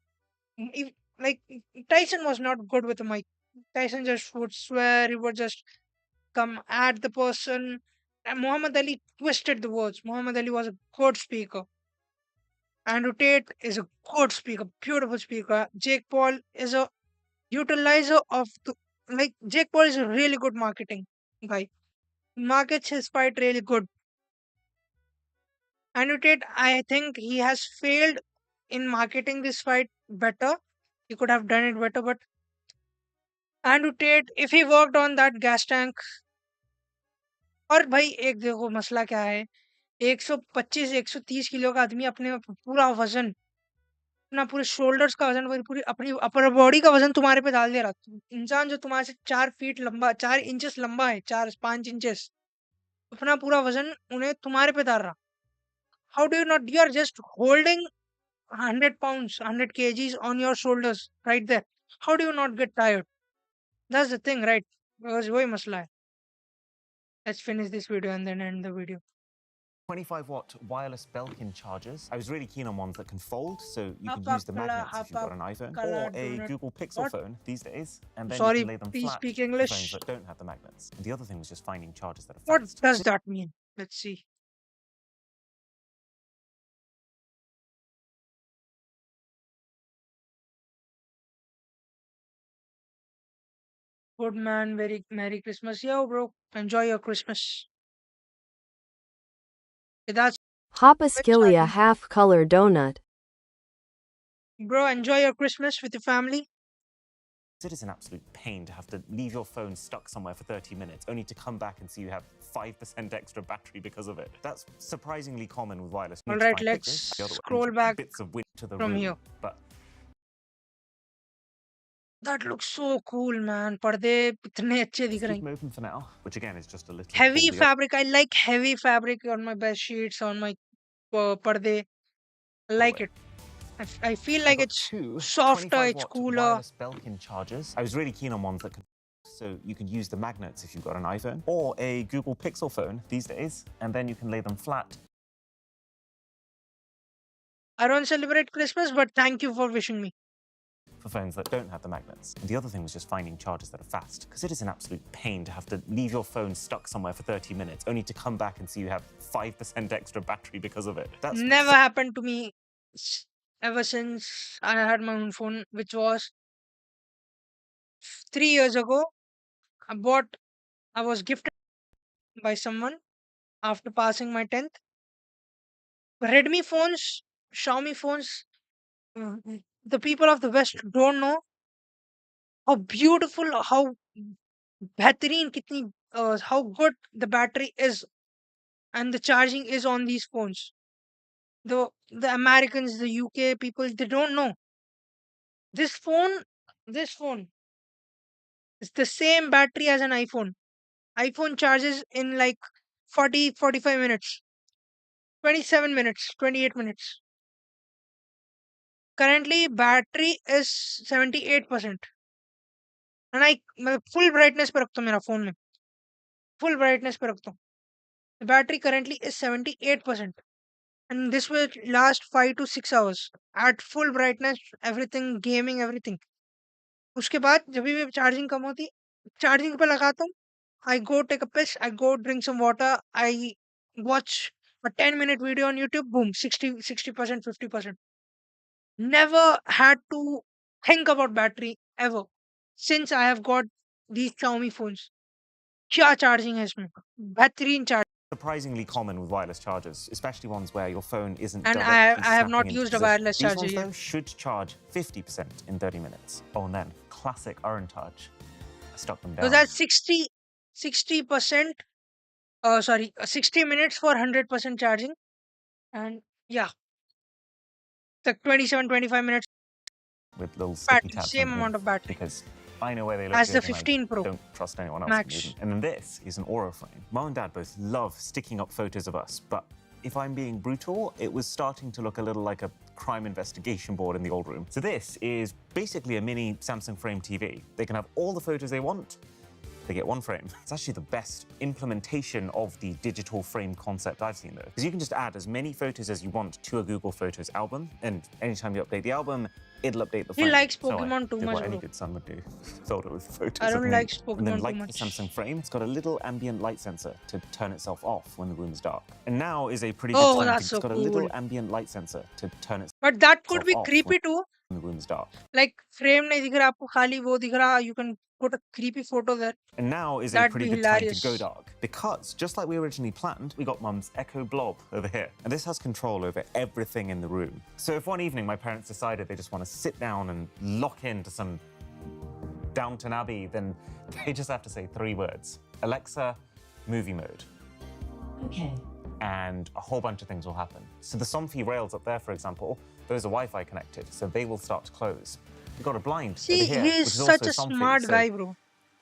like Tyson was not good with the mic. Tyson just would swear. He would just come at the person. And Muhammad Ali twisted the words. Muhammad Ali was a good speaker. Andrew Tate is a good speaker, beautiful speaker. Jake Paul is a utilizer of the Jake Paul is a really good marketing guy. Markets his fight really good. Andrew Tate, I think he has failed in marketing this fight better. He could have done it better, but Andrew Tate, if he worked on that gas tank, और भाई एक देखो मसला क्या है 125 130 kilo का आदमी अपने पूरा वजन अपना पूरे शोल्डर्स का वजन पूरी अपनी अपर बॉडी का वजन तुम्हारे पे डाल दे रहा इंसान जो तुम्हारे से 4 फीट लंबा 4 इंचेस लंबा है 4 5 इंचेस अपना पूरा वजन उन्हें तुम्हारे पे डाल रहा how do you not you are just holding 100 pounds 100 kgs on your shoulders right there how do you not get tired that's the thing right because वही मसला है let's finish this video and then end the video 25-watt wireless Belkin chargers. I was really keen on ones that can fold, so you can Hapa use the magnets if you've got an iPhone or a Google Pixel What? phone these days, and then Sorry, you can lay them please flat speak for English. phones that don't have the magnets. The other thing was just finding chargers that are What fast. does that mean? Let's see. Good man, very Merry Christmas. Yo, bro, enjoy your Christmas. That's Hopaskilia half-color donut. bro, enjoy your Christmas with your family. It is an absolute pain to have to leave your phone stuck somewhere for 30 minutes, only to come back and see you have 5% extra battery because of it. That's surprisingly common with wireless. All right, let's scroll back bits of wind to the from room, here. but That looks so cool, man. पर्दे इतने अच्छे दिख रहे keep हैं. them open for now, which again is just a little Heavy pull the fabric. I like heavy fabric on my bed sheets, on my पर्दे. I like it. I feel like it's softer, it's cooler. wireless Belkin chargers. I was really keen on ones that could, so you could use the magnets if you've got an iPhone or a Google Pixel phone these days, and then you can lay them flat. I don't celebrate Christmas, but thank you for wishing me. For phones that don't have the magnets. The other thing was just finding chargers that are fast, because it is an absolute pain to have to leave your phone stuck somewhere for 30 minutes, only to come back and see you have 5% extra battery because of it. That's Never happened to me ever since I had my own phone, which was 3 years ago. I was gifted by someone after passing my 10th. Redmi phones, Xiaomi phones, the people of the West don't know how beautiful, how बेहतरीन कितनी how good the battery is and the charging is on these phones. The Americans, the UK people, they don't know. This phone, this phone is the same battery as an iPhone. iPhone charges in like 45 minutes, 27 minutes, 28 minutes. Currently, battery is 78%. And मैं full brightness पे रखता हूँ मेरा phone में. Full brightness पे रखता हूँ. The battery currently is 78%, and this will last 5 to 6 hours at full brightness, everything, gaming, everything. उसके बाद जब भी चार्जिंग कम होती, चार्जिंग पे लगाता हूँ, I go take a piss, I go drink some water, I watch a 10-minute video on YouTube, boom, 60%, 50%. Never had to think about battery ever since I have got these Xiaomi phones. क्या charging है इसमें, बेहतरीन charge, Surprisingly common with wireless chargers, especially ones where your phone isn't and directly I have snapping not into used a position. wireless These charger ones, yet. though, should charge 50% in 30 minutes. Oh, and then classic Orange Touch. I stuck them So down. that's 60%, sorry, 60 minutes for 100% charging, and yeah, the 27, 25 minutes With little sticky battery, tabs same underneath, amount of battery because I know where they look as the good and 15 I Pro don't trust anyone else to Max. move them. And then this is an Aura frame. Mom and Dad both love sticking up photos of us, but if I'm being brutal, it was starting to look a little like a crime investigation board in the old room. So this is basically a mini Samsung Frame TV. They can have all the photos they want. They get one frame. It's actually the best implementation of the digital frame concept I've seen, though, because you can just add as many photos as you want to a Google Photos album, and anytime you update the album, it'll update the He frame. likes So I Pokemon too did much, what any bro. good son would do. Filled it with photos I of don't me. like And then, Pokemon too like the much. Samsung Frame, it's got a little ambient light sensor to turn itself off when the room is dark. And now is a pretty good Oh, time that's to. so It's got a cool. little ambient light sensor to turn itself But that could be off creepy too. when the room is dark. Like frame नहीं दिख रहा आपको, खाली वो दिख रहा. You can put a creepy photo there. And now is a That'd pretty be good time to go hilarious. dark, because just like we originally planned, we got Mum's Echo Blob over here. And this has control over everything in the room. So if one evening my parents decided they just want to sit down and lock into some Downton Abbey, then they just have to say 3 words. Alexa, movie mode. Okay. And a whole bunch of things will happen. So the Somfy rails up there, for example, those are Wi-Fi connected, so they will start to close. We've got a blind See, over here, he which is is such also a Somfy, smart so guy, bro.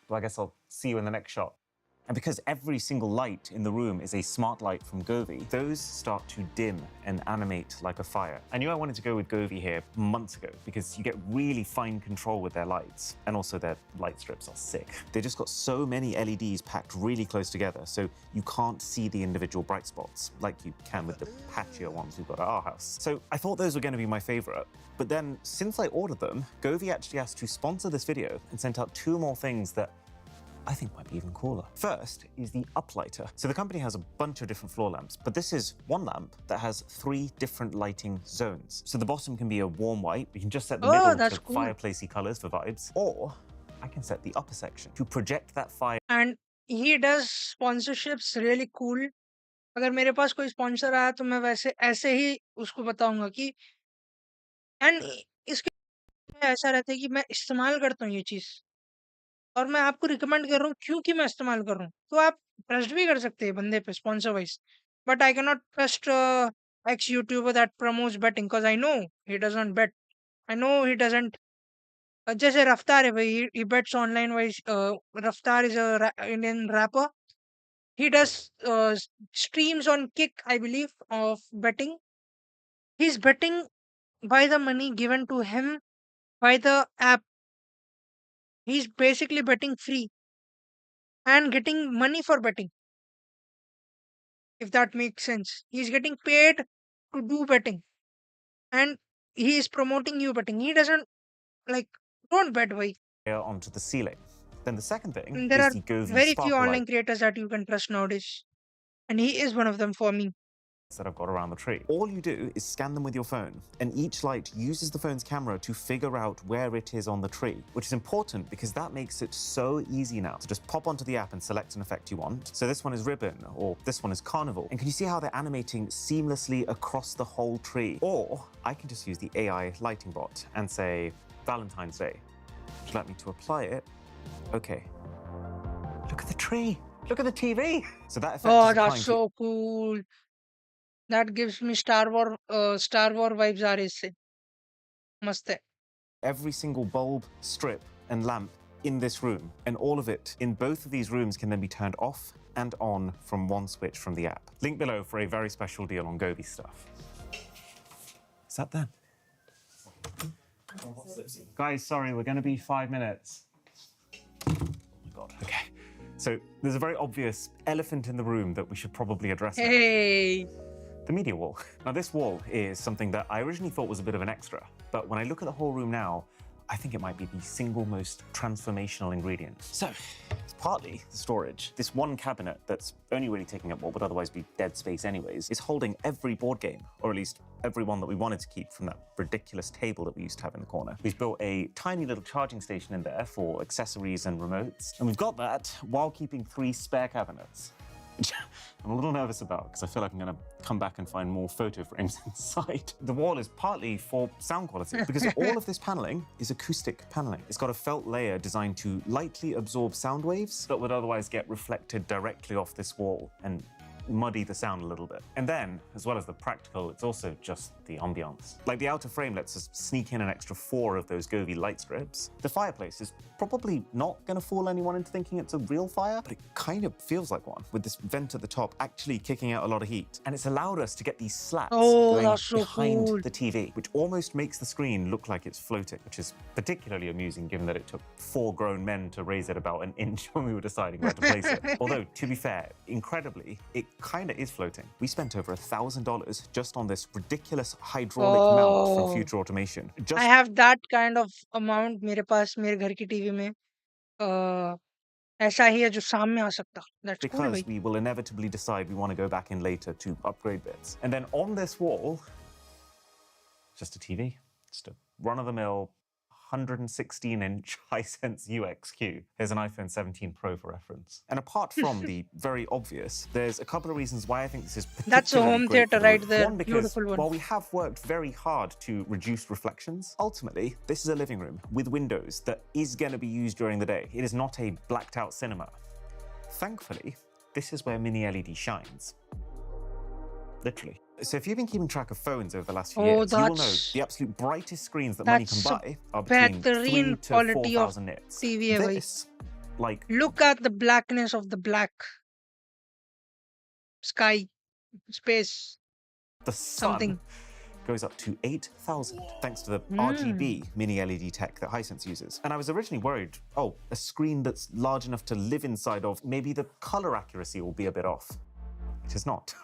well, I guess I'll see you in the next shot. And because every single light in the room is a smart light from Govee, those start to dim and animate like a fire. I knew I wanted to go with Govee here months ago because you get really fine control with their lights, and also their light strips are sick. They just got so many LEDs packed really close together, so you can't see the individual bright spots like you can with the patchier ones we've got at our house. So I thought those were going to be my favorite. But then, since I ordered them, Govee actually asked to sponsor this video and sent out 2 more things that I think might be even cooler. First is the uplighter. So the company has a bunch of different floor lamps, but this is one lamp that has 3 different lighting zones. So the bottom can be a warm white. You can just set the middle that's to cool. fireplacey colors for vibes, or I can set the upper section to project that fire And he does sponsorships really cool. अगर मेरे पास कोई sponsor आया तो मैं वैसे ऐसे ही उसको बताऊंगा कि, एंड इसके ऐसा रहता है कि मैं इस्तेमाल करता हूँ ये चीज, और मैं आपको रिकमेंड कर रहा हूँ क्योंकि मैं इस्तेमाल कर रहा हूँ, तो आप ट्रस्ट भी कर सकते हैं बंदे पे sponsor wise. But I can not trust X YouTuber that promotes betting, because I know he doesn't bet. I know he doesn't. जैसे रफ्तार है भाई, he bets online wise. Raftaar is a Indian rapper. He does streams on Kick, I believe, of betting. He's betting by the money given to him by the app. He's basically betting free and getting money for betting, if that makes sense. He's getting paid to do betting, and he is promoting you betting. He doesn't like, don't bet, boy. onto the ceiling. Then the second thing And there is are the Govee very few sparkle light online creators that you can trust nowadays, and he is one of them for me. that I've got around the tree. All you do is scan them with your phone, and each light uses the phone's camera to figure out where it is on the tree, which is important because that makes it so easy now to just pop onto the app and select an effect you want. So this one is ribbon, or this one is carnival. And can you see how they're animating seamlessly across the whole tree? Or I can just use the AI lighting bot and say, Valentine's Day. Would you like me to apply it? Okay. Look at the tree. Look at the TV. So that effect Oh, is applying that's to so cool. That gives me Star War vibes आ रहे इससे. मस्त है. every single bulb, strip, and lamp in this room, and all of it in both of these rooms can then be turned off and on from one switch from the app. Link below for a very special deal on Govee stuff. Is that them? Guys, sorry, we're going to be 5 minutes. Oh my God. Okay. So there's a very obvious elephant in the room that we should probably address now. Hey. The media wall. Now this wall is something that I originally thought was a bit of an extra, but when I look at the whole room now, I think it might be the single most transformational ingredient. So, it's partly the storage. This one cabinet that's only really taking up what would otherwise be dead space anyways, is holding every board game, or at least every one that we wanted to keep from that ridiculous table that we used to have in the corner. We've built a tiny little charging station in there for accessories and remotes, and we've got that while keeping 3 spare cabinets. Which I'm a little nervous about because I feel like I'm going to come back and find more photo frames inside. The wall is partly for sound quality because all of this paneling is acoustic paneling. It's got a felt layer designed to lightly absorb sound waves that would otherwise get reflected directly off this wall and muddy the sound a little bit. And then, as well as the practical, it's also just the ambiance. Like the outer frame lets us sneak in an extra 4 of those Govee light strips. The fireplace is probably not gonna fool anyone into thinking it's a real fire, but it kind of feels like one, with this vent at the top actually kicking out a lot of heat. And it's allowed us to get these slats going so behind cool. the TV, which almost makes the screen look like it's floating, which is particularly amusing given that it took 4 grown men to raise it about an inch when we were deciding where to place it. Although, to be fair, incredibly, it kind of is floating. We spent over $1,000 just on this ridiculous hydraulic mount from Future Automation. I have that kind of amount मेरे पास मेरे घर की TV में ऐसा ही है जो सामने आ सकता. That's cool because भाई. we will inevitably decide we want to go back in later to upgrade bits. And then on this wall, just a TV, just a run-of-the-mill 116-inch Hisense UXQ. Here's an iPhone 17 Pro for reference. And apart from the very obvious, there's a couple of reasons why I think this is particularly That's a home great theater for the right room. there. One, because Beautiful one. while we have worked very hard to reduce reflections, ultimately, this is a living room with windows that is going to be used during the day. It is not a blacked-out cinema. Thankfully, this is where Mini LED shines. Literally. So if you've been keeping track of phones over the last few years, you will know the absolute brightest screens that money can buy are between 3 to 4,000 nits. TV है भाई. This, like, Look at the blackness of the black sky, space, the sun something. goes up to 8,000 thanks to the RGB mini LED tech that Hisense uses. And I was originally worried, oh, a screen that's large enough to live inside of, maybe the color accuracy will be a bit off. It is not.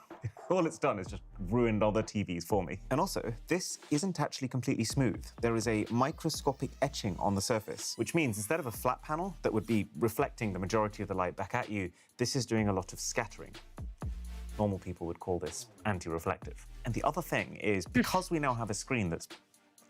All it's done is just ruined other TVs for me. And also, this isn't actually completely smooth. There is a microscopic etching on the surface, which means instead of a flat panel that would be reflecting the majority of the light back at you, this is doing a lot of scattering. Normal people would call this anti-reflective. And the other thing is, because we now have a screen that's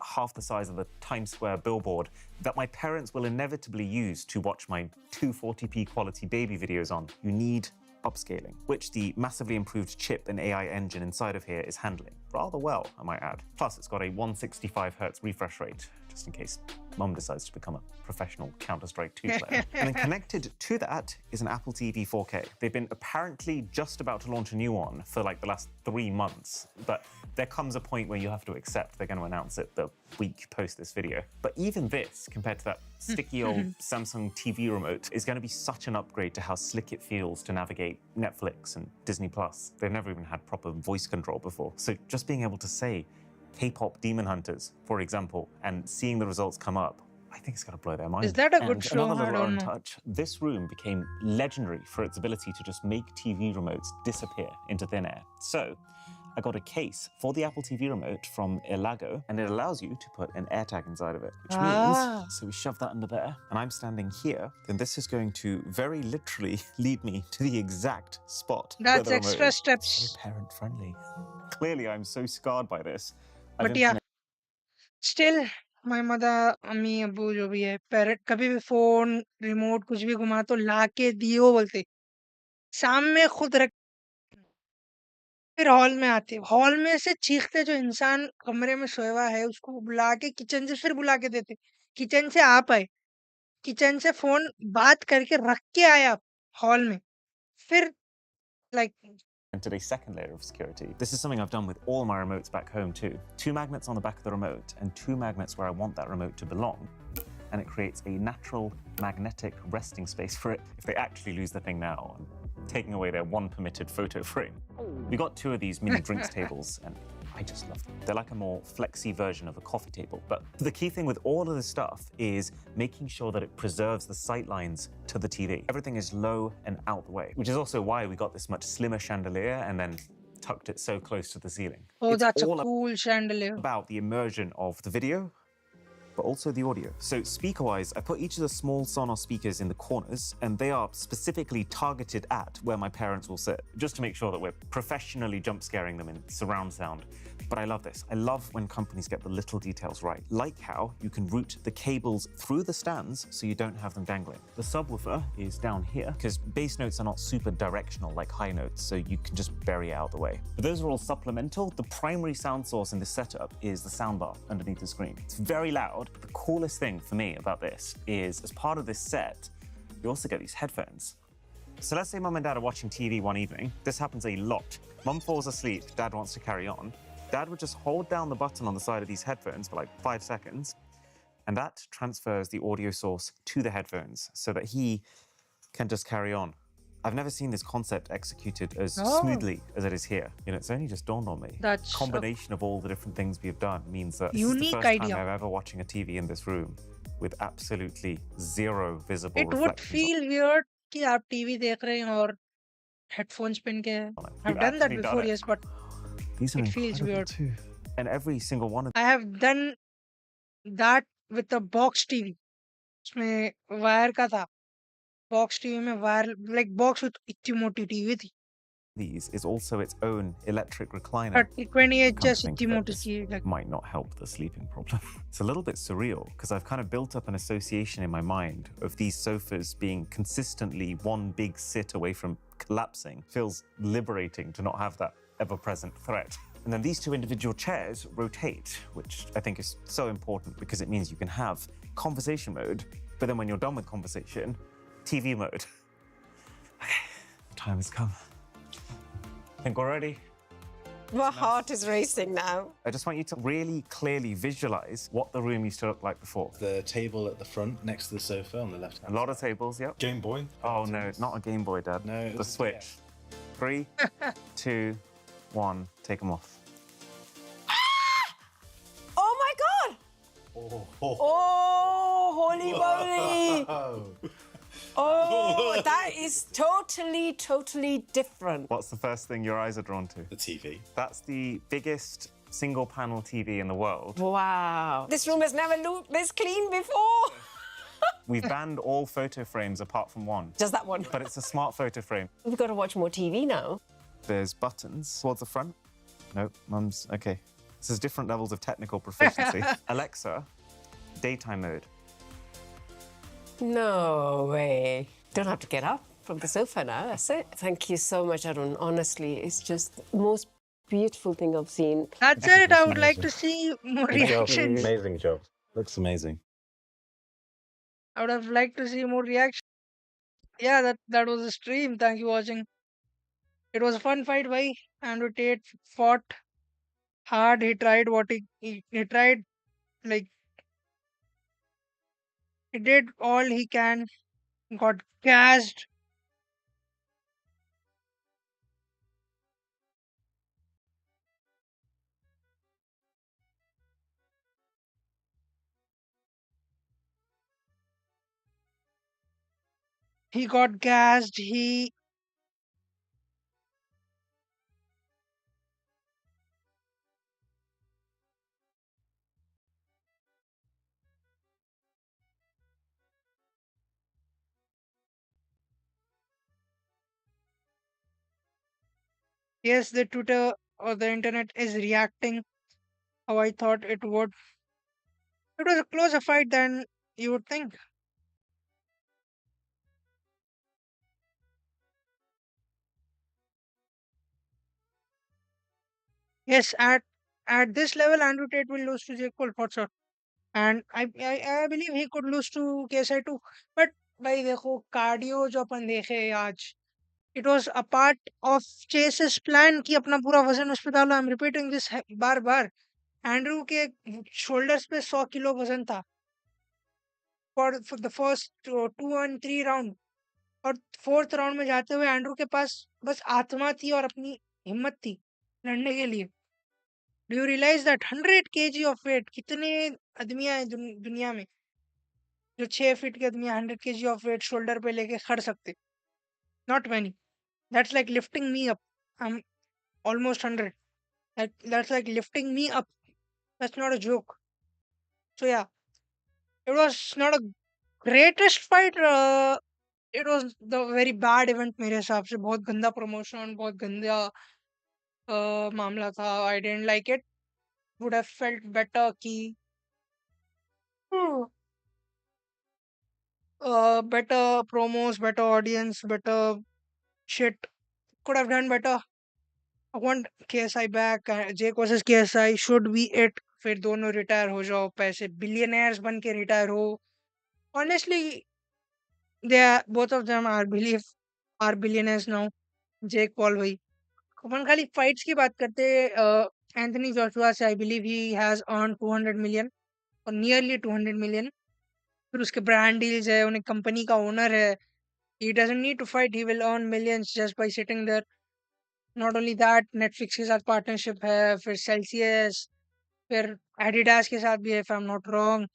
half the size of the Times Square billboard that my parents will inevitably use to watch my 240p quality baby videos on, you need upscaling, which the massively improved chip and AI engine inside of here is handling rather well, I might add. Plus, it's got a 165Hz refresh rate, just in case Mum decides to become a professional Counter-Strike 2 player. And then connected to that is an Apple TV 4K. They've been apparently just about to launch a new one for like the last 3 months, but there comes a point where you have to accept they're going to announce it the week post this video. But even this, compared to that sticky old Samsung TV remote, is going to be such an upgrade to how slick it feels to navigate Netflix and Disney+. They've never even had proper voice control before. So just being able to say K-pop Demon Hunters, for example, and seeing the results come up, I think it's going to blow their mind. Is that a good show? Another I little don't own know. touch. This room became legendary for its ability to just make TV remotes disappear into thin air. So I got a case for the Apple TV remote from Elago, and it allows you to put an AirTag inside of it, which means, so we shove that under there, and I'm standing here, then this is going to very literally lead me to the exact spot where That's the remote extra is. steps. So parent-friendly. Clearly, I'm so scarred by this. But yeah, still, my mother, अम्मी अब्बू जो भी है, parent कभी भी phone remote कुछ भी घुमा तो ला के दियो बोलते, सामने खुद रख, फिर हॉल में आते, हॉल में से चीखते जो इंसान कमरे में सोया हुआ है उसको बुला के किचन से फिर बुला के देते, किचन से आप आए, किचन से फोन बात करके रख के आए आप हॉल में, फिर like Entered a second layer of security. This is something I've done with all my remotes back home too. 2 magnets on the back of the remote and 2 magnets where I want that remote to belong. And it creates a natural magnetic resting space for it if they actually lose the thing now, and taking away their one permitted photo frame. We got 2 of these mini drinks tables, and I just love them. They're like a more flexy version of a coffee table. But the key thing with all of this stuff is making sure that it preserves the sight lines to the TV. Everything is low and out the way, which is also why we got this much slimmer chandelier and then tucked it so close to the ceiling. Oh, It's that's a all cool chandelier. about the immersion of the video, but also the audio. So speaker-wise, I put each of the small Sonos speakers in the corners, and they are specifically targeted at where my parents will sit, just to make sure that we're professionally jump scaring them in surround sound. But I love this. I love when companies get the little details right, like how you can route the cables through the stands so you don't have them dangling. The subwoofer is down here because bass notes are not super directional like high notes, so you can just bury it out the way. But those are all supplemental. The primary sound source in this setup is the soundbar underneath the screen. It's very loud. The coolest thing for me about this is, as part of this set, you also get these headphones. So let's say mum and dad are watching TV one evening. This happens a lot. Mum falls asleep, dad wants to carry on. Dad would just hold down the button on the side of these headphones for like 5 seconds, and that transfers the audio source to the headphones so that he can just carry on. I've never seen this concept executed as smoothly as it is here. You know, it's only just dawned on me. That's Combination of all the different things we've done means that this unique is the first idea. time I'm ever watching a TV in this room with absolutely zero visible It would reflections feel weird कि आप TV देख रहे हैं और headphones पहन के. on it. I've We've done that actually before, it. yes, but These are it feels incredible weird. too. And every single one of I have done that with the box TV. उसमें wire का था. Box TV में wire like box with इतनी मोटी TV थी. these is also its own electric recliner. 28 Come to just think इतनी of it, मोटी this थी like. might not help the sleeping problem. It's a little bit surreal because I've kind of built up an association in my mind of these sofas being consistently one big sit away from collapsing. Feels liberating to not have that ever-present threat. And then these two individual chairs rotate, which I think is so important because it means you can have conversation mode, but then when you're done with conversation, TV mode. Okay, time has come. Think we're ready? My heart is racing now. I just want you to really clearly visualize what the room used to look like before. The table at the front next to the sofa on the left A hand. lot of tables, yep. Game Boy. Oh no, not a Game Boy, Dad. No, it the was- Switch. 3, 2, 1, take them off. Oh my God! Oh, holy moly! Oh, that is totally different. What's the first thing your eyes are drawn to? The TV. That's the biggest single panel TV in the world. Wow. This room has never looked this clean before. We've banned all photo frames apart from one. Just that one. But it's a smart photo frame. We've got to watch more TV now. There's buttons towards the front. Nope, Mum's okay. This is different levels of technical proficiency. Alexa, daytime mode. No way. Don't have to get up from the sofa now, that's it. Thank you so much, Arun. Honestly, it's just the most beautiful thing I've seen. That's it. I would like to see more reactions. Amazing job. Looks amazing. I would have liked to see more reactions. Yeah, that was a stream. Thank you for watching. It was a fun fight, bhai. Andrew Tate fought hard. He tried what he tried, like he did all he can. Got gassed. He got gassed. He yes, the Twitter or the internet is reacting how I thought it would. It was a closer fight than you would think. Yes, at this level, Andrew Tate will lose to Jake Paul for sure. And I believe he could lose to KSI too. But भाई देखो cardio जो अपन देखे आज, it was a part of Chase's plan कि अपना पूरा वजन उस पे डालो. I'm repeating this bar bar. Andrew के shoulders पे 100 किलो वजन था for the first 2 and 3 round. और 4th राउंड में जाते हुए एंड्रू के पास बस आत्मा थी और अपनी हिम्मत थी लड़ने के लिए. Do you realize that 100 KG of weight, कितने आदमियां हैं दुनिया में जो 6 फीट के आदमी 100 केजी ऑफ वेट शोल्डर पे लेके खड़ सकते? Not many. That's like lifting me up. I am almost 100. That's like lifting me up. That's not a joke. So yeah, it was not a greatest fight. It was the very bad event मेरे हिसाब से. बहुत गंदा promotion, बहुत गंदा मामला था. I didn't like it. Would have felt better कि better promos, better audience, better shit. Could have done better. I want KSI back. Jake versus KSI should be it. फिर दोनों रिटायर हो जाओ, पैसे बिलियनर्स बन के रिटायर हो. Honestly, they are, both of them are believe are billionaires now. Jake Paul भाई. अपन खाली फाइट्स की बात करते. एंथनी जोशुआ से आई believe he has earn 200 million और नियरली 200 मिलियन. फिर उसके ब्रांड डील्स है, उन्हें कंपनी का ओनर है. He doesn't need to fight, he will earn millions just by sitting there. Not only that, Netflix के साथ पार्टनरशिप है, फिर सेल्सियस, फिर एडिडास के साथ भी है, if I am not wrong.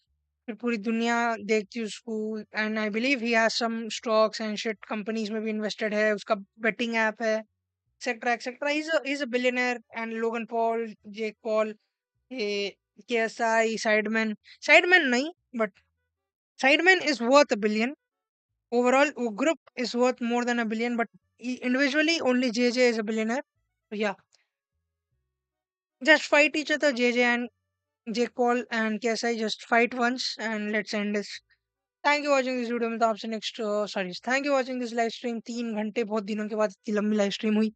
फिर पूरी दुनिया देखती है उसको. And I believe he has some stocks and shit companies में भी इन्वेस्टेड है. उसका बेटिंग ऐप है, etcetera etcetera. Is a billionaire. And Logan Paul, Jake Paul, ये केएसआई, साइडमैन. साइडमैन नहीं, but Sidemen is worth a billion. Overall वो group is worth more than a billion, but individually only J is a billionaire. या just fight each other. J and Jake Paul and KSI, just fight once and let's end this. Thank you watching this video. मिलता हूँ आपसे next. Sorry, thank you watching this live stream. 3 घंटे बहुत दिनों के बाद इतनी लंबी live stream हुई.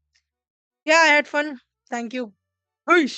Yeah, I had fun. Thank you. Peace.